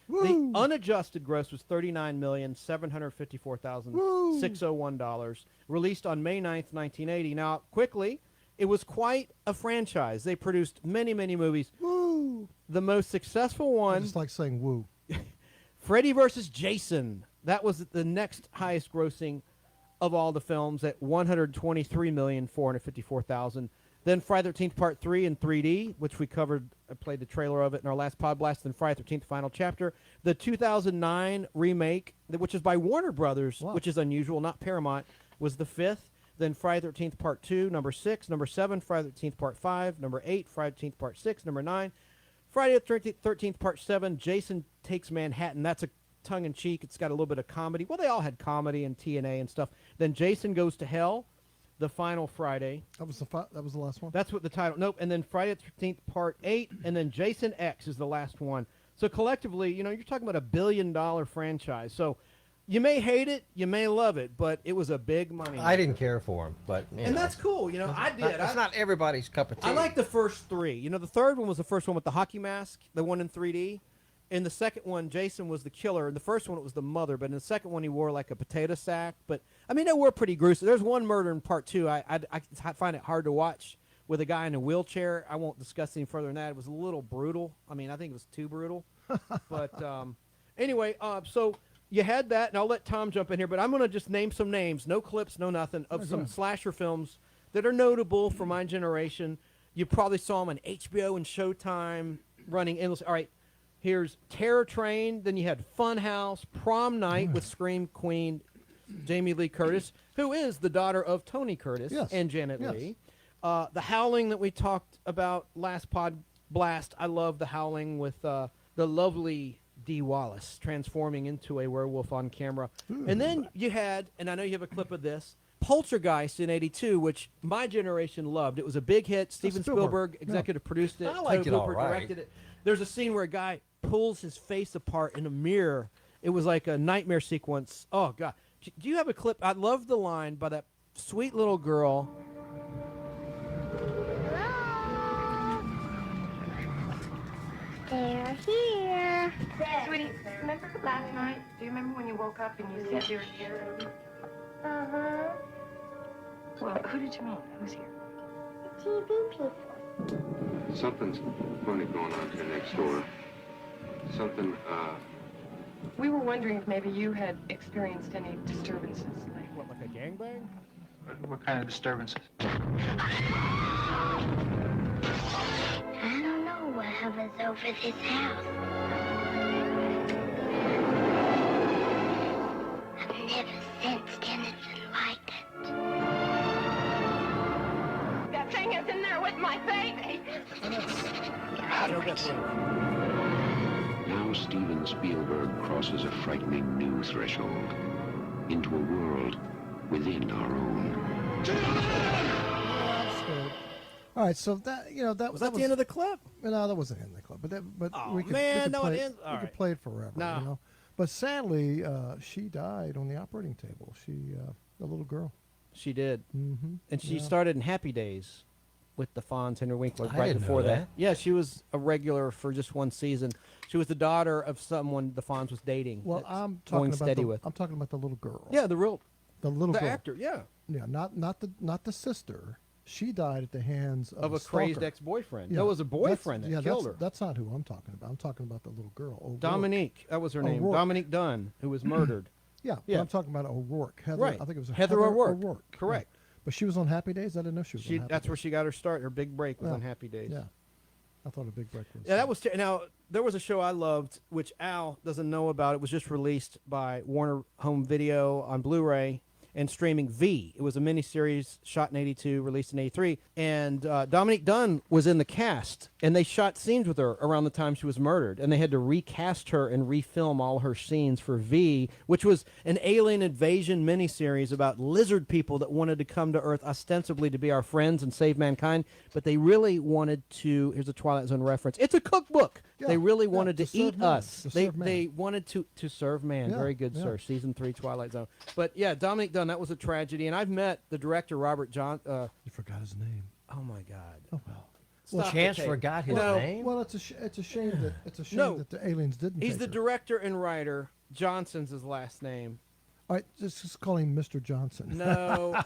Speaker 6: The unadjusted gross was $39,754,601, released on May 9th, 1980. Now, quickly, it was quite a franchise. They produced many, many movies.
Speaker 4: Woo!
Speaker 6: The most successful
Speaker 4: I
Speaker 6: one,
Speaker 4: just like saying woo.
Speaker 6: Freddy vs. Jason. That was the next highest grossing of all the films at $123,454,000. Then Friday the 13th Part 3 in 3D, which we covered, I played the trailer of it in our last Podblast. Then Friday the 13th Final Chapter. The 2009 remake, which is by Warner Brothers, which is unusual, not Paramount, was the fifth. Then Friday the 13th Part 2, number 6. Number 7, Friday the 13th Part 5. Number 8, Friday the 13th Part 6. Number 9, Friday the 13th Part 7, Jason Takes Manhattan. That's a tongue-in-cheek. It's got a little bit of comedy. Well, they all had comedy and TNA and stuff. Then Jason Goes to Hell, the final Friday.
Speaker 4: That was the last one.
Speaker 6: That's what the title. Nope. And then Friday the 13th Part 8, and then Jason X is the last one. So collectively, you're talking about $1 billion franchise. So you may hate it, you may love it, but it was a big money.
Speaker 3: I didn't care for him, but
Speaker 6: and that's cool. I did.
Speaker 3: It's not everybody's cup of tea.
Speaker 6: I like the first three. The third one was the first one with the hockey mask, the one in 3D. In the second one, Jason was the killer. In the first one, it was the mother. But in the second one, he wore like a potato sack. But, they were pretty gruesome. There's one murder in part 2. I find it hard to watch with a guy in a wheelchair. I won't discuss any further than that. It was a little brutal. I think it was too brutal. But anyway, so, you had that, and I'll let Tom jump in here, but I'm going to just name some names, no clips, no nothing, of some slasher films that are notable for my generation. You probably saw them on HBO and Showtime running endless. All right, here's Terror Train. Then you had Funhouse, Prom Night with Scream Queen Jamie Lee Curtis, who is the daughter of Tony Curtis and Janet Leigh. The Howling that we talked about last Podblast. I love The Howling with the lovely Dee Wallace transforming into a werewolf on camera. And then you had, and I know you have a clip of this, Poltergeist in '82, which my generation loved. It was a big hit. Steven Spielberg executive produced it.
Speaker 3: I liked it all right.
Speaker 6: Directed it. There's a scene where a guy pulls his face apart in a mirror. It was like a nightmare sequence. Oh, God. Do you have a clip? I love the line by that sweet little girl.
Speaker 7: They're here.
Speaker 16: Sweetie, remember last night? Do you remember when you woke up and you said you were here?
Speaker 7: Uh-huh.
Speaker 16: Well, who did you mean? Who's here?
Speaker 7: TV people.
Speaker 12: Something's funny going on here next door. Something,
Speaker 16: We were wondering if maybe you had experienced any disturbances.
Speaker 6: What, like a gangbang?
Speaker 13: What kind of disturbances?
Speaker 7: I don't know what hovers over this house. I've never sensed anything like it.
Speaker 16: That thing is in there with my baby.
Speaker 14: Now Steven Spielberg crosses a frightening new threshold into a world within our own.
Speaker 4: All right, so that that
Speaker 6: was that the end of the clip?
Speaker 4: No, that wasn't the end of the clip. But
Speaker 6: Oh,
Speaker 4: we could,
Speaker 6: man,
Speaker 4: we could
Speaker 6: no,
Speaker 4: play
Speaker 6: it ends- all
Speaker 4: we could
Speaker 6: right.
Speaker 4: play it forever.
Speaker 6: No.
Speaker 4: You know? But sadly, she died on the operating table. She, the little girl.
Speaker 6: She did.
Speaker 4: Mm-hmm.
Speaker 6: And she
Speaker 4: Yeah.
Speaker 6: started in Happy Days with the Fonz, Henry Winkler,
Speaker 3: I
Speaker 6: right
Speaker 3: didn't
Speaker 6: before
Speaker 3: know that.
Speaker 6: Yeah, she was a regular for just one season. She was the daughter of someone the Fonz was dating.
Speaker 4: Well,
Speaker 6: that's
Speaker 4: I'm
Speaker 6: going
Speaker 4: talking about
Speaker 6: steady with.
Speaker 4: I'm talking about the little girl.
Speaker 6: Yeah, the
Speaker 4: little
Speaker 6: the
Speaker 4: girl.
Speaker 6: actor, yeah.
Speaker 4: Yeah, not the sister. She died at the hands
Speaker 6: Of
Speaker 4: a
Speaker 6: a crazed
Speaker 4: stalker.
Speaker 6: ex-boyfriend.
Speaker 4: Yeah,
Speaker 6: That was a boyfriend
Speaker 4: that's-
Speaker 6: that killed her.
Speaker 4: That's not who I'm talking about. I'm talking about the little girl. O'Rourke.
Speaker 6: Dominique, that was her name.
Speaker 4: O'Rourke.
Speaker 6: Dominique Dunn, who was murdered.
Speaker 4: Yeah,
Speaker 6: Yeah.
Speaker 4: But I'm talking about O'Rourke. Heather,
Speaker 6: Right.
Speaker 4: I think it was
Speaker 6: Heather O'Rourke. Correct.
Speaker 4: Yeah. But she was on Happy Days. I didn't know she was. on Happy
Speaker 6: That's
Speaker 4: Days.
Speaker 6: where she got her start. Her big break was
Speaker 4: Yeah.
Speaker 6: on Happy Days.
Speaker 4: Yeah, I thought a big break was.
Speaker 6: Yeah, that was now. There was a show I loved, which Al doesn't know about. It was just released by Warner Home Video on Blu-ray and streaming. V. It was a miniseries shot in '82, released in '83, and Dominique Dunn was in the cast. And they shot scenes with her around the time she was murdered, and they had to recast her and refilm all her scenes for V, which was an alien invasion miniseries about lizard people that wanted to come to Earth ostensibly to be our friends and save mankind, but they really wanted to. Here's a Twilight Zone reference. It's a cookbook.
Speaker 4: Yeah,
Speaker 6: they really
Speaker 4: yeah,
Speaker 6: wanted
Speaker 4: to
Speaker 6: to eat
Speaker 4: serve man,
Speaker 6: us.
Speaker 4: to
Speaker 6: They
Speaker 4: serve man.
Speaker 6: they wanted to serve man.
Speaker 4: Yeah,
Speaker 6: Very good,
Speaker 4: yeah.
Speaker 6: sir. Season 3 Twilight Zone. But yeah, Dominique Dunn. That was a tragedy, and I've met the director Robert John.
Speaker 4: You forgot his name.
Speaker 6: Oh my God.
Speaker 4: Oh well.
Speaker 6: Stop the
Speaker 3: Chance
Speaker 6: tape.
Speaker 3: forgot his
Speaker 6: No.
Speaker 3: name?
Speaker 4: Well, it's a shame that
Speaker 6: No.
Speaker 4: that the aliens didn't.
Speaker 6: He's
Speaker 4: take
Speaker 6: the
Speaker 4: her.
Speaker 6: director and writer. Johnson's his last name.
Speaker 4: All right, just call him Mr. Johnson.
Speaker 6: No.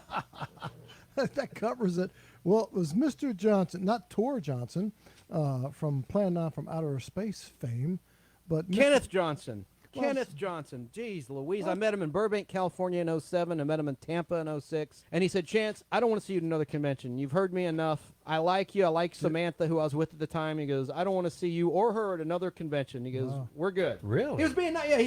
Speaker 4: That covers it. Well, it was Mr. Johnson, not Tor Johnson, from Plan 9 from Outer Space fame, but
Speaker 6: Kenneth Johnson.
Speaker 4: Well,
Speaker 6: Kenneth Johnson. Jeez Louise. I met him in Burbank, California in '07. I met him in Tampa in '06. And he said, Chance, I don't want to see you at another convention. You've heard me enough. I like you. I like Samantha, who I was with at the time. He goes, I don't want to see you or her at another convention. He goes, we're good.
Speaker 3: Really?
Speaker 6: He was being nice. Yeah,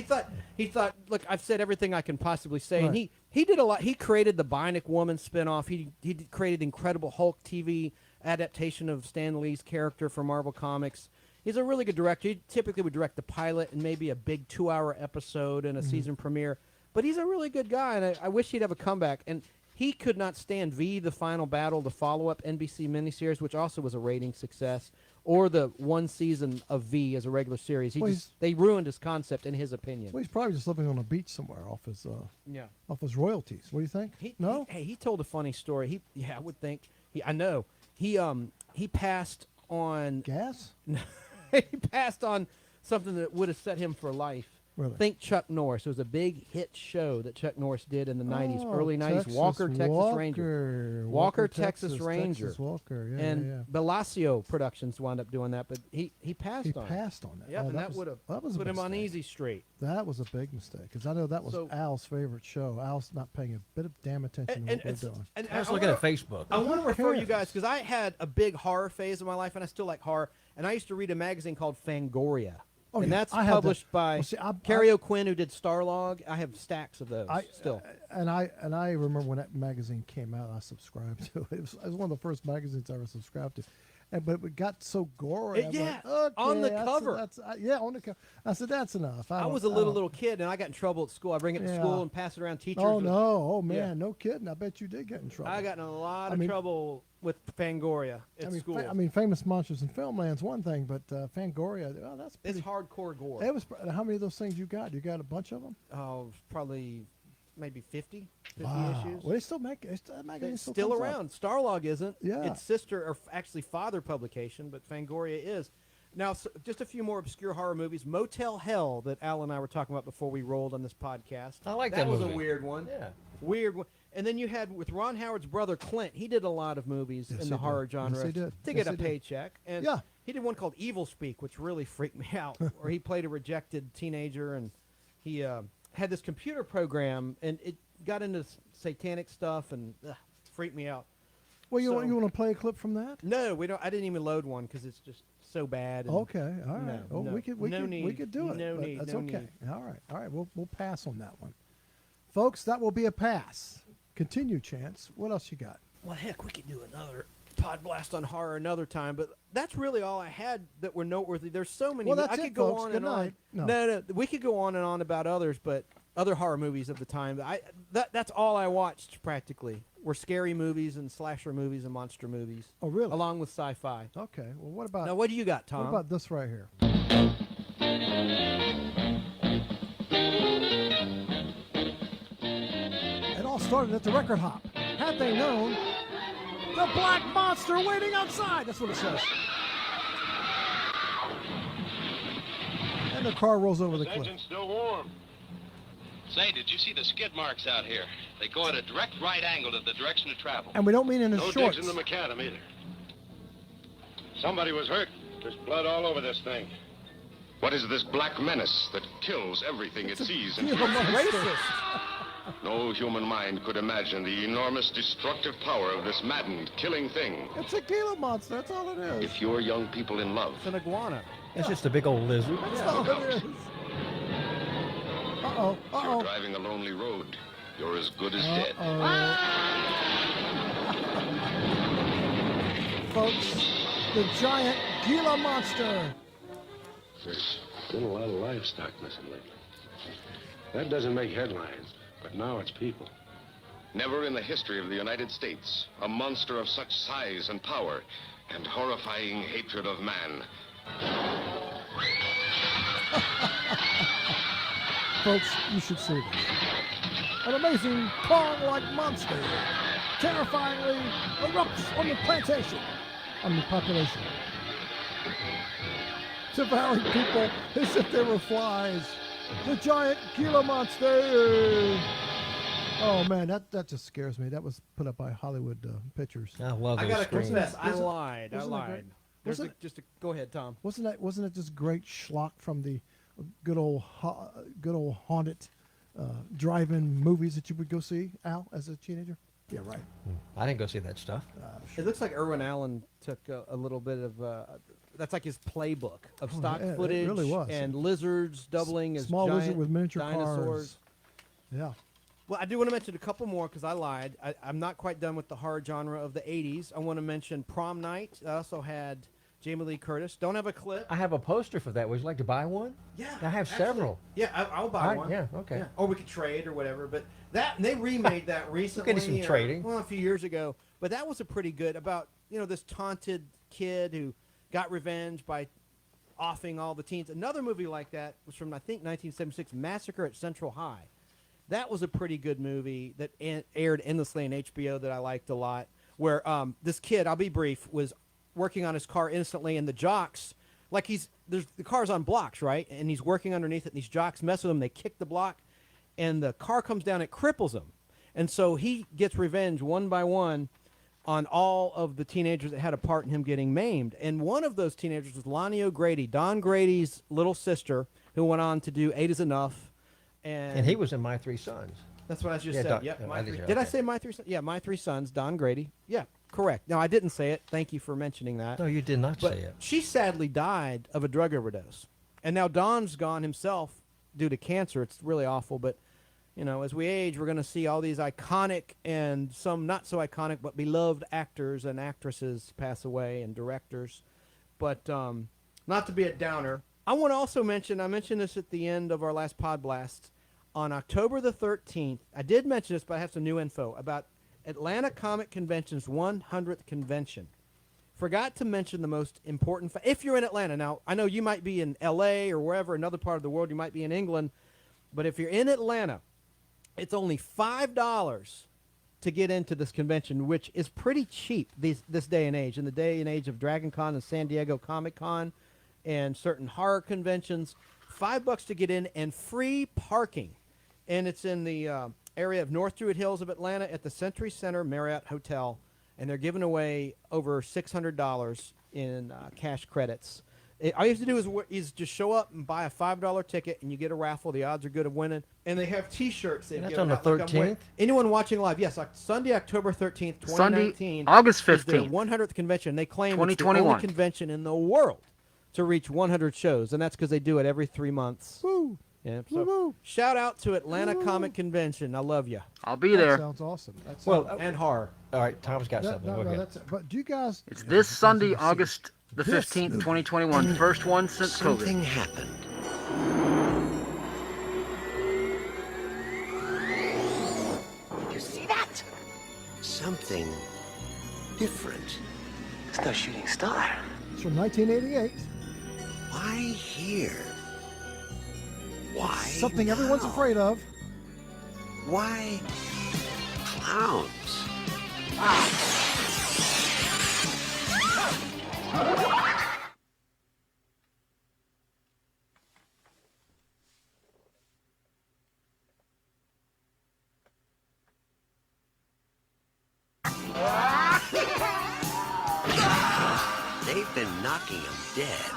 Speaker 6: he thought, look, I've said everything I can possibly say. And
Speaker 4: Right.
Speaker 6: he did a lot. He created the Bionic Woman spinoff. He created Incredible Hulk TV adaptation of Stan Lee's character from Marvel Comics. He's a really good director. He typically would direct the pilot and maybe a big 2-hour episode and a season premiere. But he's a really good guy, and I wish he'd have a comeback. And he could not stand V, The Final Battle, the follow-up NBC miniseries, which also was a rating success, or the one season of V as a regular series. They ruined his concept, in his opinion.
Speaker 4: Well, he's probably just living on a beach somewhere off his off his royalties. What do you think? No.
Speaker 6: He told a funny story. I would think. I know. He passed on
Speaker 4: gas.
Speaker 6: he passed on something that would have set him for life.
Speaker 4: Really?
Speaker 6: Think Chuck Norris. It was a big hit show that Chuck Norris did in the 90s,
Speaker 4: Oh,
Speaker 6: early 90s.
Speaker 4: Texas
Speaker 6: Texas Ranger. Walker, Texas Ranger.
Speaker 4: Texas Walker, yeah,
Speaker 6: and
Speaker 4: yeah, yeah.
Speaker 6: Bellagio Productions wound up doing that, but he passed
Speaker 4: He
Speaker 6: on it.
Speaker 4: passed on that.
Speaker 6: Yep,
Speaker 4: Oh,
Speaker 6: and that would have
Speaker 4: that was a
Speaker 6: put him on
Speaker 4: mistake.
Speaker 6: easy street.
Speaker 4: That was a big mistake because I know that was
Speaker 6: So-
Speaker 4: Al's favorite show. Al's not paying a bit of damn attention to what we're doing.
Speaker 6: And
Speaker 3: I was looking at Facebook.
Speaker 6: I want to refer you
Speaker 4: cares?
Speaker 6: guys because I had a big horror phase of my life, and I still like horror. And I used to read a magazine called Fangoria.
Speaker 4: Oh,
Speaker 6: and
Speaker 4: yeah,
Speaker 6: that's
Speaker 4: I had
Speaker 6: published
Speaker 4: that.
Speaker 6: by
Speaker 4: Well, see,
Speaker 6: Carrie O'Quinn, who did Starlog. I have stacks of those still.
Speaker 4: And I remember when that magazine came out, I subscribed to it. It was one of the first magazines I ever subscribed to. But it got so gory. I'm
Speaker 6: Yeah,
Speaker 4: like,
Speaker 6: on the
Speaker 4: okay,
Speaker 6: cover.
Speaker 4: On the cover. I said, that's enough.
Speaker 6: I was a little kid, and I got in trouble at school. I bring it to
Speaker 4: Yeah.
Speaker 6: school and pass it around. Teachers.
Speaker 4: Oh,
Speaker 6: would-
Speaker 4: no. Oh, man.
Speaker 6: Yeah.
Speaker 4: No kidding. I bet you did get in trouble.
Speaker 6: I got in a lot
Speaker 4: I
Speaker 6: of
Speaker 4: mean-
Speaker 6: trouble with Fangoria at school.
Speaker 4: Famous Monsters in Filmland's one thing, but Fangoria, that's pretty.
Speaker 6: It's hardcore gore.
Speaker 4: It was. How many of those things you got? You got a bunch of them?
Speaker 6: Oh, probably maybe 50
Speaker 4: Wow.
Speaker 6: issues.
Speaker 4: Well, they still make it. That magazine
Speaker 6: It's
Speaker 4: still
Speaker 6: still
Speaker 4: comes
Speaker 6: around.
Speaker 4: out.
Speaker 6: Starlog isn't.
Speaker 4: Yeah.
Speaker 6: Its sister, or actually father publication, but Fangoria is. Now, just a few more obscure horror movies. Motel Hell that Al and I were talking about before we rolled on this podcast.
Speaker 3: I like that
Speaker 6: was
Speaker 3: movie.
Speaker 6: a weird one.
Speaker 3: Yeah.
Speaker 6: Weird one. And then you had with Ron Howard's brother Clint. He did a lot of movies
Speaker 4: Yes,
Speaker 6: in
Speaker 4: he
Speaker 6: the
Speaker 4: did.
Speaker 6: horror
Speaker 4: Yes,
Speaker 6: genre
Speaker 4: he did.
Speaker 6: to
Speaker 4: Yes,
Speaker 6: get a
Speaker 4: he did.
Speaker 6: paycheck. And
Speaker 4: Yeah.
Speaker 6: he did one called Evil Speak, which really freaked me out. Where he played a rejected teenager, and he had this computer program, and it got into satanic stuff and freaked me out.
Speaker 4: Well, you
Speaker 6: So-
Speaker 4: want to play a clip from that?
Speaker 6: No, we don't. I didn't even load one because it's just so bad. And
Speaker 4: Okay, all right.
Speaker 6: No,
Speaker 4: Oh,
Speaker 6: no,
Speaker 4: we could
Speaker 6: no need.
Speaker 4: do it.
Speaker 6: No
Speaker 4: but
Speaker 6: need.
Speaker 4: That's
Speaker 6: no
Speaker 4: okay.
Speaker 6: need.
Speaker 4: All right. We'll pass on that one, folks. That will be a pass. Continue, Chance. What else you got?
Speaker 6: Well, heck, we could do another Podblast on horror another time, but that's really all I had that were noteworthy. There's so many.
Speaker 4: Well, that's
Speaker 6: I could
Speaker 4: it,
Speaker 6: go
Speaker 4: folks.
Speaker 6: on
Speaker 4: Good
Speaker 6: and
Speaker 4: night.
Speaker 6: on.
Speaker 4: No.
Speaker 6: No, we could go on and on about others, but other horror movies of the time. That's all I watched practically. Were scary movies and slasher movies and monster movies.
Speaker 4: Oh, really?
Speaker 6: Along with sci-fi.
Speaker 4: Okay. Well, what about?
Speaker 6: Now, what do you got, Tom?
Speaker 4: What about this right here? It all started at the record hop. Had they known, the black monster waiting outside. That's what it says. And the car rolls over the cliff.
Speaker 21: Engine's still warm. Say, did you see the skid marks out here? They go at a direct right angle to the direction of travel.
Speaker 4: And we don't mean in his
Speaker 21: No
Speaker 4: shorts.
Speaker 21: digs in the macadam either. Somebody was hurt. There's blood all over this thing.
Speaker 12: What is this black menace that kills everything it sees and
Speaker 4: Gila
Speaker 12: hears?
Speaker 4: monster.
Speaker 12: No human mind could imagine the enormous destructive power of this maddened, killing thing.
Speaker 4: It's a Gila monster. That's all it is.
Speaker 12: If you're young people in love,
Speaker 6: It's an iguana.
Speaker 3: It's just a big old lizard.
Speaker 4: That's all it is. Uh-oh.
Speaker 12: if you're
Speaker 4: Uh-oh.
Speaker 12: driving a lonely road, you're as good as dead.
Speaker 4: Folks, the giant Gila monster.
Speaker 21: There's been a lot of livestock missing lately. That doesn't make headlines, but now it's people.
Speaker 12: Never in the history of the United States, a monster of such size and power and horrifying hatred of man.
Speaker 4: Folks, you should see this. An amazing Kong-like monster terrifyingly erupts on the plantation, on the population, devouring people as if they were flies. The giant Gila monster. Oh man, that just scares me. That was put up by Hollywood Pictures.
Speaker 3: I love
Speaker 6: I
Speaker 3: those
Speaker 6: gotta
Speaker 3: screens.
Speaker 6: confess, I
Speaker 4: Wasn't-
Speaker 6: lied. I
Speaker 4: wasn't it
Speaker 6: lied.
Speaker 4: great?
Speaker 6: There's
Speaker 4: Wasn't
Speaker 6: go ahead, Tom.
Speaker 4: Wasn't it just great schlock from the good old haunted drive-in movies that you would go see, Al, as a teenager? Yeah, right.
Speaker 3: I didn't go see that stuff.
Speaker 6: It looks like Irwin Allen took a little bit of that's like his playbook of stock
Speaker 4: yeah, it
Speaker 6: footage
Speaker 4: really was.
Speaker 6: and lizards doubling as
Speaker 4: Small
Speaker 6: giant
Speaker 4: lizard with miniature
Speaker 6: dinosaurs.
Speaker 4: cars. Yeah.
Speaker 6: Well, I do want to mention a couple more because I lied. I'm not quite done with the horror genre of the 80s. I want to mention Prom Night. I also had Jamie Lee Curtis. Don't have a clip.
Speaker 3: I have a poster for that. Would you like to buy one?
Speaker 6: Yeah,
Speaker 3: I have several.
Speaker 6: Yeah, I'll buy
Speaker 3: All right,
Speaker 6: one.
Speaker 3: yeah, okay.
Speaker 6: Or we could trade or whatever. But they remade that recently.
Speaker 3: do some trading.
Speaker 6: Well, a few years ago. But that was a pretty good about this taunted kid who got revenge by offing all the teens. Another movie like that was from I think 1976, Massacre at Central High. That was a pretty good movie that aired endlessly on HBO that I liked a lot. Where this kid, I'll be brief, was working on his car innocently, and the jocks Like the car's on blocks, right? And he's working underneath it, and these jocks mess with him. They kick the block, and the car comes down. It cripples him. And so he gets revenge one by one on all of the teenagers that had a part in him getting maimed. And one of those teenagers was Lonnie O'Grady, Don Grady's little sister, who went on to do 8 is Enough. And
Speaker 3: he was in My Three Sons.
Speaker 6: That's what I just
Speaker 3: Yeah,
Speaker 6: said. Yep. Did I say My Three Sons? Yeah, My Three Sons, Don Grady. Yeah, correct. No, I didn't say it. Thank you for mentioning that.
Speaker 3: No, you did not
Speaker 6: But
Speaker 3: say it.
Speaker 6: she sadly died of a drug overdose. And now Don's gone himself due to cancer. It's really awful. But, you know, as we age, we're going to see all these iconic and some not so iconic but beloved actors and actresses pass away, and directors. But not to be a downer, I want to also mention, I mentioned this at the end of our last Podblast, on October the 13th, I did mention this, but I have some new info about Atlanta Comic Convention's 100th convention. Forgot to mention the most important if you're in Atlanta. Now, I know you might be in L.A. or wherever, another part of the world, you might be in England, but if you're in Atlanta, it's only $5 to get into this convention, which is pretty cheap this day and age. In the day and age of Dragon Con and San Diego Comic Con and certain horror conventions, $5 to get in and free parking. And it's in the area of North Druid Hills of Atlanta at the Century Center Marriott Hotel. And they're giving away over $600 in cash credits. All you have to do is just show up and buy a $5 ticket, and you get a raffle. The odds are good of winning. And they have T-shirts.
Speaker 3: And that's on the 13th?
Speaker 6: Anyone watching live, yes, Sunday, October 13th, 2019.
Speaker 2: Sunday, August
Speaker 6: is their
Speaker 2: 15th.
Speaker 6: 100th convention. They claim it's the
Speaker 2: 2021.
Speaker 6: only convention in the world to reach 100 shows, and that's because they do it every 3 months.
Speaker 4: Woo!
Speaker 6: Yeah, so shout out to Atlanta Comic Convention. I love you.
Speaker 2: I'll be there.
Speaker 4: That sounds awesome.
Speaker 6: And horror.
Speaker 3: All right, Tom's got something.
Speaker 4: No,
Speaker 3: Go ahead.
Speaker 4: but do you guys?
Speaker 2: It's this Sunday, August the 15th, 2021. First one since
Speaker 1: Something
Speaker 2: COVID.
Speaker 1: happened.
Speaker 19: You see that?
Speaker 1: Something different.
Speaker 19: It's no shooting star.
Speaker 4: It's from 1988.
Speaker 1: Why here? Why
Speaker 4: Something everyone's
Speaker 1: now?
Speaker 4: afraid of.
Speaker 1: Why clowns? They've been knocking them dead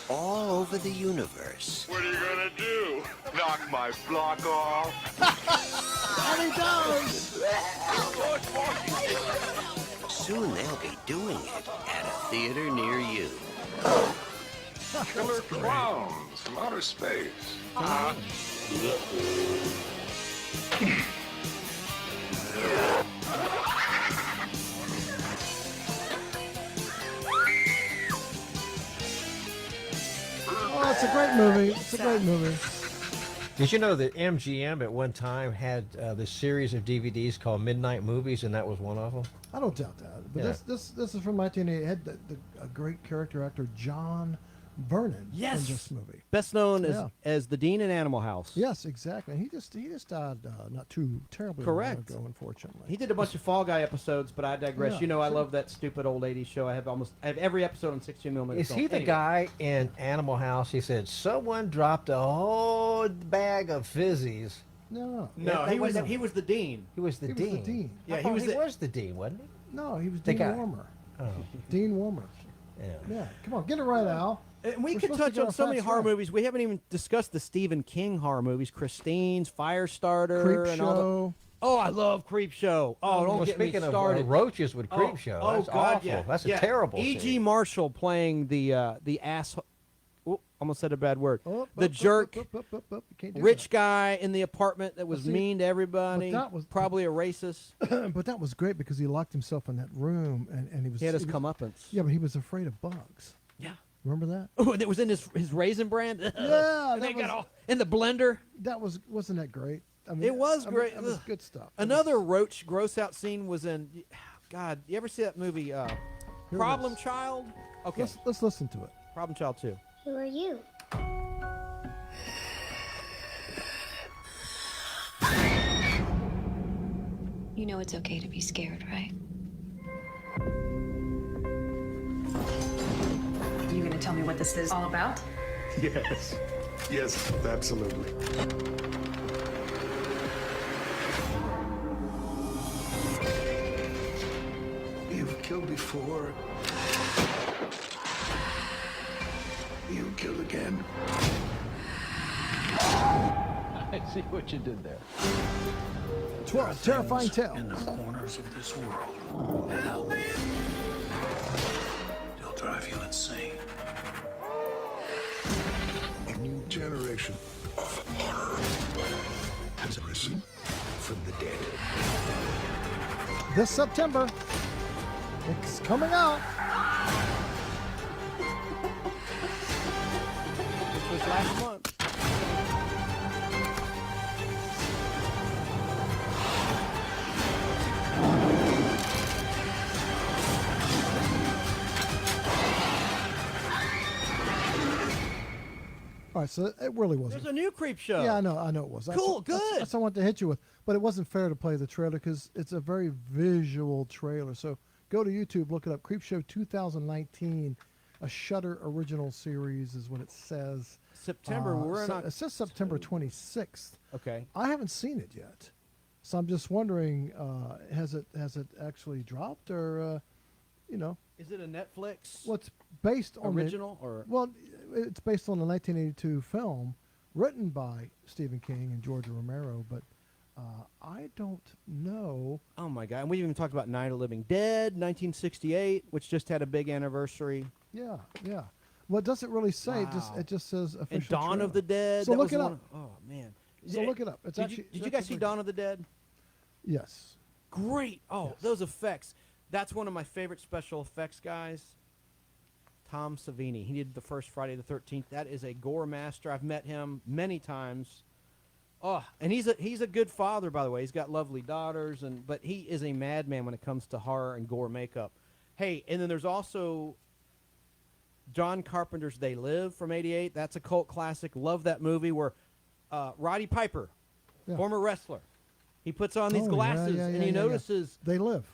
Speaker 1: all over the universe.
Speaker 12: What are you gonna do? Knock my block off?
Speaker 4: And he does!
Speaker 1: Soon they'll be doing it at a theater near you.
Speaker 14: Killer clowns from outer space.
Speaker 4: Oh, it's a great movie. It's a great movie.
Speaker 3: Did you know that MGM at one time had this series of DVDs called Midnight Movies, and that was one of them?
Speaker 4: I don't doubt that. But
Speaker 3: Yeah.
Speaker 4: this is from 1988. It had a great character actor, John Vernon,
Speaker 6: Yes.
Speaker 4: in this movie.
Speaker 6: Best known
Speaker 4: Yeah.
Speaker 6: as the Dean in Animal House.
Speaker 4: Yes, exactly. He just died not too terribly
Speaker 6: Correct.
Speaker 4: long ago, unfortunately.
Speaker 6: He did a bunch of Fall Guy episodes, but I digress.
Speaker 4: Yeah,
Speaker 6: you know, I
Speaker 4: sure.
Speaker 6: love that stupid old 80s show. I have every episode on 16 millimeter.
Speaker 3: Is he the guy in Animal House? He said, someone dropped a whole bag of fizzies.
Speaker 4: No.
Speaker 6: No,
Speaker 3: That
Speaker 6: he was
Speaker 3: wasn't-
Speaker 6: he was the Dean.
Speaker 3: He was the
Speaker 4: He
Speaker 3: Dean.
Speaker 4: was the Dean.
Speaker 6: Yeah,
Speaker 3: I
Speaker 6: he
Speaker 3: thought
Speaker 6: was
Speaker 3: he
Speaker 6: the-
Speaker 3: was the Dean, wasn't he?
Speaker 4: No, he was
Speaker 3: The
Speaker 4: Dean
Speaker 3: guy.
Speaker 4: Warmer.
Speaker 3: Oh.
Speaker 4: Dean Warmer.
Speaker 3: Yeah.
Speaker 4: Yeah, come on, get it right, Al.
Speaker 6: And we
Speaker 4: We're
Speaker 6: could
Speaker 4: supposed to
Speaker 6: touch
Speaker 4: get
Speaker 6: on
Speaker 4: our
Speaker 6: so many
Speaker 4: facts
Speaker 6: horror
Speaker 4: right.
Speaker 6: movies. We haven't even discussed the Stephen King horror movies, Christine's, Firestarter,
Speaker 4: Creep
Speaker 6: and all the.
Speaker 4: Show.
Speaker 6: Oh, I love Creep Show. Oh, don't
Speaker 3: Well,
Speaker 6: get me
Speaker 3: speaking of
Speaker 6: started.
Speaker 3: roaches with Creep
Speaker 6: Oh,
Speaker 3: Show,
Speaker 6: oh,
Speaker 3: that's
Speaker 6: God,
Speaker 3: awful.
Speaker 6: yeah.
Speaker 3: That's a
Speaker 6: Yeah.
Speaker 3: terrible
Speaker 6: E.G.
Speaker 3: scene.
Speaker 6: Marshall playing the ass. Oh, almost said a bad word.
Speaker 4: Oh,
Speaker 6: The jerk,
Speaker 4: You can't do
Speaker 6: rich guy in the apartment that was
Speaker 4: see,
Speaker 6: mean to everybody.
Speaker 4: but that was-
Speaker 6: probably a racist.
Speaker 4: But that was great because he locked himself in that room and he was.
Speaker 6: He had his
Speaker 4: was-
Speaker 6: comeuppance.
Speaker 4: Yeah, but he was afraid of bugs.
Speaker 6: Yeah.
Speaker 4: Remember that?
Speaker 6: Oh, that was in his Raisin Bran.
Speaker 4: Yeah,
Speaker 6: And they
Speaker 4: that
Speaker 6: got
Speaker 4: was-
Speaker 6: all in the blender.
Speaker 4: That wasn't that great? I mean,
Speaker 6: It was
Speaker 4: I mean,
Speaker 6: great.
Speaker 4: That was
Speaker 6: Ugh.
Speaker 4: good stuff.
Speaker 6: Another roach gross out scene was in. God, you ever see that movie?
Speaker 4: Here it
Speaker 6: Problem
Speaker 4: is.
Speaker 6: Child. Okay,
Speaker 4: Let's listen to it.
Speaker 6: Problem Child 2.
Speaker 7: Who are you?
Speaker 22: You know it's okay to be scared, right?
Speaker 11: You gonna
Speaker 5: and tell me what this is all about?
Speaker 21: Yes. Yes, absolutely. You've killed before. You kill again.
Speaker 13: I see what you did there.
Speaker 4: 12 terrifying tales.
Speaker 21: In the corners of this world. Hell, they'll drive you insane. A new generation of horror has risen from the dead.
Speaker 4: This September, it's coming out.
Speaker 6: This was last month.
Speaker 4: All right, so it really wasn't.
Speaker 6: There's a new creep show.
Speaker 4: Yeah, I know it was.
Speaker 6: Cool, good.
Speaker 4: That's what I wanted to hit you with. But it wasn't fair to play the trailer because it's a very visual trailer. So go to YouTube, look it up. Creepshow 2019, a Shudder original series is what it says.
Speaker 6: September, we're in
Speaker 4: It says September 26th.
Speaker 6: Okay.
Speaker 4: I haven't seen it yet. So I'm just wondering, has it actually dropped or,
Speaker 6: Is it a Netflix?
Speaker 4: What's based on
Speaker 6: original or?
Speaker 4: Well, it's based on a 1982 film written by Stephen King and George Romero, but I don't know.
Speaker 6: Oh my God! And we even talked about Night of the Living Dead, 1968, which just had a big anniversary.
Speaker 4: Yeah. Well, it doesn't really say.
Speaker 6: Wow.
Speaker 4: It just says official.
Speaker 6: And Dawn
Speaker 4: trailer.
Speaker 6: of the Dead.
Speaker 4: So
Speaker 6: that
Speaker 4: look
Speaker 6: was
Speaker 4: it
Speaker 6: the
Speaker 4: up.
Speaker 6: one- Oh man!
Speaker 4: So look it up. It's
Speaker 6: Did you
Speaker 4: actually.
Speaker 6: guys see Dawn of the Dead?
Speaker 4: Yes.
Speaker 6: Great. Oh, those effects. That's one of my favorite special effects guys. Tom Savini. He did the first Friday the 13th. That is a gore master. I've met him many times. Oh, and he's a good father, by the way. He's got lovely daughters, but he is a madman when it comes to horror and gore makeup. Hey, and then there's also John Carpenter's They Live from '88. That's a cult classic. Love that movie where Roddy Piper, former wrestler, he puts on these glasses and he notices
Speaker 4: They live.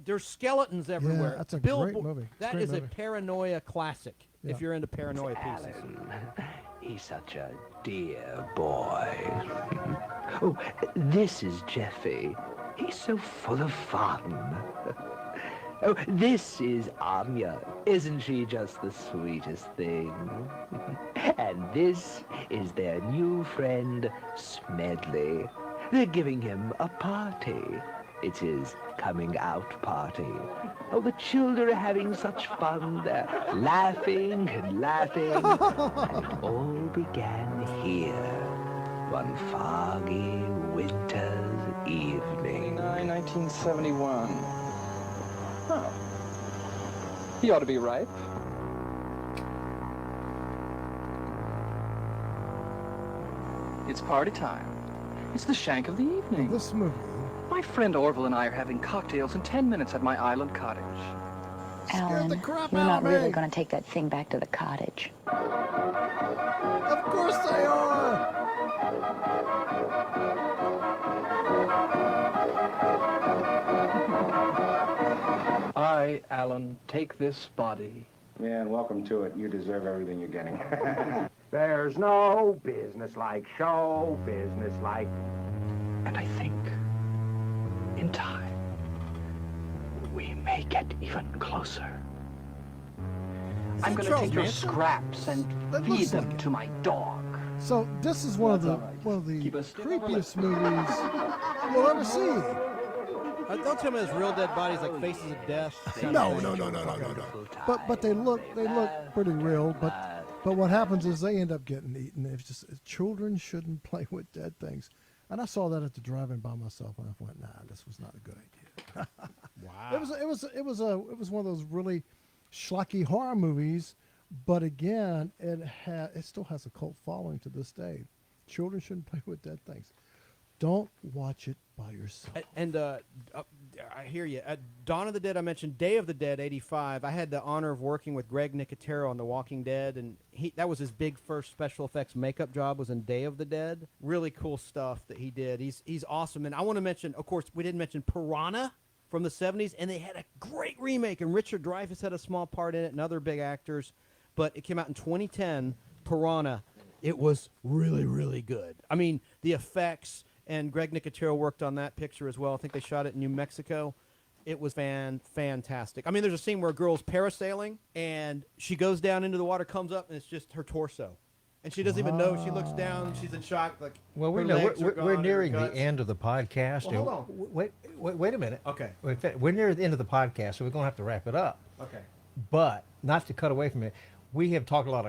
Speaker 6: There's skeletons everywhere.
Speaker 4: Yeah, that's a
Speaker 6: Bill
Speaker 4: great
Speaker 6: Bo-
Speaker 4: movie. It's a
Speaker 6: That
Speaker 4: great
Speaker 6: is
Speaker 4: movie.
Speaker 6: a paranoia classic.
Speaker 4: Yeah.
Speaker 6: If you're into paranoia pieces.
Speaker 9: He's such a dear boy. Oh, this is Jeffy. He's so full of fun. Oh, this is Anya. Isn't she just the sweetest thing? And this is their new friend, Smedley. They're giving him a party. It's his coming out party. Oh, the children are having such fun. They're laughing and laughing. And it all began here, one foggy winter's evening.
Speaker 13: 1971. Oh. He ought to be ripe. It's party time. It's the shank of the evening.
Speaker 4: This movie.
Speaker 13: My friend Orville and I are having cocktails in 10 minutes at my island cottage.
Speaker 22: Alan,
Speaker 4: the crap
Speaker 22: you're
Speaker 4: out
Speaker 22: not
Speaker 4: of me.
Speaker 22: really going to take that thing back to the cottage.
Speaker 4: Of course they are.
Speaker 13: I, Alan, take this body.
Speaker 23: Yeah, and welcome to it. You deserve everything you're getting.
Speaker 19: There's no business like show business like.
Speaker 9: And I think, in time, we may get even closer.
Speaker 13: I'm going to
Speaker 4: Charles
Speaker 13: take your
Speaker 4: Manson?
Speaker 13: scraps and
Speaker 4: That
Speaker 13: feed
Speaker 4: looks
Speaker 13: them
Speaker 4: like it.
Speaker 13: to my dog.
Speaker 4: So this is one of the creepiest movies we'll ever see.
Speaker 6: Don't tell me there's real dead bodies like Faces of Death.
Speaker 4: No. But they look pretty real. But what happens is they end up getting eaten. It's just children shouldn't play with dead things. And I saw that at the drive-in by myself, and I went, "Nah, this was not a good idea."
Speaker 6: Wow.
Speaker 4: It was one of those really schlocky horror movies. But again, it still has a cult following to this day. Children shouldn't play with dead things. Don't watch it by yourself.
Speaker 6: And I hear you. Dawn of the Dead, I mentioned. Day of the Dead, '85. I had the honor of working with Greg Nicotero on The Walking Dead, and that was his big first special effects makeup job was in Day of the Dead. Really cool stuff that he did. He's awesome. And I want to mention, of course, we didn't mention Piranha from the '70s, and they had a great remake, and Richard Dreyfuss had a small part in it, and other big actors. but it came out in 2010, Piranha. It was really, really good. I mean, the effects, and Greg Nicotero worked on that picture as well. I think they shot it in New Mexico. It was fantastic. I mean, there's a scene where a girl's parasailing, and she goes down into the water, comes up, and it's just her torso. And she doesn't even know. She looks down. She's in shock. Like,
Speaker 3: well, we
Speaker 6: her
Speaker 3: know
Speaker 6: legs are
Speaker 3: we're
Speaker 6: gone,
Speaker 3: nearing
Speaker 6: her
Speaker 3: the
Speaker 6: guts.
Speaker 3: end of the podcast.
Speaker 6: Well, hold on.
Speaker 3: Wait a minute.
Speaker 6: Okay.
Speaker 3: We're near the end of the podcast, so we're going to have to wrap it up.
Speaker 6: Okay.
Speaker 3: But not to cut away from it, we have talked a lot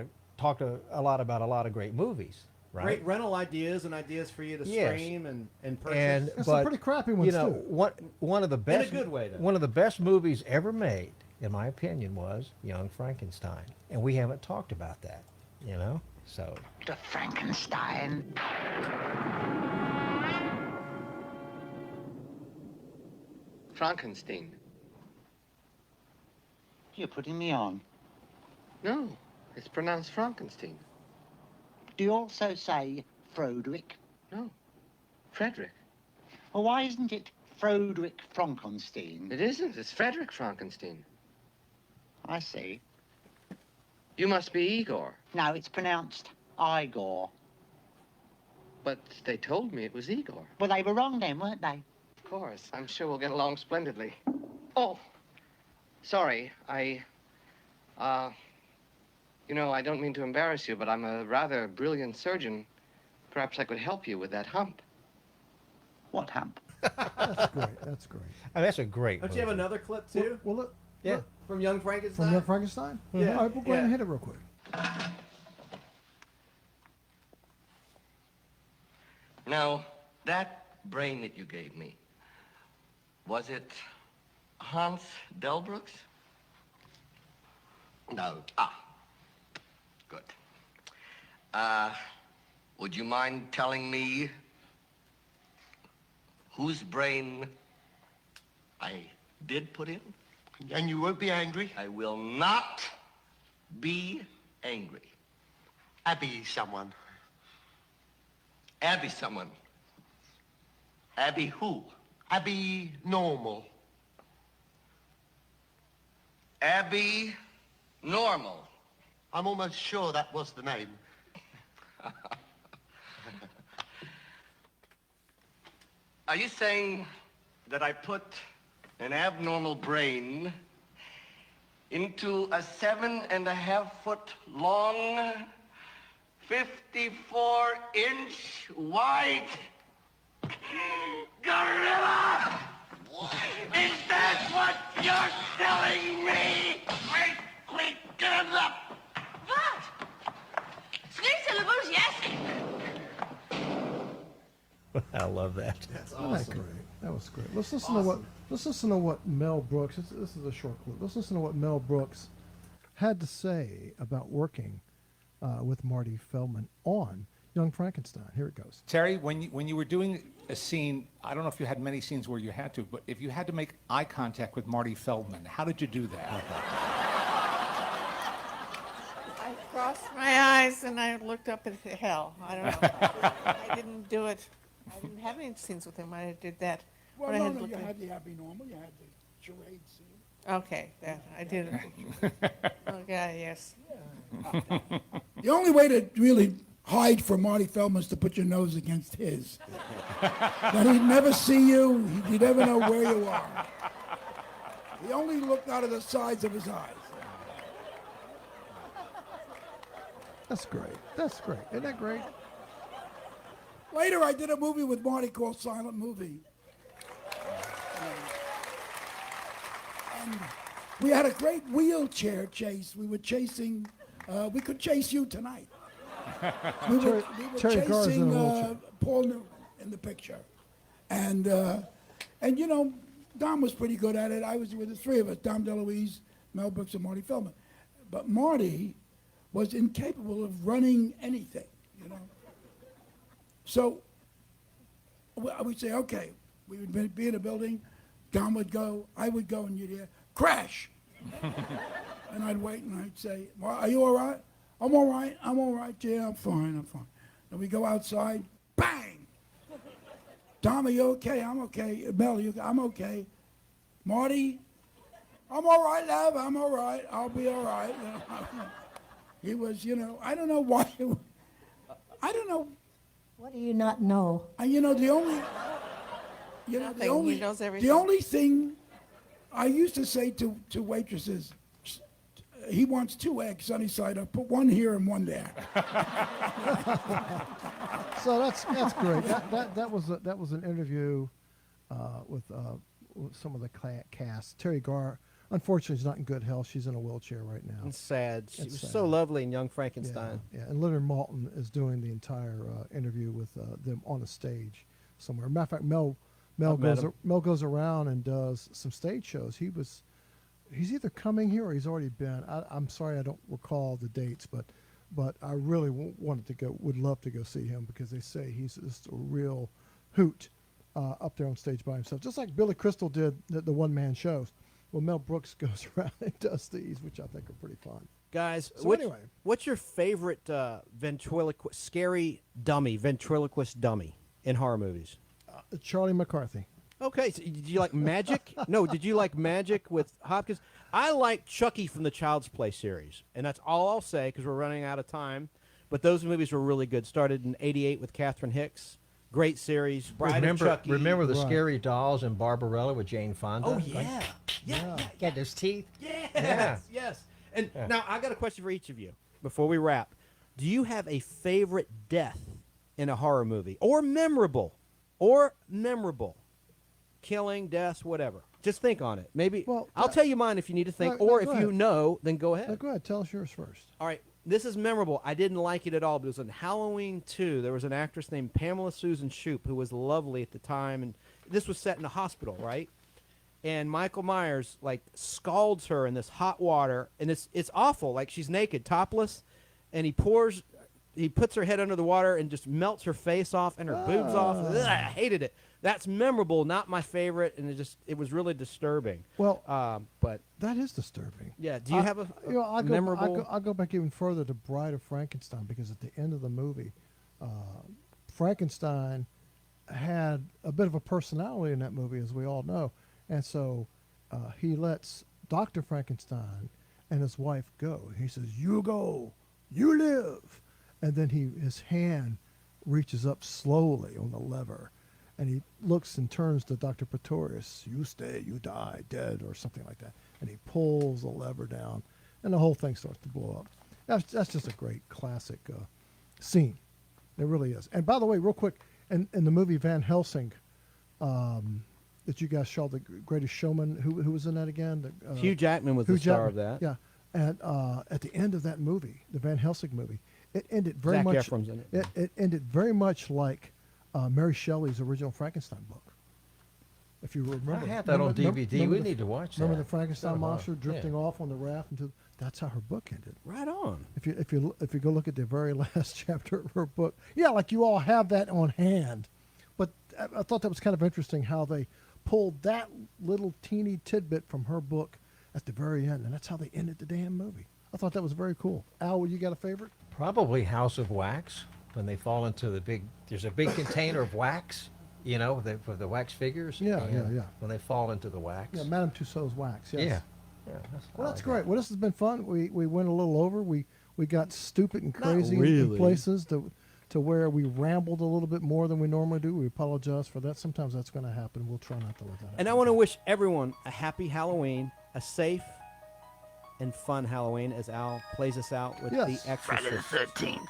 Speaker 3: about a lot of great movies, right?
Speaker 6: Great rental ideas and ideas for you to stream and purchase.
Speaker 3: And
Speaker 4: There's some pretty crappy ones,
Speaker 3: you know,
Speaker 4: too.
Speaker 3: one of the best,
Speaker 6: good way, though.
Speaker 3: one of the best movies ever made, in my opinion, was Young Frankenstein, and we haven't talked about that, you know. So
Speaker 5: The Frankenstein.
Speaker 15: Frankenstein.
Speaker 5: You're putting me on.
Speaker 15: No, it's pronounced Frankenstein.
Speaker 5: Do you also say Froderick?
Speaker 15: No, Frederick.
Speaker 5: Well, why isn't it Froderick Frankenstein?
Speaker 15: It isn't. It's Frederick Frankenstein.
Speaker 5: I see.
Speaker 15: You must be Igor.
Speaker 5: No, it's pronounced Igor.
Speaker 15: But they told me it was Igor.
Speaker 5: Well, they were wrong then, weren't they?
Speaker 15: Of course. I'm sure we'll get along splendidly. Oh, sorry. You know, I don't mean to embarrass you, but I'm a rather brilliant surgeon. Perhaps I could help you with that hump.
Speaker 5: What hump?
Speaker 4: That's great. That's great.
Speaker 3: Oh, that's a great
Speaker 6: Don't
Speaker 3: movie.
Speaker 6: you have another clip, too?
Speaker 4: Well, look.
Speaker 3: Yeah.
Speaker 4: Look,
Speaker 6: From Young Frankenstein?
Speaker 4: from Young Frankenstein?
Speaker 6: Yeah.
Speaker 4: All right, we'll go ahead and hit it real quick.
Speaker 8: Now, that brain that you gave me, was it Hans Delbrück's? No. Ah, good. Would you mind telling me whose brain I did put in?
Speaker 19: And you won't be angry?
Speaker 8: I will not be angry.
Speaker 19: Abby someone.
Speaker 8: Abby someone. Abby who?
Speaker 19: Abby Normal.
Speaker 8: Abby Normal.
Speaker 19: I'm almost sure that was the name.
Speaker 8: Are you saying that I put an abnormal brain into a 7.5-foot long, 54-inch wide gorilla? Is that what you're telling me? Quickly, get up!
Speaker 7: What? Three syllables, yes.
Speaker 3: I love that.
Speaker 6: That's
Speaker 4: Isn't that great? That was great. Let's listen to what Mel Brooks. This is a short clip. Let's listen to what Mel Brooks had to say about working with Marty Feldman on Young Frankenstein. Here it goes.
Speaker 10: Terry, when you were doing a scene, I don't know if you had many scenes where you had to, but if you had to make eye contact with Marty Feldman, how did you do that?
Speaker 24: I crossed my eyes and I looked up at hell. I don't know. I didn't do it. I didn't have any scenes with him when I did that.
Speaker 25: Well,
Speaker 24: But I
Speaker 25: no,
Speaker 24: had
Speaker 25: no,
Speaker 24: looked
Speaker 25: you
Speaker 24: at-
Speaker 25: had the Abnormal, you had the charade scene.
Speaker 24: Okay, that I did it. Okay, yes.
Speaker 25: The only way to really hide from Marty Feldman is to put your nose against his. Then he'd never see you, he'd never know where you are. He only looked out of the sides of his eyes.
Speaker 4: That's great. That's great. Isn't that great?
Speaker 25: Later, I did a movie with Marty called Silent Movie. And we had a great wheelchair chase. We were chasing, we could chase you tonight. We were
Speaker 4: Terry Garr's in a wheelchair.
Speaker 25: chasing Paul Newman in the picture. And you know, Dom was pretty good at it. I was with the three of us, Dom DeLuise, Mel Brooks, and Marty Feldman. But Marty was incapable of running anything, you know. So I would say, okay, we would be in a building, Dom would go, I would go, and you'd hear, crash. And I'd wait and I'd say, well, are you all right? I'm all right, yeah, I'm fine. And we go outside, bang! Dom, are you okay? I'm okay. Mel, I'm okay. Marty, I'm all right, love, I'm all right, I'll be all right. He was, I don't know why. I don't know.
Speaker 22: What do you not know?
Speaker 25: The only, the
Speaker 24: Nothing.
Speaker 25: only,
Speaker 24: He knows everything.
Speaker 25: the only thing I used to say to waitresses, he wants 2 eggs sunny side up. Put one here and one there.
Speaker 4: So that's great. That was an interview with some of the cast. Terry Garr, unfortunately, is not in good health. She's in a wheelchair right now.
Speaker 6: It's sad. She
Speaker 4: It's
Speaker 6: was
Speaker 4: sad.
Speaker 6: so lovely in Young Frankenstein.
Speaker 4: Yeah, and Leonard Maltin is doing the entire interview with them on a stage somewhere. Matter of fact, Mel goes around and does some stage shows. He's either coming here or he's already been. I'm sorry, I don't recall the dates, but I really would love to go see him because they say he's just a real hoot up there on stage by himself, just like Billy Crystal did the one-man shows. Well, Mel Brooks goes around and does these, which I think are pretty fun.
Speaker 6: Guys,
Speaker 4: So anyway.
Speaker 6: what's your favorite scary ventriloquist dummy in horror movies?
Speaker 4: Charlie McCarthy.
Speaker 6: Okay, so did you like Magic? No, did you like Magic with Hopkins? I like Chucky from the Child's Play series, and that's all I'll say because we're running out of time. But those movies were really good. Started in '88 with Catherine Hicks. Great series. Bride of Chucky.
Speaker 3: Remember the scary dolls in Barbarella with Jane Fonda?
Speaker 6: Oh, yeah. Yeah.
Speaker 3: Got those teeth.
Speaker 6: Yes, yes. And now I got a question for each of you before we wrap. Do you have a favorite death in a horror movie, or memorable, killing, deaths, whatever? Just think on it. Maybe I'll tell you mine if you need to think, or if you know, then go ahead.
Speaker 4: Go ahead. Tell us yours first.
Speaker 6: All right. This is memorable. I didn't like it at all, but it was in Halloween 2. There was an actress named Pamela Susan Shoop who was lovely at the time, and this was set in a hospital, right? And Michael Myers scalds her in this hot water, and it's awful. Like she's naked, topless, and he puts her head under the water and just melts her face off and her boobs off. Ugh, I hated it. That's memorable, not my favorite, and it was really disturbing.
Speaker 4: Well,
Speaker 6: but
Speaker 4: that is disturbing.
Speaker 6: Yeah. Do you have a memorable?
Speaker 4: I'll go back even further to Bride of Frankenstein, because at the end of the movie, Frankenstein had a bit of a personality in that movie, as we all know, and so he lets Dr. Frankenstein and his wife go. He says, "You go, you live," and then his hand reaches up slowly on the lever. And he looks and turns to Dr. Pretorius. "You stay, you die, dead," or something like that. And he pulls the lever down, and the whole thing starts to blow up. That's just a great classic scene. It really is. And by the way, real quick, in the movie Van Helsing, that you guys saw, The Greatest Showman, who was in that again?
Speaker 6: Hugh Jackman was the star of that.
Speaker 4: Yeah. And at the end of that movie, the Van Helsing movie, it ended very
Speaker 6: Zac
Speaker 4: much.
Speaker 6: Efron's in it.
Speaker 4: It ended very much like Mary Shelley's original Frankenstein book. If you remember,
Speaker 3: I have that on DVD. We need to watch that.
Speaker 4: Remember the Frankenstein
Speaker 3: Got 'em all.
Speaker 4: monster drifting off on the raft into? That's how her book ended.
Speaker 6: Right on.
Speaker 4: If you go look at the very last chapter of her book, yeah, like you all have that on hand. But I thought that was kind of interesting how they pulled that little teeny tidbit from her book at the very end, and that's how they ended the damn movie. I thought that was very cool. Al, you got a favorite?
Speaker 3: Probably House of Wax. When they fall into there's a big container of wax, for the wax figures.
Speaker 4: Yeah.
Speaker 3: When they fall into the wax.
Speaker 4: Yeah, Madame Tussauds wax. Yes.
Speaker 3: Yeah.
Speaker 4: Well, that's great. Well, this has been fun. We went a little over. We got stupid and crazy
Speaker 6: really.
Speaker 4: in places to where we rambled a little bit more than we normally do. We apologize for that. Sometimes that's going to happen. We'll try not to let that happen.
Speaker 6: And I want to wish everyone a happy Halloween, a safe and fun Halloween, as Al plays us out with
Speaker 4: Yes.
Speaker 6: The Exorcist.
Speaker 11: Friday the 13th.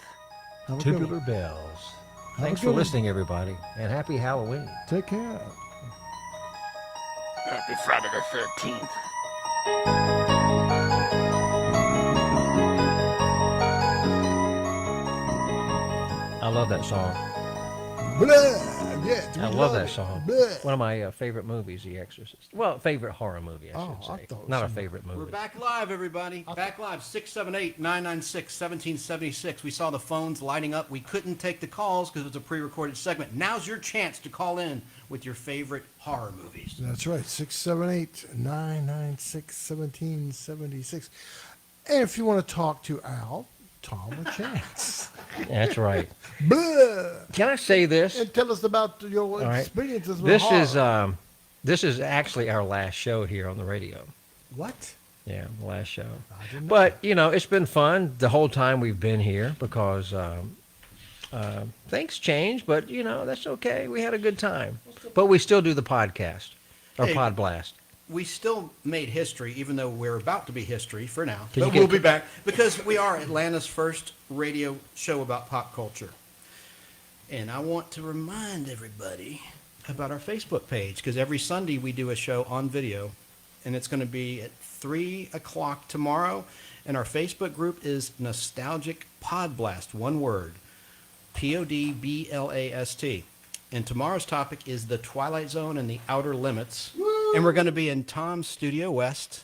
Speaker 4: Have a good
Speaker 3: Tubular
Speaker 4: one.
Speaker 3: bells.
Speaker 4: Have a
Speaker 3: Thanks
Speaker 4: good
Speaker 3: for
Speaker 4: one.
Speaker 3: listening, everybody, and happy Halloween.
Speaker 4: Take care.
Speaker 11: Happy Friday the 13th.
Speaker 3: I love that song.
Speaker 4: Blah. Yeah,
Speaker 3: I love that song.
Speaker 4: Blah.
Speaker 3: One of my favorite movies, The Exorcist. Well, favorite horror movie, I should
Speaker 4: I
Speaker 3: say.
Speaker 4: thought it was
Speaker 3: Not a
Speaker 4: some-
Speaker 3: favorite movie.
Speaker 6: We're back live, everybody. Back live, 678-996-1776. We saw the phones lighting up. We couldn't take the calls because it was a pre-recorded segment. Now's your chance to call in with your favorite horror movies.
Speaker 4: That's right. 678-996-1776. And if you want to talk to Al, Tom a chance.
Speaker 3: That's right.
Speaker 4: Blah.
Speaker 3: Can I say this?
Speaker 4: And tell us about your
Speaker 3: All right.
Speaker 4: experiences with
Speaker 3: This
Speaker 4: horror.
Speaker 3: is actually our last show here on the radio.
Speaker 4: What?
Speaker 3: Yeah, the last show. But, you know, it's been fun the whole time we've been here because things change, but, you know, that's okay. We had a good time. But we still do the podcast, or
Speaker 6: Hey,
Speaker 3: Podblast.
Speaker 6: We still made history, even though we're about to be history for now.
Speaker 3: Can you
Speaker 6: But
Speaker 3: get-
Speaker 6: we'll be back because we are Atlanta's first radio show about pop culture. And I want to remind everybody about our Facebook page because every Sunday we do a show on video, and it's going to be at 3 o'clock tomorrow. And our Facebook group is Nostalgic Podblast, one word, Podblast. And tomorrow's topic is the Twilight Zone and the Outer Limits. And we're going to be in Tom's Studio West.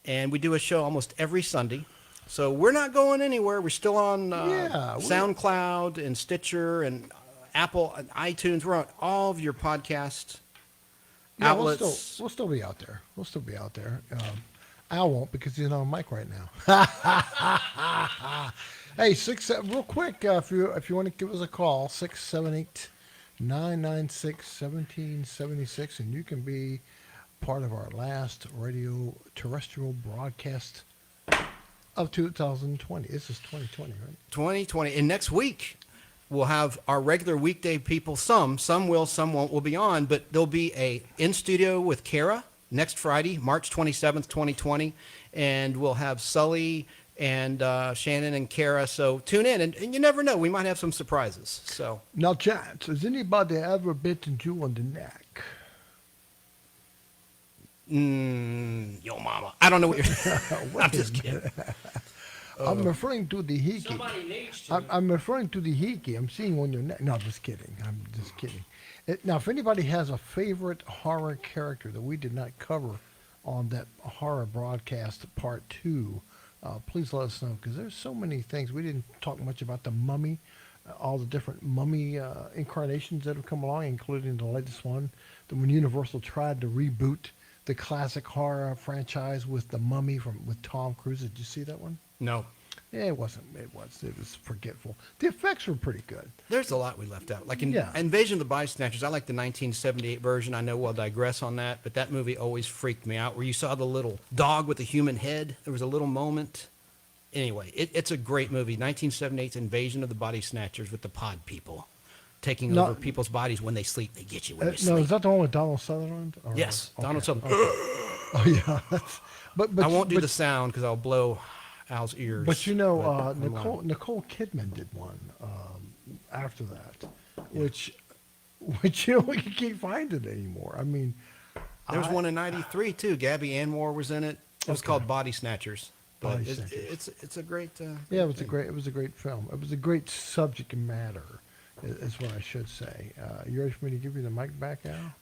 Speaker 6: And we do a show almost every Sunday. So we're not going anywhere. We're still on SoundCloud and Stitcher and Apple and iTunes. We're on all of your podcast outlets.
Speaker 4: We'll still be out there. We'll still be out there. Al won't because he's on mic right now. Hey, real quick, if you want to give us a call, 678-996-1776, and you can be part of our last radio terrestrial broadcast of 2020. This is 2020, right?
Speaker 6: 2020. And next week, we'll have our regular weekday people. Some will, some won't. Will be on, but there'll be a in studio with Kara next Friday, March 27th, 2020, and we'll have Sully and Shannon and Kara. So tune in, and you never know, we might have some surprises. So
Speaker 4: now, Chance, has anybody ever bitten you on the neck?
Speaker 6: Yo, mama. I don't know what you're. I'm just kidding.
Speaker 4: I'm referring to the hiki.
Speaker 6: Somebody needs to.
Speaker 4: I'm referring to the hiki. I'm seeing on your neck. No, just kidding. I'm just kidding. Now, if anybody has a favorite horror character that we did not cover on that horror broadcast part 2, please let us know because there's so many things. We didn't talk much about the mummy, all the different mummy incarnations that have come along, including the latest one. When Universal tried to reboot the classic horror franchise with the Mummy with Tom Cruise. Did you see that one?
Speaker 6: No.
Speaker 4: Yeah, it was forgetful. The effects were pretty good.
Speaker 6: There's a lot we left out. Like in Invasion of the Body Snatchers, I like the 1978 version. I know we'll digress on that, but that movie always freaked me out where you saw the little dog with the human head. There was a little moment. Anyway, it's a great movie. 1978's Invasion of the Body Snatchers with the pod people taking over people's bodies when they sleep. They get you when you sleep.
Speaker 4: No, is that the one with Donald Sutherland? Or,
Speaker 6: yes, Donald Sutherland.
Speaker 4: Okay. Oh, yeah. but
Speaker 6: I won't do the sound because I'll blow Al's ears.
Speaker 4: But you know, Nicole Kidman did one after that, which you know, you can't find it anymore. I mean,
Speaker 6: there was one in '93 too. Gabby Anwar was in it. It was called Body Snatchers. But it's a great.
Speaker 4: Yeah, it was a great film. It was a great subject matter, is what I should say. You ready for me to give you the mic back, Al?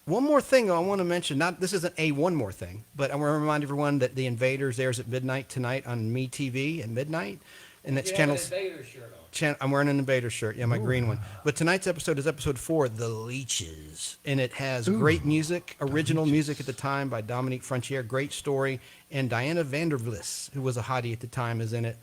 Speaker 6: One more thing I want to mention. This isn't a one more thing, but I want to remind everyone that The Invaders airs at midnight tonight on MeTV at midnight, and that's channels. I'm wearing an Invader shirt. Yeah, my green one. But tonight's episode is episode 4, The Leeches, and it has great music, original music at the time by Dominique Frontier. Great story, and Diana Vandervlis, who was a hottie at the time, is in it,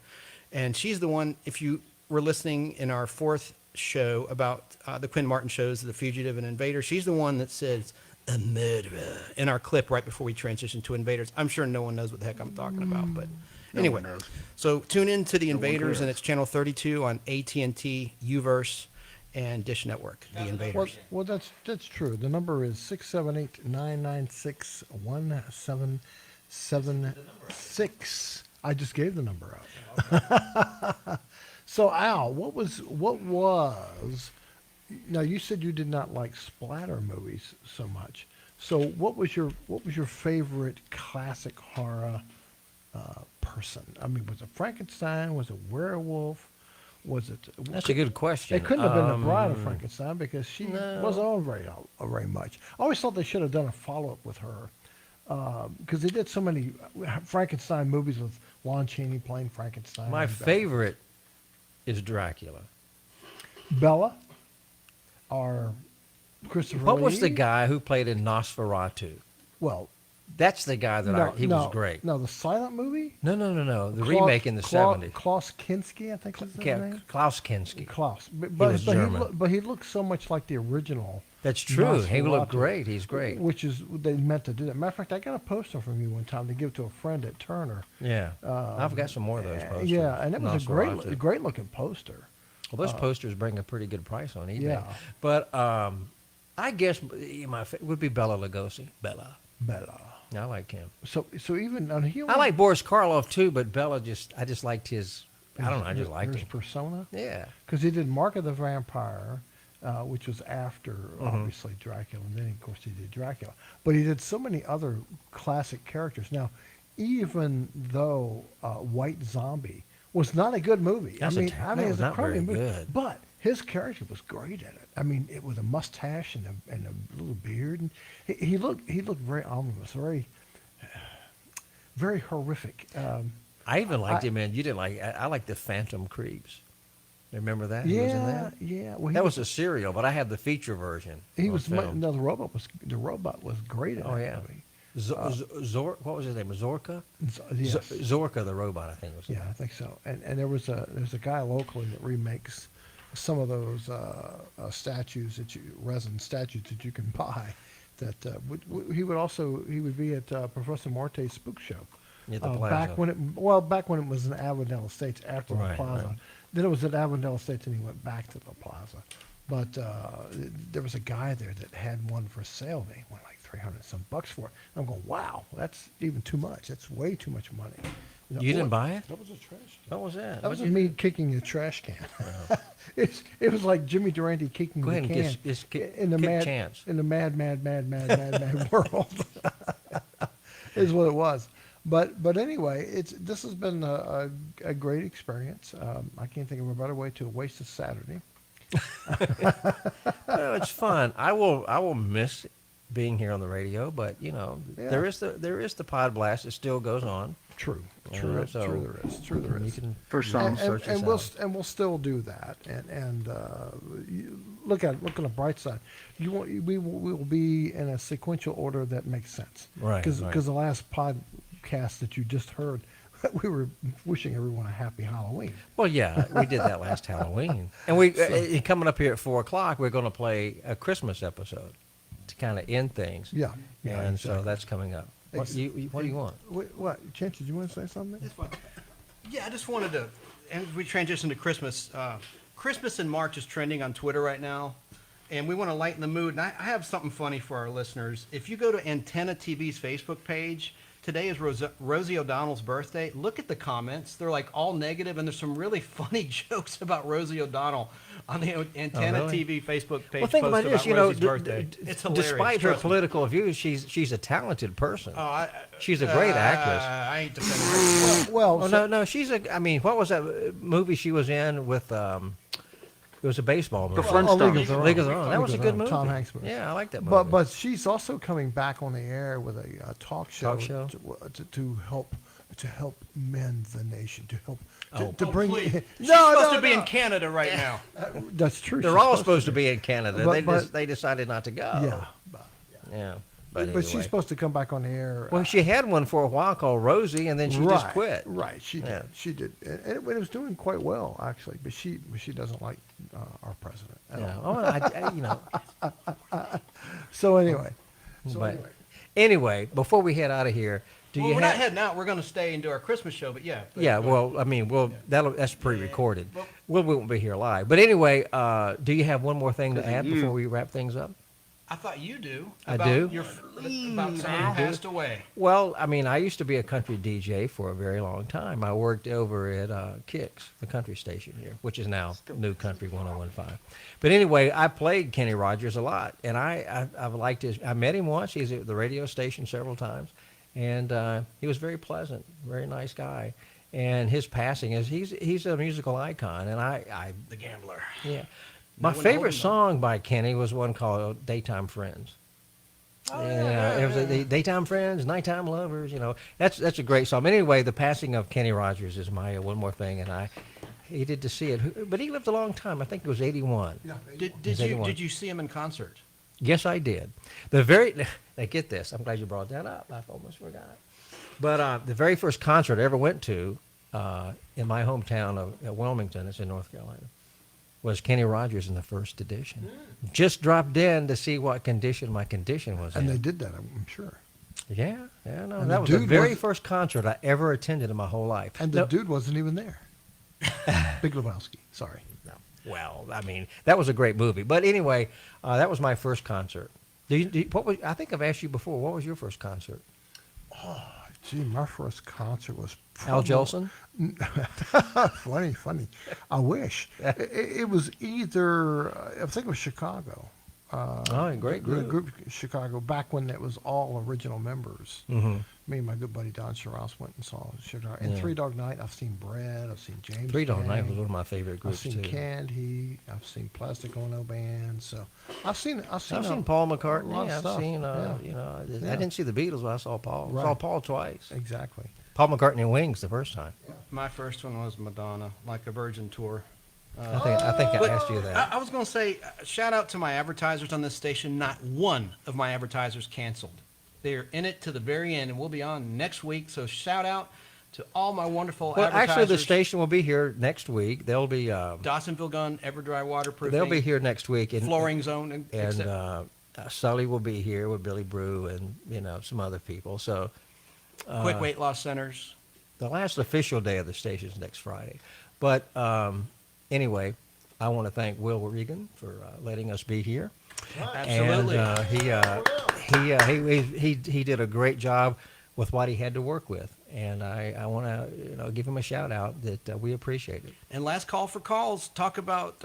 Speaker 6: and she's the one. If you were listening in our 4th show about the Quinn Martin shows, The Fugitive and Invader, she's the one that says a murderer in our clip right before we transition to Invaders. I'm sure no one knows what the heck I'm talking about, but anyway, so tune in to The Invaders, and it's channel 32 on AT&T, Uverse, and Dish Network. The Invaders.
Speaker 4: Well, that's true. The number is 678-996-1776. I just gave the number out. So Al, what was? Now you said you did not like splatter movies so much. So what was your favorite classic horror person? I mean, was it Frankenstein? Was it werewolf? Was it?
Speaker 3: That's a good question.
Speaker 4: It couldn't have been the Bride of Frankenstein because she wasn't on very much. I always thought they should have done a follow-up with her because they did so many Frankenstein movies with Lon Chaney playing Frankenstein.
Speaker 3: My favorite is Dracula.
Speaker 4: Bella or Christopher
Speaker 3: What
Speaker 4: Lee?
Speaker 3: was the guy who played in Nosferatu?
Speaker 4: Well,
Speaker 3: that's the guy that he was great.
Speaker 4: No, the silent movie?
Speaker 3: No. The remake in the 70s.
Speaker 4: Klaus Kinski, I think is his name.
Speaker 3: Klaus Kinski.
Speaker 4: Klaus.
Speaker 3: He was German.
Speaker 4: But he looked so much like the original.
Speaker 3: That's true. He looked
Speaker 4: Nosferatu,
Speaker 3: great. He's great.
Speaker 4: Which is they meant to do that. Matter of fact, I got a poster from you one time to give to a friend at Turner.
Speaker 3: Yeah, I've got some more of those posters.
Speaker 4: Yeah, and it was a
Speaker 3: Nosferatu.
Speaker 4: great looking poster.
Speaker 3: Well, those posters bring a pretty good price on eBay.
Speaker 4: Yeah.
Speaker 3: But I guess would be Bela Lugosi. Bela. I like him.
Speaker 4: So even on he.
Speaker 3: I like Boris Karloff too, but Bela I just liked his. I don't know. I just liked
Speaker 4: his
Speaker 3: him.
Speaker 4: persona.
Speaker 3: Yeah.
Speaker 4: Because he did Mark of the Vampire, which was after obviously Dracula, and then of course he did Dracula. But he did so many other classic characters. Now, even though White Zombie was not a good movie,
Speaker 3: That was
Speaker 4: it's a
Speaker 3: not
Speaker 4: crummy
Speaker 3: very
Speaker 4: movie,
Speaker 3: good.
Speaker 4: but his character was great in it. I mean, it with a mustache and a little beard, and he looked very ominous, very horrific.
Speaker 3: I even liked him in. You didn't like. I like the Phantom Creeps. Remember that? He was in that?
Speaker 4: Yeah. Well,
Speaker 3: that was a serial, but I have the feature version.
Speaker 4: He
Speaker 3: on
Speaker 4: was.
Speaker 3: film.
Speaker 4: No, the robot was great in that movie.
Speaker 3: What was his name? Zorka?
Speaker 4: Yes.
Speaker 3: Zorka the robot, I think was.
Speaker 4: Yeah, I think so. And there's a guy locally that remakes some of those statues resin statues that you can buy. That he would be at Professor Marte's Spook Show.
Speaker 3: At the Plaza.
Speaker 4: Back when it was in Avondale Estates after the Plaza.
Speaker 3: Right.
Speaker 4: Then it was at Avondale Estates, and he went back to the Plaza. But there was a guy there that had one for sale. They went like $300 some for it. I'm going, wow, that's even too much. That's way too much money.
Speaker 3: You didn't buy it?
Speaker 4: That was a trash can.
Speaker 3: What was that?
Speaker 4: That was me kicking a trash can. It was like Jimmy Durante kicking
Speaker 3: Go
Speaker 4: the
Speaker 3: ahead
Speaker 4: can
Speaker 3: and kick
Speaker 4: in the
Speaker 3: Chance.
Speaker 4: in the mad world. Is what it was. But anyway, this has been a great experience. I can't think of a better way to waste a Saturday.
Speaker 3: No, it's fun. I will miss being here on the radio, but there is the Podblast. It still goes on.
Speaker 4: True.
Speaker 3: True there is. You can
Speaker 6: For some.
Speaker 4: And we'll still do that. And look on the bright side. We will be in a sequential order that makes sense.
Speaker 3: Right.
Speaker 4: Because the last podcast that you just heard, we were wishing everyone a happy Halloween.
Speaker 3: Well, yeah, we did that last Halloween, and we coming up here at 4:00. We're going to play a Christmas episode to kind of end things.
Speaker 4: Yeah.
Speaker 3: And
Speaker 4: exactly.
Speaker 3: so that's coming up. What do you want?
Speaker 4: What, Chance, did you want to say something?
Speaker 6: Yeah, I just wanted to, as we transition to Christmas, Christmas in March is trending on Twitter right now, and we want to lighten the mood. And I have something funny for our listeners. If you go to Antenna TV's Facebook page, today is Rosie O'Donnell's birthday. Look at the comments. They're like all negative, and there's some really funny jokes about Rosie O'Donnell on the Antenna TV Facebook page.
Speaker 3: Well, think about this.
Speaker 6: Rosie's birthday. It's hilarious.
Speaker 3: Despite her
Speaker 6: Trust me.
Speaker 3: political views, she's a talented person.
Speaker 6: Oh,
Speaker 3: she's a great actress.
Speaker 6: I ain't defending her.
Speaker 4: Well,
Speaker 3: no. She's a. I mean, what was that movie she was in with? It was a baseball movie.
Speaker 6: The Flintstones.
Speaker 3: League of Their Own. That was a good movie.
Speaker 4: Tom Hanks movie.
Speaker 3: Yeah, I like that movie.
Speaker 4: But she's also coming back on the air with a talk show, to help mend the nation, to help to bring.
Speaker 6: Please.
Speaker 4: No,
Speaker 6: She's supposed to be in Canada right now.
Speaker 4: That's true.
Speaker 3: They're all supposed to be in Canada.
Speaker 4: But
Speaker 3: they decided not to go.
Speaker 4: Yeah.
Speaker 3: But
Speaker 4: But
Speaker 3: anyway.
Speaker 4: she's supposed to come back on the air.
Speaker 3: Well, she had one for a while called Rosie, and then she just quit.
Speaker 4: Right, she did. She did, and it was doing quite well actually. But she doesn't like our president at all. So anyway.
Speaker 3: Anyway, before we head out of here,
Speaker 6: We're not heading out. We're going to stay and do our Christmas show. But yeah.
Speaker 3: Well, I mean, that's pre-recorded. We won't be here live. But anyway, do you have one more thing to add before we wrap things up?
Speaker 6: I thought you do.
Speaker 3: I do?
Speaker 6: About somebody who passed away.
Speaker 3: Well, I mean, I used to be a country DJ for a very long time. I worked over at Kicks, the country station here, which is now New Country 101.5. But anyway, I played Kenny Rogers a lot, and I've liked his. I met him once. He's at the radio station several times, and he was very pleasant, very nice guy. And his passing is he's a musical icon, and I
Speaker 6: The Gambler.
Speaker 3: Yeah. My favorite song by Kenny was one called Daytime Friends. It was the Daytime Friends, Nighttime Lovers, That's a great song. But anyway, the passing of Kenny Rogers is my one more thing, and I hated to see it. But he lived a long time. I think it was 81.
Speaker 4: Yeah.
Speaker 6: Did you see him in concert?
Speaker 3: Yes, I did. Now get this. I'm glad you brought that up. I almost forgot. But the very first concert I ever went to in my hometown of Wilmington, it's in North Carolina, was Kenny Rogers in the first edition. Just dropped in to see what condition my condition was
Speaker 4: And
Speaker 3: in.
Speaker 4: they did that, I'm sure.
Speaker 3: Yeah, no,
Speaker 4: And
Speaker 3: that
Speaker 4: the
Speaker 3: was the
Speaker 4: dude
Speaker 3: very
Speaker 4: was-
Speaker 3: first concert I ever attended in my whole life.
Speaker 4: And the dude wasn't even there. Big Lebowski. Sorry.
Speaker 3: No. Well, I mean, that was a great movie. But anyway, that was my first concert. I think I've asked you before, what was your first concert?
Speaker 4: Oh, gee, my first concert was
Speaker 3: Al
Speaker 4: probably-
Speaker 3: Jolson?
Speaker 4: funny. I wish. It was either, I think it was Chicago.
Speaker 3: Great
Speaker 4: The
Speaker 3: group.
Speaker 4: group Chicago, back when it was all original members.
Speaker 3: Mhm.
Speaker 4: Me and my good buddy Don Shirouse went and saw Chicago. And
Speaker 3: Yeah.
Speaker 4: Three Dog Night, I've seen Brad, I've seen James.
Speaker 3: Three Dog Night
Speaker 4: Gang,
Speaker 3: was one of my favorite groups,
Speaker 4: I've seen
Speaker 3: too.
Speaker 4: Candy, I've seen Plastic Ono Band. So I've seen
Speaker 3: I've seen Paul McCartney.
Speaker 4: a lot of
Speaker 3: I've
Speaker 4: stuff.
Speaker 3: seen,
Speaker 4: Yeah.
Speaker 3: I didn't see the Beatles, but I saw Paul. I saw
Speaker 4: Right.
Speaker 3: Paul twice.
Speaker 4: Exactly.
Speaker 3: Paul McCartney and Wings the first time.
Speaker 6: My first one was Madonna, Like a Virgin tour.
Speaker 3: I think I
Speaker 6: But
Speaker 3: asked you that.
Speaker 6: I was going to say, shout out to my advertisers on this station. Not one of my advertisers canceled. They're in it to the very end, and we'll be on next week. So shout out to all my wonderful
Speaker 3: Well,
Speaker 6: advertisers.
Speaker 3: actually, the station will be here next week. They'll be
Speaker 6: Dawsonville Gun, Everdry Waterproofing.
Speaker 3: they'll be here next week. And,
Speaker 6: Flooring Zone.
Speaker 3: and Sully will be here with Billy Brew and some other people. So
Speaker 6: Quick Weight Loss Centers.
Speaker 3: the last official day of the station is next Friday. But anyway, I want to thank Will Regan for letting us be here.
Speaker 6: Absolutely.
Speaker 3: And he did a great job with what he had to work with, and I want to give him a shout out that we appreciate it.
Speaker 6: And last call for calls. Talk about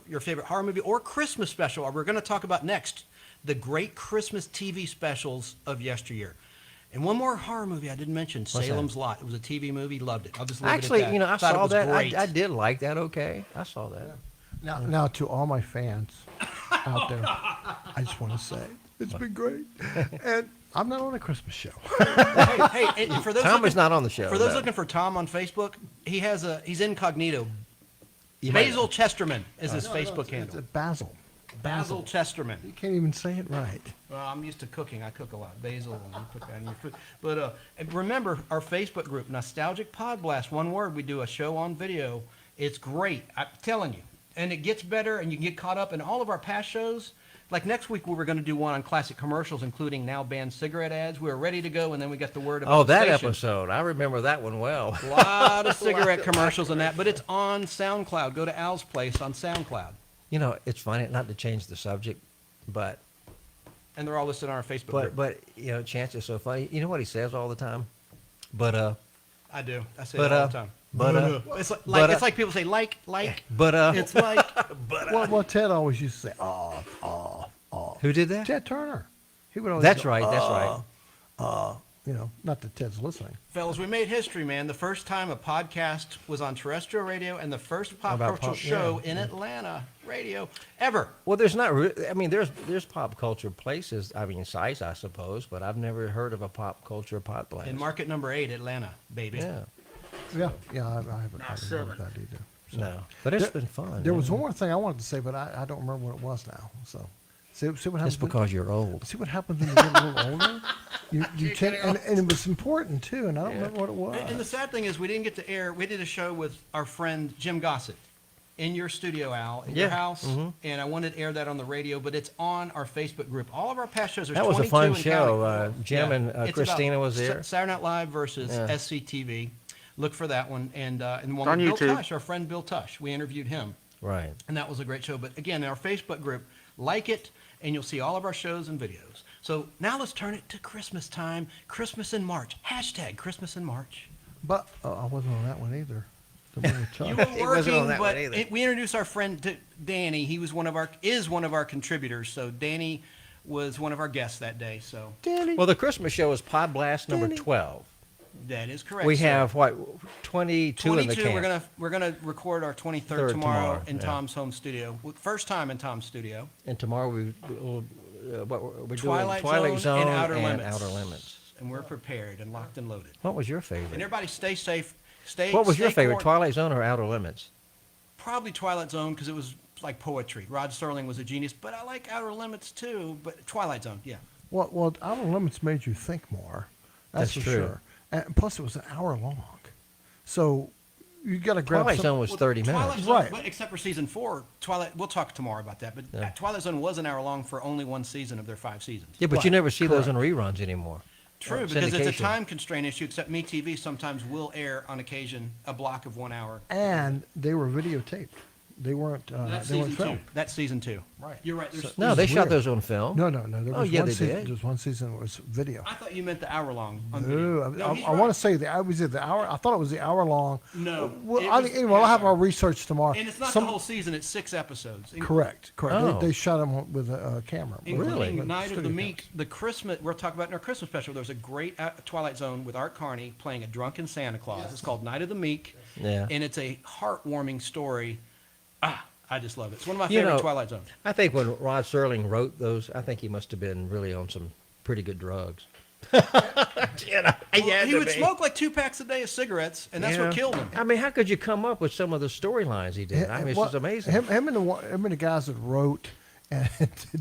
Speaker 6: your favorite horror movie or Christmas special. We're going to talk about next the great Christmas TV specials of yesteryear. And one more horror movie I didn't mention,
Speaker 3: What's
Speaker 6: Salem's
Speaker 3: that?
Speaker 6: Lot. It was a TV movie. Loved it. I'll just leave
Speaker 3: Actually,
Speaker 6: it at that.
Speaker 3: I
Speaker 6: Thought it
Speaker 3: saw
Speaker 6: was
Speaker 3: that.
Speaker 6: great.
Speaker 3: I did like that. Okay, I saw that.
Speaker 4: Now, to all my fans out there, I just want to say it's been great. And I'm not on a Christmas show.
Speaker 6: hey, and for those
Speaker 3: Tom is
Speaker 6: looking-
Speaker 3: not on the show,
Speaker 6: For those
Speaker 3: no.
Speaker 6: looking for Tom on Facebook, he's incognito.
Speaker 3: You might-
Speaker 6: Basil Chesterman is his
Speaker 4: No,
Speaker 6: Facebook
Speaker 4: it's
Speaker 6: handle.
Speaker 4: Basil.
Speaker 6: Basil Chesterman.
Speaker 4: You can't even say it right.
Speaker 6: Well, I'm used to cooking. I cook a lot. Basil, and you put that in your food. But and remember our Facebook group, Nostalgic Podblast. One word. We do a show on video. It's great. I'm telling you. And it gets better, and you can get caught up in all of our past shows. Like next week, we were going to do one on classic commercials, including now banned cigarette ads. We were ready to go, and then we got the word about
Speaker 3: Oh,
Speaker 6: the
Speaker 3: that
Speaker 6: station.
Speaker 3: episode. I remember that one well.
Speaker 6: A lot of cigarette commercials and that, but it's on SoundCloud. Go to Al's Place on SoundCloud.
Speaker 3: It's funny, not to change the subject, but
Speaker 6: And they're all listed on our Facebook group.
Speaker 3: but Chance is so funny. You know what he says all the time? But
Speaker 6: I do. I say
Speaker 3: But,
Speaker 6: it all the time. It's like,
Speaker 3: but,
Speaker 6: it's like people say like.
Speaker 3: But
Speaker 6: It's like.
Speaker 4: Well, Ted always used to say,
Speaker 3: Who did that?
Speaker 4: Ted Turner. He would always
Speaker 3: That's
Speaker 4: go,
Speaker 3: right. That's right.
Speaker 4: Not that Ted's listening.
Speaker 6: Fellas, we made history, man. The first time a podcast was on terrestrial radio and the first pop
Speaker 3: About
Speaker 6: culture
Speaker 3: pop-
Speaker 6: show
Speaker 3: yeah,
Speaker 6: in
Speaker 3: yeah.
Speaker 6: Atlanta radio ever.
Speaker 3: Well, there's not. There's pop culture places. Sites, I suppose, but I've never heard of a pop culture pot blast.
Speaker 6: In market number 8, Atlanta, baby.
Speaker 3: Yeah.
Speaker 4: Yeah, I haven't heard of that either. So.
Speaker 3: No, but it's been fun.
Speaker 4: There was
Speaker 3: yeah.
Speaker 4: one more thing I wanted to say, but I don't remember what it was now. So, see what happens.
Speaker 3: That's because you're old.
Speaker 4: See what happens when you get a little older. You tend, and it was important too, and I don't remember what it was.
Speaker 6: And the sad thing is, we didn't get to air. We did a show with our friend Jim Gossett in your studio, Al, in your
Speaker 3: Yeah.
Speaker 6: house,
Speaker 3: Mhm.
Speaker 6: and I wanted to air that on the radio, but it's on our Facebook group. All of our past shows. There's
Speaker 3: That was a
Speaker 6: 22
Speaker 3: fun
Speaker 6: and
Speaker 3: show.
Speaker 6: counting.
Speaker 3: Jim and
Speaker 6: It's
Speaker 3: Christina
Speaker 6: about
Speaker 3: was there.
Speaker 6: Saturday Night Live versus
Speaker 3: Yeah.
Speaker 6: SCTV. Look for that one, and one
Speaker 3: on
Speaker 6: with Bill
Speaker 3: YouTube.
Speaker 6: Tush, our friend Bill Tush. We interviewed him.
Speaker 3: Right.
Speaker 6: And that was a great show. But again, our Facebook group, like it, and you'll see all of our shows and videos. So now let's turn it to Christmas time. Christmas in March. Hashtag Christmas in March.
Speaker 4: But I wasn't on that one either.
Speaker 6: You were working, but we introduced our friend to Danny. He was is one of our contributors. So Danny was one of our guests that day. So
Speaker 3: Well, the Christmas show is Podblast number 12.
Speaker 6: that is correct.
Speaker 3: We
Speaker 6: sir.
Speaker 3: have 22 in the
Speaker 6: 22.
Speaker 3: can.
Speaker 6: We're gonna record our 23rd
Speaker 3: Third
Speaker 6: tomorrow
Speaker 3: tomorrow,
Speaker 6: in
Speaker 3: yeah.
Speaker 6: Tom's home studio. First time in Tom's studio.
Speaker 3: And tomorrow we're
Speaker 6: Twilight
Speaker 3: doing Twilight
Speaker 6: Zone
Speaker 3: Zone
Speaker 6: and Outer Limits.
Speaker 3: Outer Limits.
Speaker 6: And we're prepared and locked and loaded.
Speaker 3: What was your favorite?
Speaker 6: And everybody stay safe.
Speaker 3: What was your
Speaker 6: stay
Speaker 3: favorite,
Speaker 6: quar-
Speaker 3: Twilight Zone or Outer Limits?
Speaker 6: Probably Twilight Zone because it was like poetry. Rod Serling was a genius, but I like Outer Limits too. But Twilight Zone, yeah.
Speaker 4: Well, Outer Limits made you think more. That's for
Speaker 3: true.
Speaker 4: sure. And plus, it was an hour long. So You got to grab
Speaker 3: Twilight
Speaker 4: some.
Speaker 3: Zone was 30 minutes.
Speaker 6: Twilight Zone,
Speaker 4: Right.
Speaker 6: but except for season 4, Twilight. We'll talk tomorrow about that. But Twilight Zone was an hour long for only one season of their 5 seasons.
Speaker 3: Yeah, but
Speaker 4: Right.
Speaker 3: you never see those
Speaker 4: Correct.
Speaker 3: in reruns anymore.
Speaker 6: True, because it's a
Speaker 3: Syndication.
Speaker 6: time constraint issue. Except MeTV sometimes will air on occasion a block of 1 hour.
Speaker 4: And they were videotaped. They weren't.
Speaker 6: That's
Speaker 4: they weren't
Speaker 6: season 2.
Speaker 4: filmed.
Speaker 6: That's season 2.
Speaker 4: Right.
Speaker 6: You're right. There's,
Speaker 3: No, they shot those on film.
Speaker 4: No. There
Speaker 3: Oh,
Speaker 4: was
Speaker 3: yeah,
Speaker 4: one
Speaker 3: they
Speaker 4: season,
Speaker 3: did.
Speaker 4: There's one season that was video.
Speaker 6: I thought you meant the hour long. On
Speaker 4: No,
Speaker 6: video. He's
Speaker 4: I want to say I was at the hour. I thought it was the hour long.
Speaker 6: No,
Speaker 4: Well,
Speaker 6: it
Speaker 4: I
Speaker 6: was
Speaker 4: think, anyway, I'll have our research tomorrow.
Speaker 6: And it's not
Speaker 4: Some-
Speaker 6: the whole season. It's 6 episodes.
Speaker 4: Correct.
Speaker 3: Oh.
Speaker 4: They shot them with a camera.
Speaker 6: Including
Speaker 4: With
Speaker 6: Night of the
Speaker 4: studio
Speaker 6: Meek, the Christmas. We're talking about in our Christmas special. There was a great Twilight Zone with Art Carney playing a drunken Santa Claus. It's called Night of the Meek.
Speaker 3: Yeah.
Speaker 6: And it's a heartwarming story. I just love it. It's one of my
Speaker 3: You
Speaker 6: favorite
Speaker 3: know,
Speaker 6: Twilight Zones.
Speaker 3: I think when Rod Serling wrote those, I think he must have been really on some pretty good drugs.
Speaker 6: He would smoke like 2 packs a day of cigarettes, and that's what killed him.
Speaker 3: I mean, how could you come up with some of the storylines he did? I mean, it's just amazing.
Speaker 4: Him and the guys that wrote and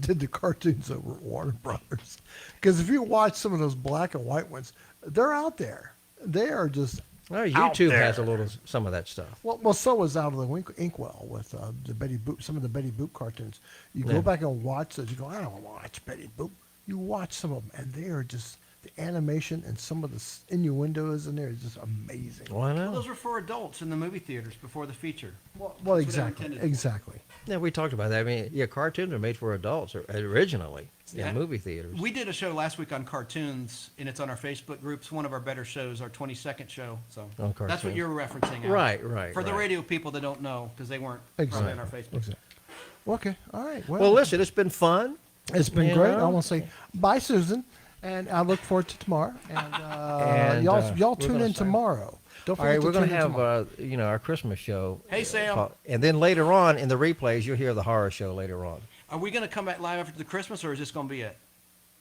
Speaker 4: did the cartoons over at Warner Brothers. Because if you watch some of those black and white ones, they're out there. They are just.
Speaker 3: Well,
Speaker 4: out
Speaker 3: YouTube
Speaker 4: there.
Speaker 3: has a little some of that stuff.
Speaker 4: Well, so was Out of the Inkwell with the Betty Boop. Some of the Betty Boop cartoons. You go
Speaker 3: Yeah.
Speaker 4: back and watch those. You go, I don't want to watch Betty Boop. You watch some of them, and they are just the animation and some of the innuendos in there is just amazing.
Speaker 3: Why
Speaker 6: Well,
Speaker 3: not?
Speaker 6: those were for adults in the movie theaters before the feature.
Speaker 4: Well,
Speaker 6: That's what they were
Speaker 4: exactly,
Speaker 6: intended for.
Speaker 4: exactly.
Speaker 3: Yeah, we talked about that. I mean, yeah, cartoons are made for adults originally in movie theaters.
Speaker 6: We did a show last week on cartoons, and it's on our Facebook group. It's one of our better shows, our 22nd show. So
Speaker 3: On
Speaker 6: that's what
Speaker 3: cartoons.
Speaker 6: you're referencing. Al.
Speaker 3: Right.
Speaker 6: For the radio people that don't know, because they weren't probably on our Facebook.
Speaker 4: Exactly. Okay. All right.
Speaker 3: Well, listen, it's been fun.
Speaker 4: It's been
Speaker 3: You
Speaker 4: great.
Speaker 3: know?
Speaker 4: I want to say bye, Susan, and I look forward to tomorrow. And, y'all
Speaker 3: we're
Speaker 4: tune
Speaker 3: gonna
Speaker 4: in
Speaker 3: sign-
Speaker 4: tomorrow. Don't
Speaker 3: All right,
Speaker 4: forget
Speaker 3: we're
Speaker 4: to
Speaker 3: going
Speaker 4: tune
Speaker 3: to
Speaker 4: in tomorrow.
Speaker 3: have our Christmas show.
Speaker 6: Hey, Sam.
Speaker 3: And then later on in the replays, you'll hear the horror show later on.
Speaker 6: Are we going to come back live after the Christmas, or is this going to be it?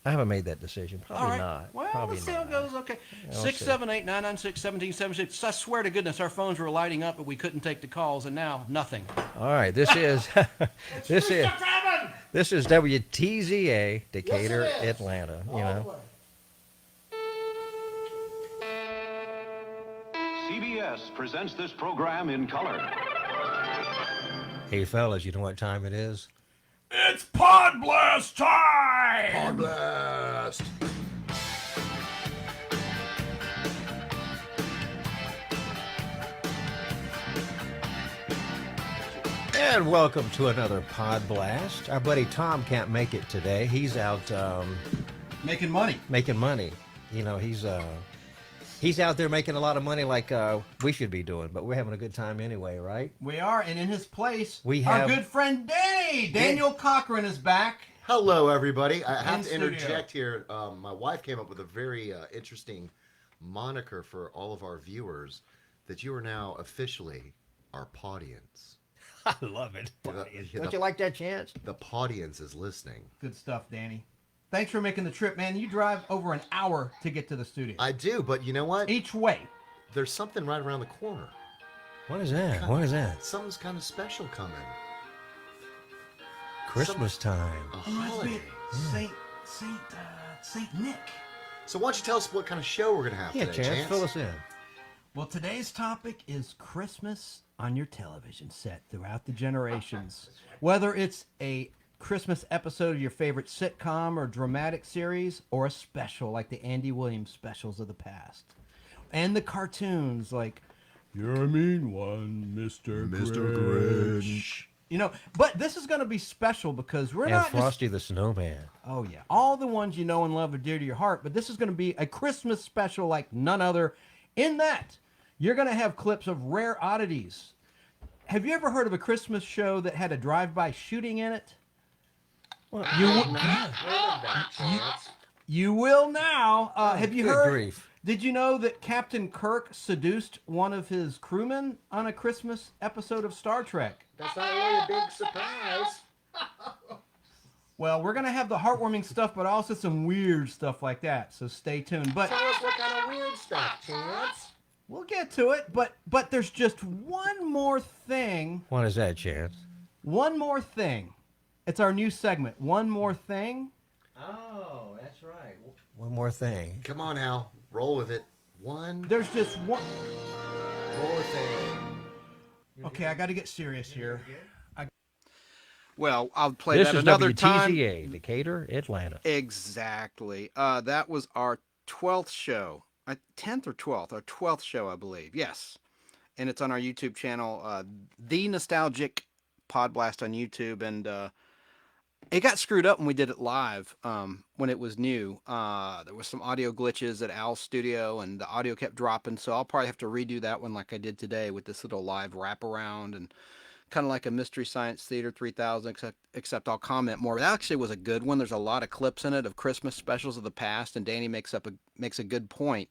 Speaker 3: I haven't made that decision. Probably
Speaker 6: All right.
Speaker 3: not.
Speaker 6: Well,
Speaker 3: Probably
Speaker 6: let's see how it
Speaker 3: not.
Speaker 6: goes. Okay.
Speaker 3: Yeah, we'll
Speaker 6: 678-996-1776. I swear to goodness, our phones were lighting up, but we couldn't take the calls, and now nothing.
Speaker 3: All right, this is this is WTZA Decatur, Atlanta. You know.
Speaker 2: CBS presents this program in color.
Speaker 3: Hey fellas, you know what time it is?
Speaker 2: It's Podblast time!
Speaker 3: Podblast. And welcome to another Pod Blast. Our buddy Tom can't make it today. He's out
Speaker 6: Making money.
Speaker 3: making money. You know, he's out there making a lot of money like we should be doing, but we're having a good time anyway, right?
Speaker 6: We are, and in his place,
Speaker 3: We
Speaker 6: our
Speaker 3: have-
Speaker 6: good friend Danny. Daniel Cochran is back.
Speaker 16: Hello, everybody. I have
Speaker 6: In
Speaker 16: to
Speaker 6: studio.
Speaker 16: interject here. My wife came up with a very interesting moniker for all of our viewers that you are now officially our podience.
Speaker 3: I love it. Don't you like that chance?
Speaker 16: The podience is listening.
Speaker 6: Good stuff, Danny. Thanks for making the trip, man. You drive over an hour to get to the studio.
Speaker 16: I do, but you know what?
Speaker 6: Each way.
Speaker 16: There's something right around the corner.
Speaker 3: What is that? What is that?
Speaker 16: Something's kind of special coming.
Speaker 3: Christmas time.
Speaker 16: A holiday.
Speaker 6: Saint Nick.
Speaker 16: So why don't you tell us what kind of show we're going to have
Speaker 3: Yeah,
Speaker 16: today,
Speaker 3: Chance, fill us in.
Speaker 6: Well, today's topic is Christmas on your television set throughout the generations. Whether it's a Christmas episode of your favorite sitcom or dramatic series, or a special like the Andy Williams specials of the past. And the cartoons like You're a Mean One, Mr. Grinch. You know, but this is going to be special because we're
Speaker 3: And
Speaker 6: not
Speaker 3: Frosty the Snowman.
Speaker 6: Oh, yeah. All the ones you know and love are dear to your heart, but this is going to be a Christmas special like none other. In that, you're going to have clips of rare oddities. Have you ever heard of a Christmas show that had a drive-by shooting in it?
Speaker 3: Well,
Speaker 6: You will now. Have you
Speaker 3: good
Speaker 6: heard?
Speaker 3: grief.
Speaker 6: Did you know that Captain Kirk seduced one of his crewmen on a Christmas episode of Star Trek?
Speaker 16: That's not really a big surprise.
Speaker 6: Well, we're going to have the heartwarming stuff, but also some weird stuff like that. So stay tuned. But
Speaker 16: Tell us what kind of weird stuff, Chance.
Speaker 6: we'll get to it. But there's just one more thing.
Speaker 3: What is that, Chance?
Speaker 6: One more thing. It's our new segment. One more thing.
Speaker 3: Oh, that's right. One more thing.
Speaker 16: Come on, Al. Roll with it. One
Speaker 6: There's just one.
Speaker 16: more thing.
Speaker 6: Okay, I got to get serious here.
Speaker 1: Well, I'll play
Speaker 3: This
Speaker 1: that
Speaker 3: is
Speaker 1: another time.
Speaker 3: WTZA, Decatur, Atlanta.
Speaker 1: Exactly. That was our 12th show. 10th or 12th? Our 12th show, I believe. Yes. And it's on our YouTube channel, The Nostalgic Podblast on YouTube. And it got screwed up when we did it live when it was new. There was some audio glitches at Al's studio, and the audio kept dropping. So I'll probably have to redo that one like I did today with this little live wraparound and kind of like a Mystery Science Theater 3000, except I'll comment more. That actually was a good one. There's a lot of clips in it of Christmas specials of the past, and Danny makes a good point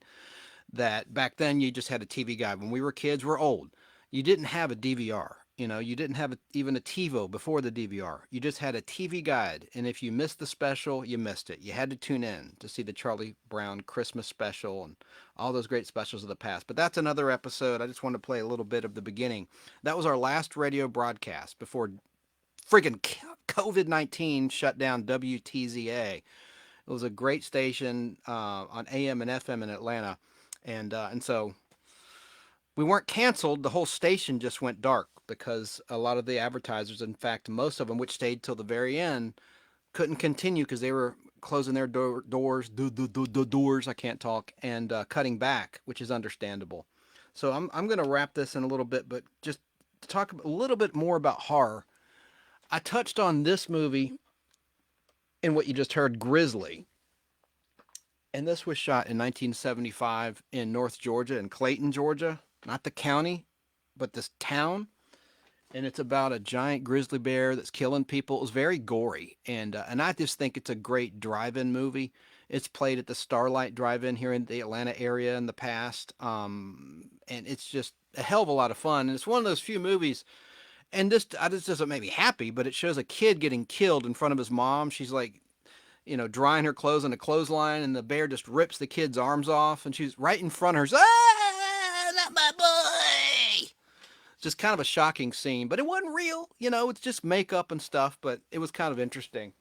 Speaker 1: that back then you just had a TV guide. When we were kids, we're old. You didn't have a DVR. You didn't have even a TiVo before the DVR. You just had a TV guide, and if you missed the special, you missed it. You had to tune in to see the Charlie Brown Christmas special and all those great specials of the past. But that's another episode. I just wanted to play a little bit of the beginning. That was our last radio broadcast before friggin' COVID-19 shut down WTZA. It was a great station on AM and FM in Atlanta, and so we weren't canceled. The whole station just went dark because a lot of the advertisers, in fact, most of them, which stayed till the very end, couldn't continue because they were closing their doors, I can't talk, and cutting back, which is understandable. So I'm going to wrap this in a little bit, but just to talk a little bit more about horror. I touched on this movie in what you just heard, Grizzly. And this was shot in 1975 in North Georgia, in Clayton, Georgia. Not the county, but this town. And it's about a giant grizzly bear that's killing people. It was very gory. And I just think it's a great drive-in movie. It's played at the Starlight Drive-In here in the Atlanta area in the past. And it's just a hell of a lot of fun. And it's one of those few movies, and this doesn't make me happy, but it shows a kid getting killed in front of his mom. She's like, drying her clothes on a clothesline, and the bear just rips the kid's arms off, and she's right in front of her. Not my boy! Just kind of a shocking scene, but it wasn't real. It's just makeup and stuff, but it was kind of interesting.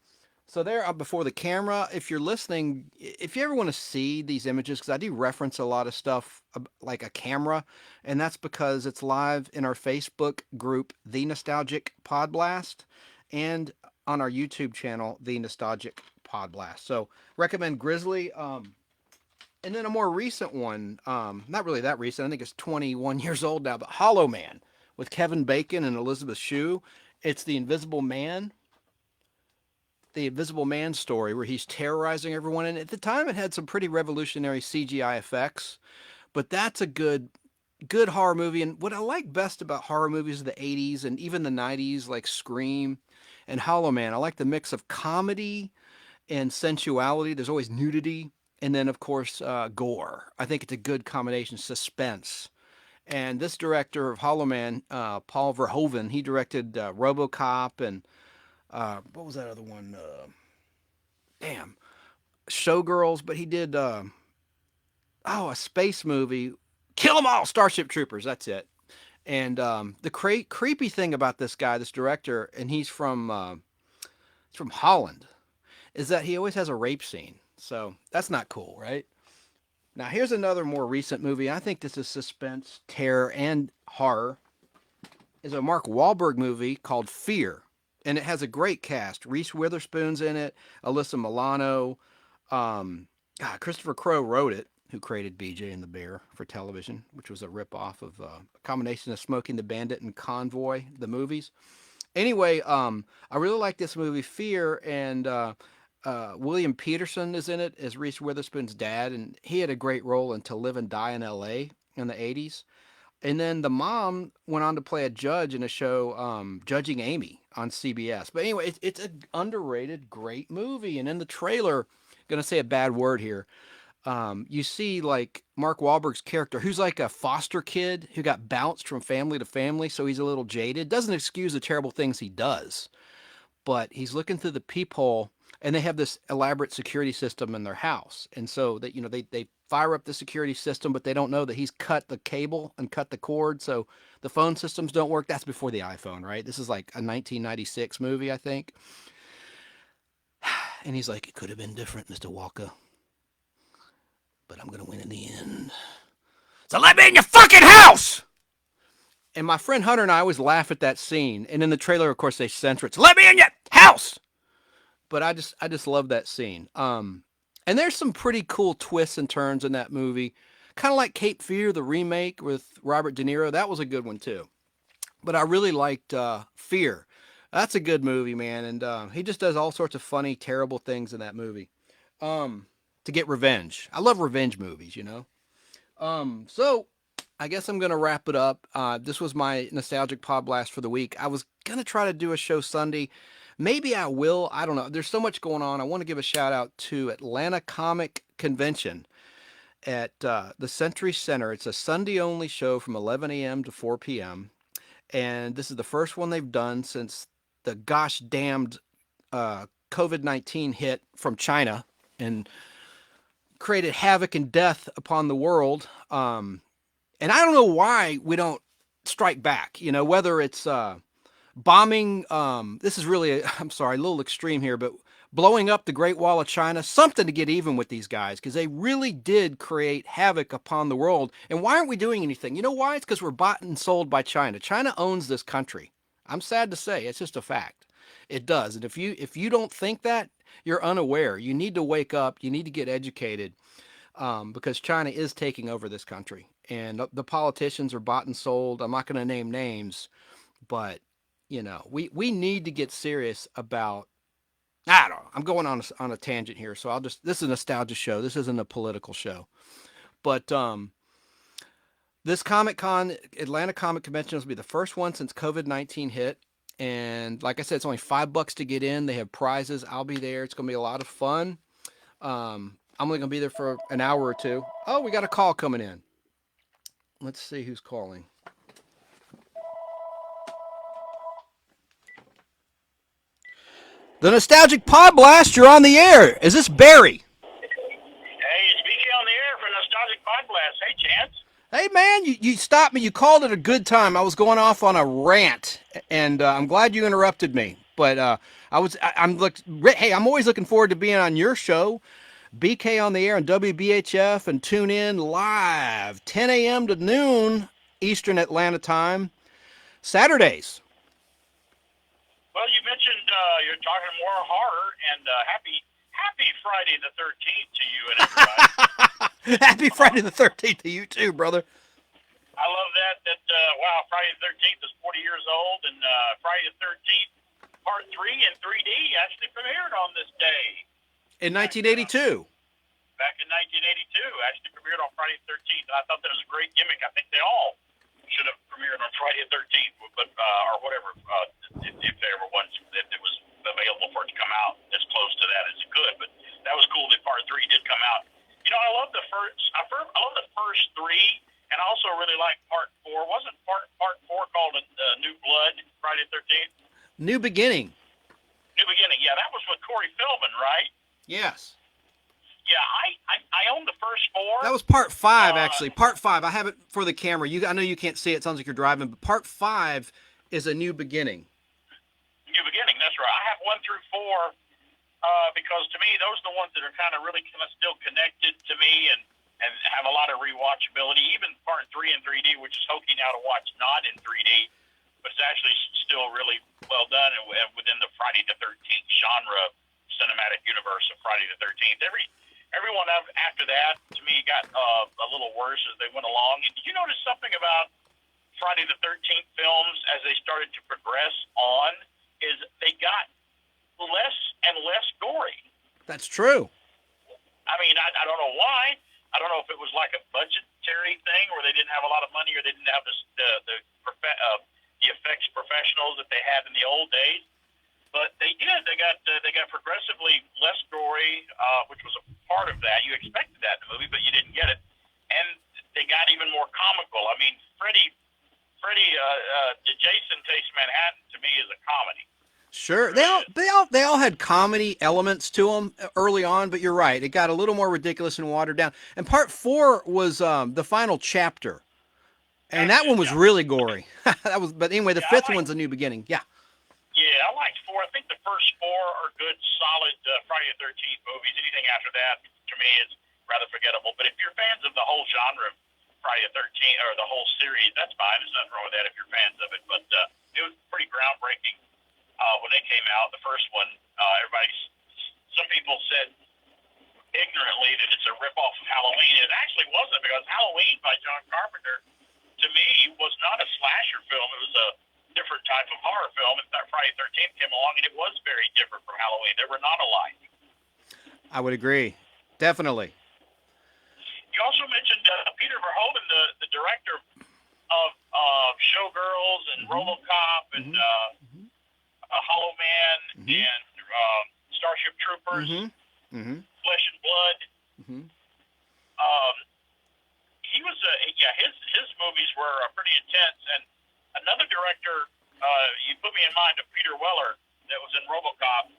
Speaker 1: So there, before the camera, if you're listening, if you ever want to see these images, because I do reference a lot of stuff like a camera, and that's because it's live in our Facebook group, The Nostalgic Podblast, and on our YouTube channel, The Nostalgic Podblast. So recommend Grizzly. And then a more recent one, not really that recent, I think it's 21 years old now, but Hollow Man with Kevin Bacon and Elizabeth Shue. It's the Invisible Man story where he's terrorizing everyone. And at the time, it had some pretty revolutionary CGI effects, but that's a good horror movie. And what I like best about horror movies of the 80s and even the 90s, like Scream and Hollow Man, I like the mix of comedy and sensuality. There's always nudity. And then, of course, gore. I think it's a good combination, suspense. And this director of Hollow Man, Paul Verhoeven, he directed RoboCop and what was that other one? Showgirls. But he did, a space movie, Kill 'Em All, Starship Troopers, that's it. And the creepy thing about this guy, this director, and he's from Holland, is that he always has a rape scene. So that's not cool, right? Now, here's another more recent movie. I think this is suspense, terror, and horror. It's a Mark Wahlberg movie called Fear. And it has a great cast. Reese Witherspoon's in it. Alyssa Milano. Christopher Crowe wrote it, who created BJ and the Bear for television, which was a ripoff of a combination of Smokey and the Bandit and Convoy, the movies. Anyway, I really like this movie, Fear, and William Peterson is in it as Reese Witherspoon's dad, and he had a great role in To Live and Die in L.A. in the 80s. And then the mom went on to play a judge in a show, Judging Amy, on CBS. But anyway, it's an underrated, great movie. And in the trailer, going to say a bad word here, you see like Mark Wahlberg's character, who's like a foster kid who got bounced from family to family, so he's a little jaded. Doesn't excuse the terrible things he does, but he's looking through the peephole, and they have this elaborate security system in their house. And so that, they fire up the security system, but they don't know that he's cut the cable and cut the cord. So the phone systems don't work. That's before the iPhone, right? This is like a 1996 movie, I think. And he's like, it could have been different, Mr. Walker, but I'm going to win in the end. So let me in your fucking house! And my friend Hunter and I always laugh at that scene. And in the trailer, of course, they censor it. Let me in your house. But I just love that scene. And there's some pretty cool twists and turns in that movie. Kind of like Cape Fear, the remake with Robert De Niro. That was a good one too. But I really liked Fear. That's a good movie, man. And he just does all sorts of funny, terrible things in that movie to get revenge. I love revenge movies, you know. So I guess I'm going to wrap it up. This was my nostalgic pod blast for the week. I was going to try to do a show Sunday. Maybe I will. I don't know. There's so much going on. I want to give a shout out to Atlanta Comic Convention at the Century Center. It's a Sunday only show from 11 a.m. to 4 p.m. And this is the first one they've done since the gosh damned COVID-19 hit from China and created havoc and death upon the world. And I don't know why we don't strike back, you know, whether it's bombing. This is really, I'm sorry, a little extreme here, but blowing up the Great Wall of China, something to get even with these guys, because they really did create havoc upon the world. And why aren't we doing anything? You know why? It's because we're bought and sold by China. China owns this country. I'm sad to say, it's just a fact. It does. And if you don't think that, you're unaware. You need to wake up. You need to get educated, because China is taking over this country. And the politicians are bought and sold. I'm not going to name names, but, you know, we need to get serious about, I don't know. I'm going on a tangent here, so this is a nostalgia show. This isn't a political show. But this Comic Con, Atlanta Comic Convention, will be the first one since COVID-19 hit. And like I said, it's only $5 to get in. They have prizes. I'll be there. It's going to be a lot of fun. I'm only going to be there for an hour or two. Oh, we got a call coming in. Let's see who's calling. The Nostalgic Pod Blast, you're on the air. Is this Barry?
Speaker 12: Hey, it's BK on the air for Nostalgic Pod Blast. Hey, Chance.
Speaker 1: Hey, man, you stopped me. You called it a good time. I was going off on a rant, and I'm glad you interrupted me. But I'm always looking forward to being on your show, BK on the air on WBHF, and tune in live 10 a.m. to noon Eastern Atlanta time, Saturdays.
Speaker 12: Well, you mentioned you're talking more horror, and happy Friday the 13th to you and everybody.
Speaker 1: Happy Friday the 13th to you too, brother.
Speaker 12: I love that wow, Friday the 13th is 40 years old, and Friday the 13th Part 3 in 3D actually premiered on this day.
Speaker 1: In 1982.
Speaker 12: Back in 1982, actually premiered on Friday the 13th, and I thought that was a great gimmick. I think they all should have premiered on Friday the 13th, but or whatever, if there ever was, if it was available for it to come out as close to that as it could. But that was cool that Part 3 did come out. You know, I love the first. I love the first 3, and I also really like Part 4. Wasn't Part 4 called New Blood? Friday the 13th.
Speaker 1: New Beginning.
Speaker 12: New Beginning. Yeah, that was with Corey Feldman, right?
Speaker 1: Yes.
Speaker 12: Yeah, I own the first 4.
Speaker 1: That was Part 5, actually. Part 5. I have it for the camera. I know you can't see it. It sounds like you're driving, but Part 5 is A New Beginning.
Speaker 12: New Beginning. That's right. I have 1 through 4 because to me those are the ones that are kind of still connected to me and have a lot of rewatchability. Even Part 3 in 3D, which is hokey now to watch not in 3D, but it's actually still really well done and within the Friday the 13th genre cinematic universe of Friday the 13th. Everyone after that, to me, got a little worse as they went along. And did you notice something about Friday the 13th films as they started to progress on? Is they got less and less gory.
Speaker 1: That's true.
Speaker 12: I mean, I don't know why. I don't know if it was like a budgetary thing, or they didn't have a lot of money, or they didn't have the effects professionals that they had in the old days. But they did. They got progressively less gory, which was a part of that. You expected that in the movie, but you didn't get it. And they got even more comical. I mean, Jason Takes Manhattan to me is a comedy.
Speaker 1: Sure, they all had comedy elements to them early on, but you're right. It got a little more ridiculous and watered down. And Part 4 was the final chapter, and that one was really gory. But anyway, the fifth one's A New Beginning. Yeah.
Speaker 12: Yeah, I liked 4. I think the first 4 are good, solid Friday the 13th movies. Anything after that, to me, is rather forgettable. But if you're fans of the whole genre, Friday the 13th or the whole series. That's fine. There's nothing wrong with that if you're fans of it. But it was pretty groundbreaking when it came out. The first one, some people said ignorantly that it's a ripoff of Halloween. It actually wasn't, because Halloween by John Carpenter, to me, was not a slasher film. It was a different type of horror film. And Friday the 13th came along, and it was very different from Halloween. They were not alike.
Speaker 1: I would agree. Definitely.
Speaker 12: You also mentioned Peter Verhoeven, the director of Showgirls and RoboCop and Hollow Man and Starship Troopers, Flesh and Blood. He was his movies were pretty intense. And another director, you put me in mind of Peter Weller, that was in RoboCop.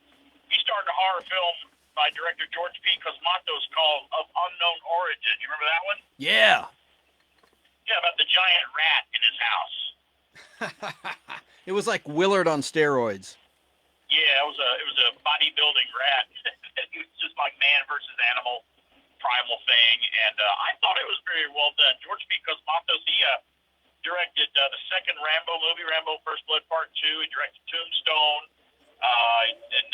Speaker 12: He started a horror film by director George P. Cosmatos called Of Unknown Origin. You remember that one?
Speaker 1: Yeah.
Speaker 12: Yeah, about the giant rat in his house.
Speaker 1: It was like Willard on steroids.
Speaker 12: Yeah, it was a bodybuilding rat. He was just like man versus animal, primal thing, and I thought it was very well done. George P. Cosmatos, he directed the second Rambo movie, Rambo First Blood Part 2. He directed Tombstone, and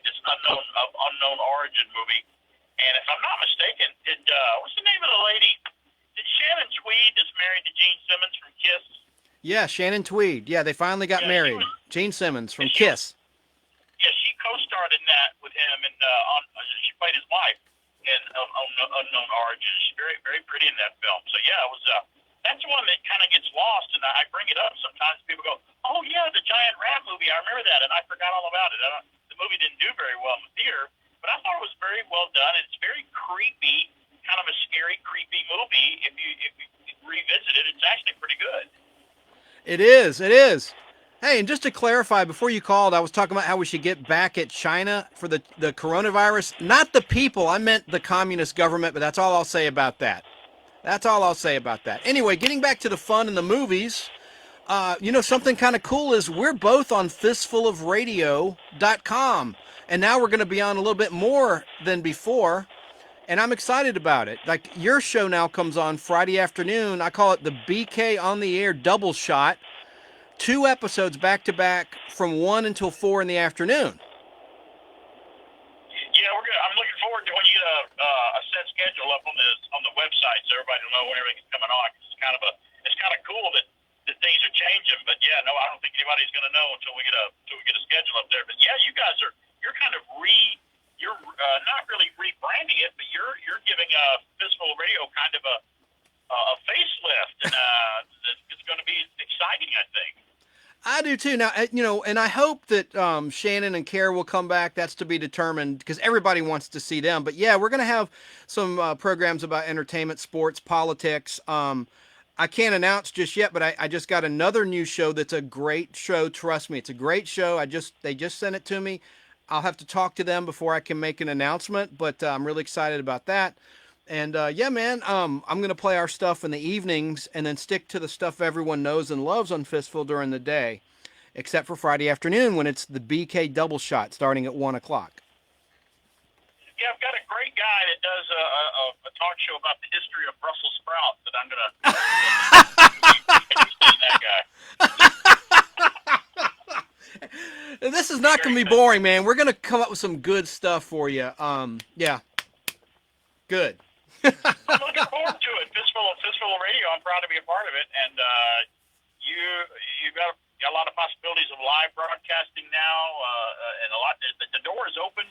Speaker 12: this unknown origin movie. And if I'm not mistaken, what's the name of the lady? Did Shannon Tweed is married to Gene Simmons from Kiss?
Speaker 1: Yeah, Shannon Tweed. Yeah, they finally got married. Gene Simmons from Kiss.
Speaker 12: Yeah, she co-starred in that with him, and she played his wife in Unknown Origin. She's very, very pretty in that film. So yeah, it was. That's one that kind of gets lost, and I bring it up sometimes. People go, "Oh yeah, the giant rat movie. I remember that," and I forgot all about it. The movie didn't do very well in the theater, but I thought it was very well done. It's very creepy, kind of a scary, creepy movie. If you revisit it, it's actually pretty good.
Speaker 1: It is. It is. Hey, and just to clarify, before you called, I was talking about how we should get back at China for the coronavirus. Not the people. I meant the communist government, but that's all I'll say about that. That's all I'll say about that. Anyway, getting back to the fun in the movies, something kind of cool is we're both on fistfulofradio.com, and now we're going to be on a little bit more than before, and I'm excited about it. Like, your show now comes on Friday afternoon. I call it the BK on the Air Double Shot. 2 episodes back-to-back from 1 until 4 in the afternoon.
Speaker 12: Yeah, I'm looking forward to when you get a set schedule up on the website, so everybody will know when everything's coming on. It's kind of cool that things are changing. But yeah, no, I don't think anybody's going to know until we get a schedule up there. But yeah, you guys you're kind of not really rebranding it, but you're giving Fistful Radio kind of a facelift, and it's going to be exciting, I think.
Speaker 1: I do too. Now, and I hope that Shannon and Kara will come back. That's to be determined, because everybody wants to see them. But yeah, we're going to have some programs about entertainment, sports, politics. I can't announce just yet, but I just got another new show that's a great show. Trust me, it's a great show. They just sent it to me. I'll have to talk to them before I can make an announcement, but I'm really excited about that. And yeah, man, I'm going to play our stuff in the evenings and then stick to the stuff everyone knows and loves on Fistful during the day, except for Friday afternoon when it's the BK Double Shot starting at 1 o'clock.
Speaker 12: Yeah, I've got a great guy that does a talk show about the history of Brussels sprouts that I'm going to...
Speaker 1: This is not going to be boring, man. We're going to come up with some good stuff for you. Yeah. Good.
Speaker 12: I'm looking forward to it. Fistful Radio, I'm proud to be a part of it. And you've got a lot of possibilities of live broadcasting now, and a lot. The door is open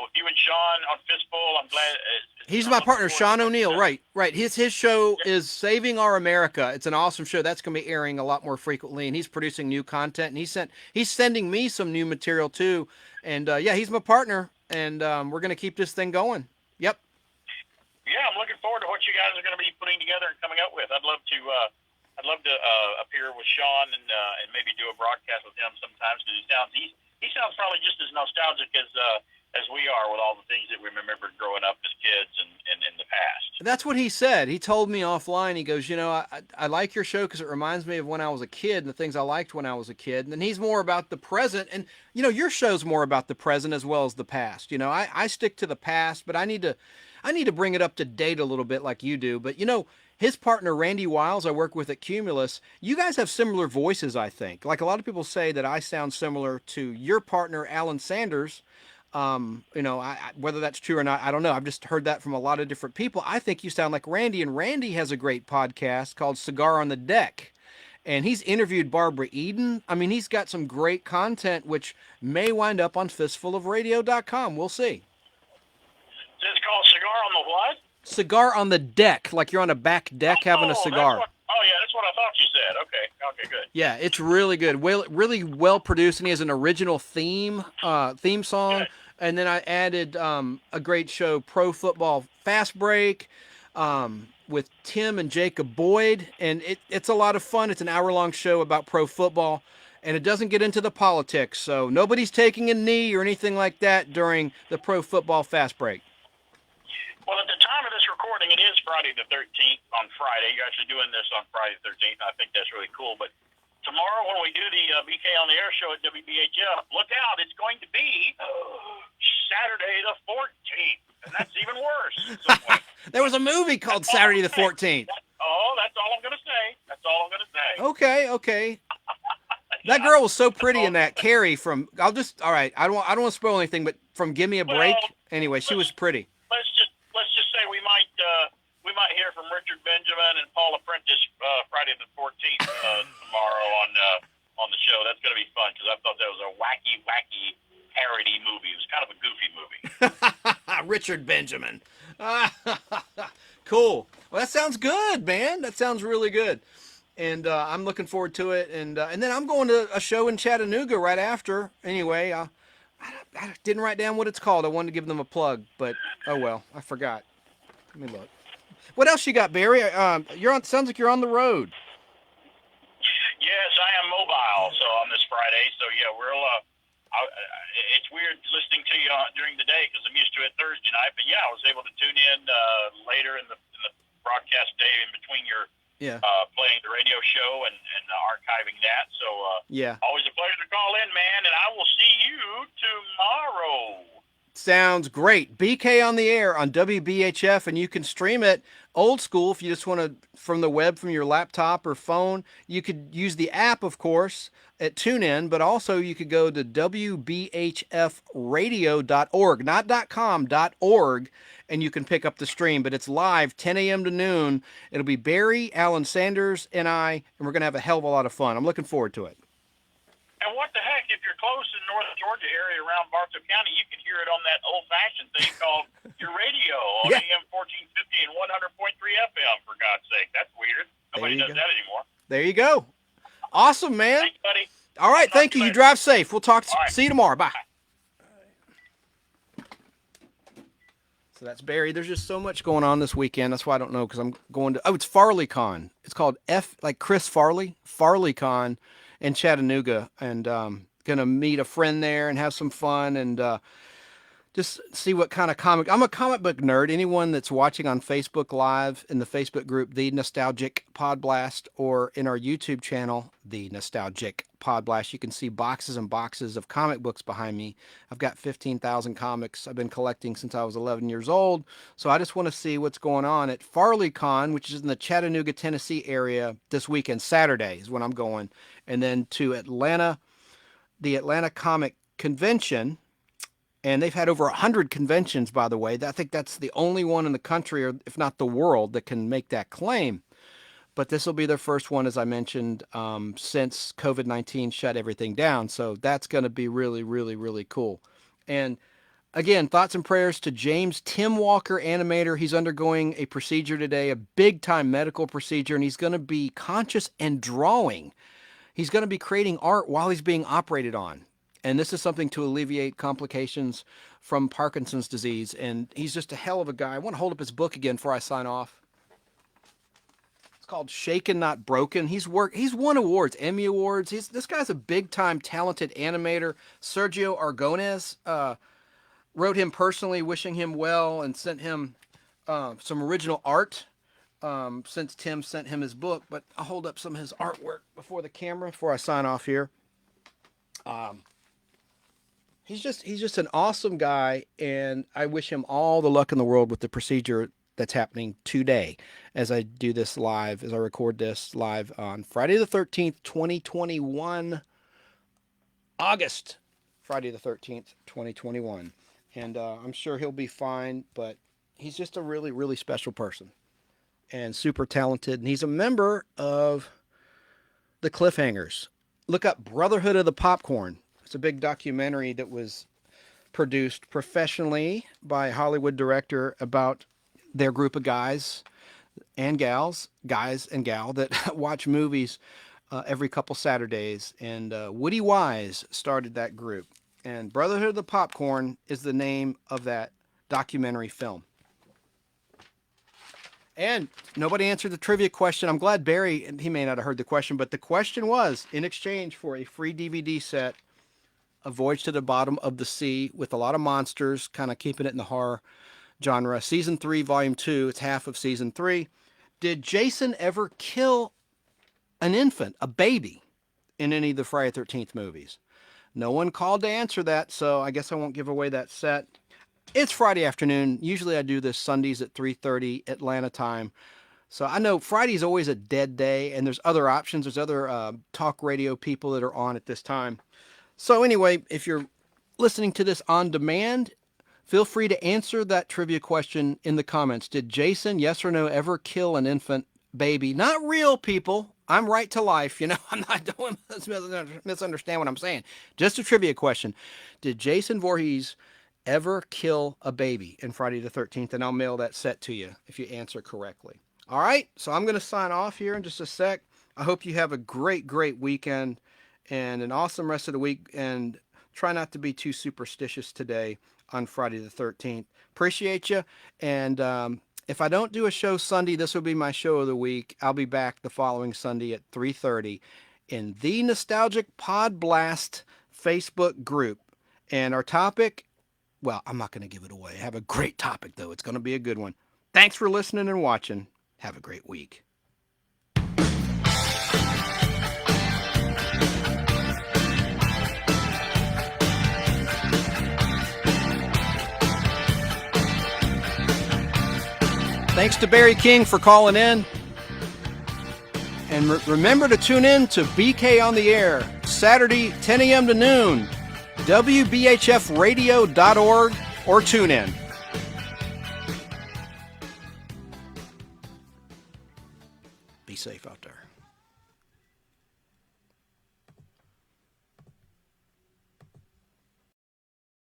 Speaker 12: with you and Sean on Fistful. I'm glad.
Speaker 1: He's my partner, Sean O'Neill. Right. His show is Saving Our America. It's an awesome show. That's going to be airing a lot more frequently, and he's producing new content. And he's sending me some new material too. And yeah, he's my partner, and we're going to keep this thing going. Yep.
Speaker 12: Yeah, I'm looking forward to what you guys are going to be putting together and coming up with. I'd love to appear with Sean and maybe do a broadcast with him sometimes, because he sounds probably just as nostalgic as as we are with all the things that we remembered growing up as kids and in the past.
Speaker 1: That's what he said. He told me offline. He goes, I like your show because it reminds me of when I was a kid and the things I liked when I was a kid. And then he's more about the present. And, your show's more about the present as well as the past. I stick to the past, but I need to bring it up to date a little bit like you do. But, his partner, Randy Wiles, I work with at Cumulus, you guys have similar voices, I think. Like a lot of people say that I sound similar to your partner, Alan Sanders. Whether that's true or not, I don't know. I've just heard that from a lot of different people. I think you sound like Randy, and Randy has a great podcast called Cigar on the Deck. And he's interviewed Barbara Eden. I mean, he's got some great content, which may wind up on fistfulofradio.com. We'll see.
Speaker 12: It's called Cigar on the what?
Speaker 1: Cigar on the Deck, like you're on a back deck having a cigar.
Speaker 12: That's what I thought you said. Okay, good.
Speaker 1: Yeah, it's really good. Really well produced, and he has an original theme song. And then I added a great show, Pro Football Fast Break, with Tim and Jacob Boyd, and it's a lot of fun. It's an hour-long show about pro football, and it doesn't get into the politics, so nobody's taking a knee or anything like that during the Pro Football Fast Break.
Speaker 12: Well, at the time of this recording, it is Friday the 13th on Friday. You're actually doing this on Friday the 13th. I think that's really cool. But tomorrow when we do the BK on the Air show at WBHF, look out. It's going to be Saturday the 14th. And that's even worse.
Speaker 1: There was a movie called Saturday the 14th.
Speaker 12: That's all I'm going to say. That's all I'm going to say.
Speaker 1: Okay. That girl was so pretty in that. Carrie from, all right, I don't want to spoil anything, but from Give Me a Break. Anyway, she was pretty.
Speaker 12: Let's just say we might hear from Richard Benjamin and Paula Prentice Friday the 14th tomorrow on the show. That's going to be fun because I thought that was a wacky parody movie. It was kind of a goofy movie.
Speaker 1: Richard Benjamin. Cool. Well, that sounds good, man. That sounds really good. And I'm looking forward to it. And then I'm going to a show in Chattanooga right after. Anyway, I didn't write down what it's called. I wanted to give them a plug, but oh well, I forgot. Let me look. What else you got, Barry? Sounds like you're on the road.
Speaker 12: Yes, I am mobile. So on this Friday, so yeah, it's weird listening to you during the day because I'm used to it Thursday night. But yeah, I was able to tune in later in the broadcast day in between your playing the radio show and archiving that. So always a pleasure to call in, man. And I will see you tomorrow.
Speaker 1: Sounds great. BK on the Air on WBHF, and you can stream it old school if you just want to from the web, from your laptop or phone. You could use the app, of course, at TuneIn, but also you could go to WBHFradio.org, not .com, .org, and you can pick up the stream. But it's live, 10 a.m. to noon. It'll be Barry, Alan Sanders, and I, and we're going to have a hell of a lot of fun. I'm looking forward to it.
Speaker 12: And what the heck, if you're close in North Georgia area around Bartow County, you can hear it on that old-fashioned thing called your radio on AM 1450 and 100.3 FM, for God's sake. That's weird. Nobody does that anymore.
Speaker 1: There you go. Awesome, man.
Speaker 12: Thanks, buddy.
Speaker 1: All right, thank you. You drive safe. We'll talk. See you tomorrow. Bye. So that's Barry. There's just so much going on this weekend. That's why I don't know, because I'm going to, it's FarleyCon. It's called like Chris Farley, FarleyCon in Chattanooga, and gonna meet a friend there and have some fun and just see what kind of comic. I'm a comic book nerd. Anyone that's watching on Facebook Live in the Facebook group, The Nostalgic Podblast, or in our YouTube channel, The Nostalgic Podblast, you can see boxes and boxes of comic books behind me. I've got 15,000 comics I've been collecting since I was 11 years old. So I just want to see what's going on at FarleyCon, which is in the Chattanooga, Tennessee area this weekend. Saturday is when I'm going. And then to Atlanta, the Atlanta Comic Convention. And they've had over 100 conventions, by the way. I think that's the only one in the country, or if not the world, that can make that claim. But this will be their first one, as I mentioned, since COVID-19 shut everything down. So that's going to be really, really, really cool. And again, thoughts and prayers to James Tim Walker, animator. He's undergoing a procedure today, a big-time medical procedure, and he's going to be conscious and drawing. He's going to be creating art while he's being operated on. And this is something to alleviate complications from Parkinson's disease. And he's just a hell of a guy. I want to hold up his book again before I sign off. It's called Shaken Not Broken. He's won awards, Emmy Awards. This guy's a big-time talented animator. Sergio Aragonés. wrote him personally, wishing him well, and sent him some original art. Since Tim sent him his book, but I'll hold up some of his artwork before the camera before I sign off here. He's just an awesome guy, and I wish him all the luck in the world with the procedure that's happening today as I do this live, as I record this live on Friday the 13th, 2021, August, Friday the 13th, 2021. And I'm sure he'll be fine, but he's just a really, really special person and super talented. And he's a member of the Cliffhangers. Look up Brotherhood of the Popcorn. It's a big documentary that was produced professionally by a Hollywood director about their group of guys and gal that watch movies every couple Saturdays. And Woody Wise started that group. And Brotherhood of the Popcorn is the name of that documentary film. And nobody answered the trivia question. I'm glad Barry, he may not have heard the question, but the question was, in exchange for a free DVD set, A Voyage to the Bottom of the Sea, with a lot of monsters, kind of keeping it in the horror genre. Season 3, Volume 2, it's half of Season 3. Did Jason ever kill an infant, a baby, in any of the Friday the 13th movies? No one called to answer that, so I guess I won't give away that set. It's Friday afternoon. Usually I do this Sundays at 3:30 Atlanta time. So I know Friday's always a dead day, and there's other options. There's other talk radio people that are on at this time. So anyway, if you're listening to this on demand, feel free to answer that trivia question in the comments. Did Jason, yes or no, ever kill an infant baby? Not real people. I'm right to life. You know, don't misunderstand what I'm saying. Just a trivia question. Did Jason Voorhees ever kill a baby in Friday the 13th? And I'll mail that set to you if you answer correctly. All right, so I'm going to sign off here in just a sec. I hope you have a great, great weekend and an awesome rest of the week. And try not to be too superstitious today on Friday the 13th. Appreciate you. And if I don't do a show Sunday, this will be my show of the week. I'll be back the following Sunday at 3:30 in the Nostalgic Podblast Facebook group. And our topic, well, I'm not going to give it away. I have a great topic, though. It's going to be a good one. Thanks for listening and watching. Have a great week. Thanks to Barry King for calling in. And remember to tune in to BK on the Air, Saturday, 10 a.m. to noon. WBHFradio.org or tune in. Be safe out there.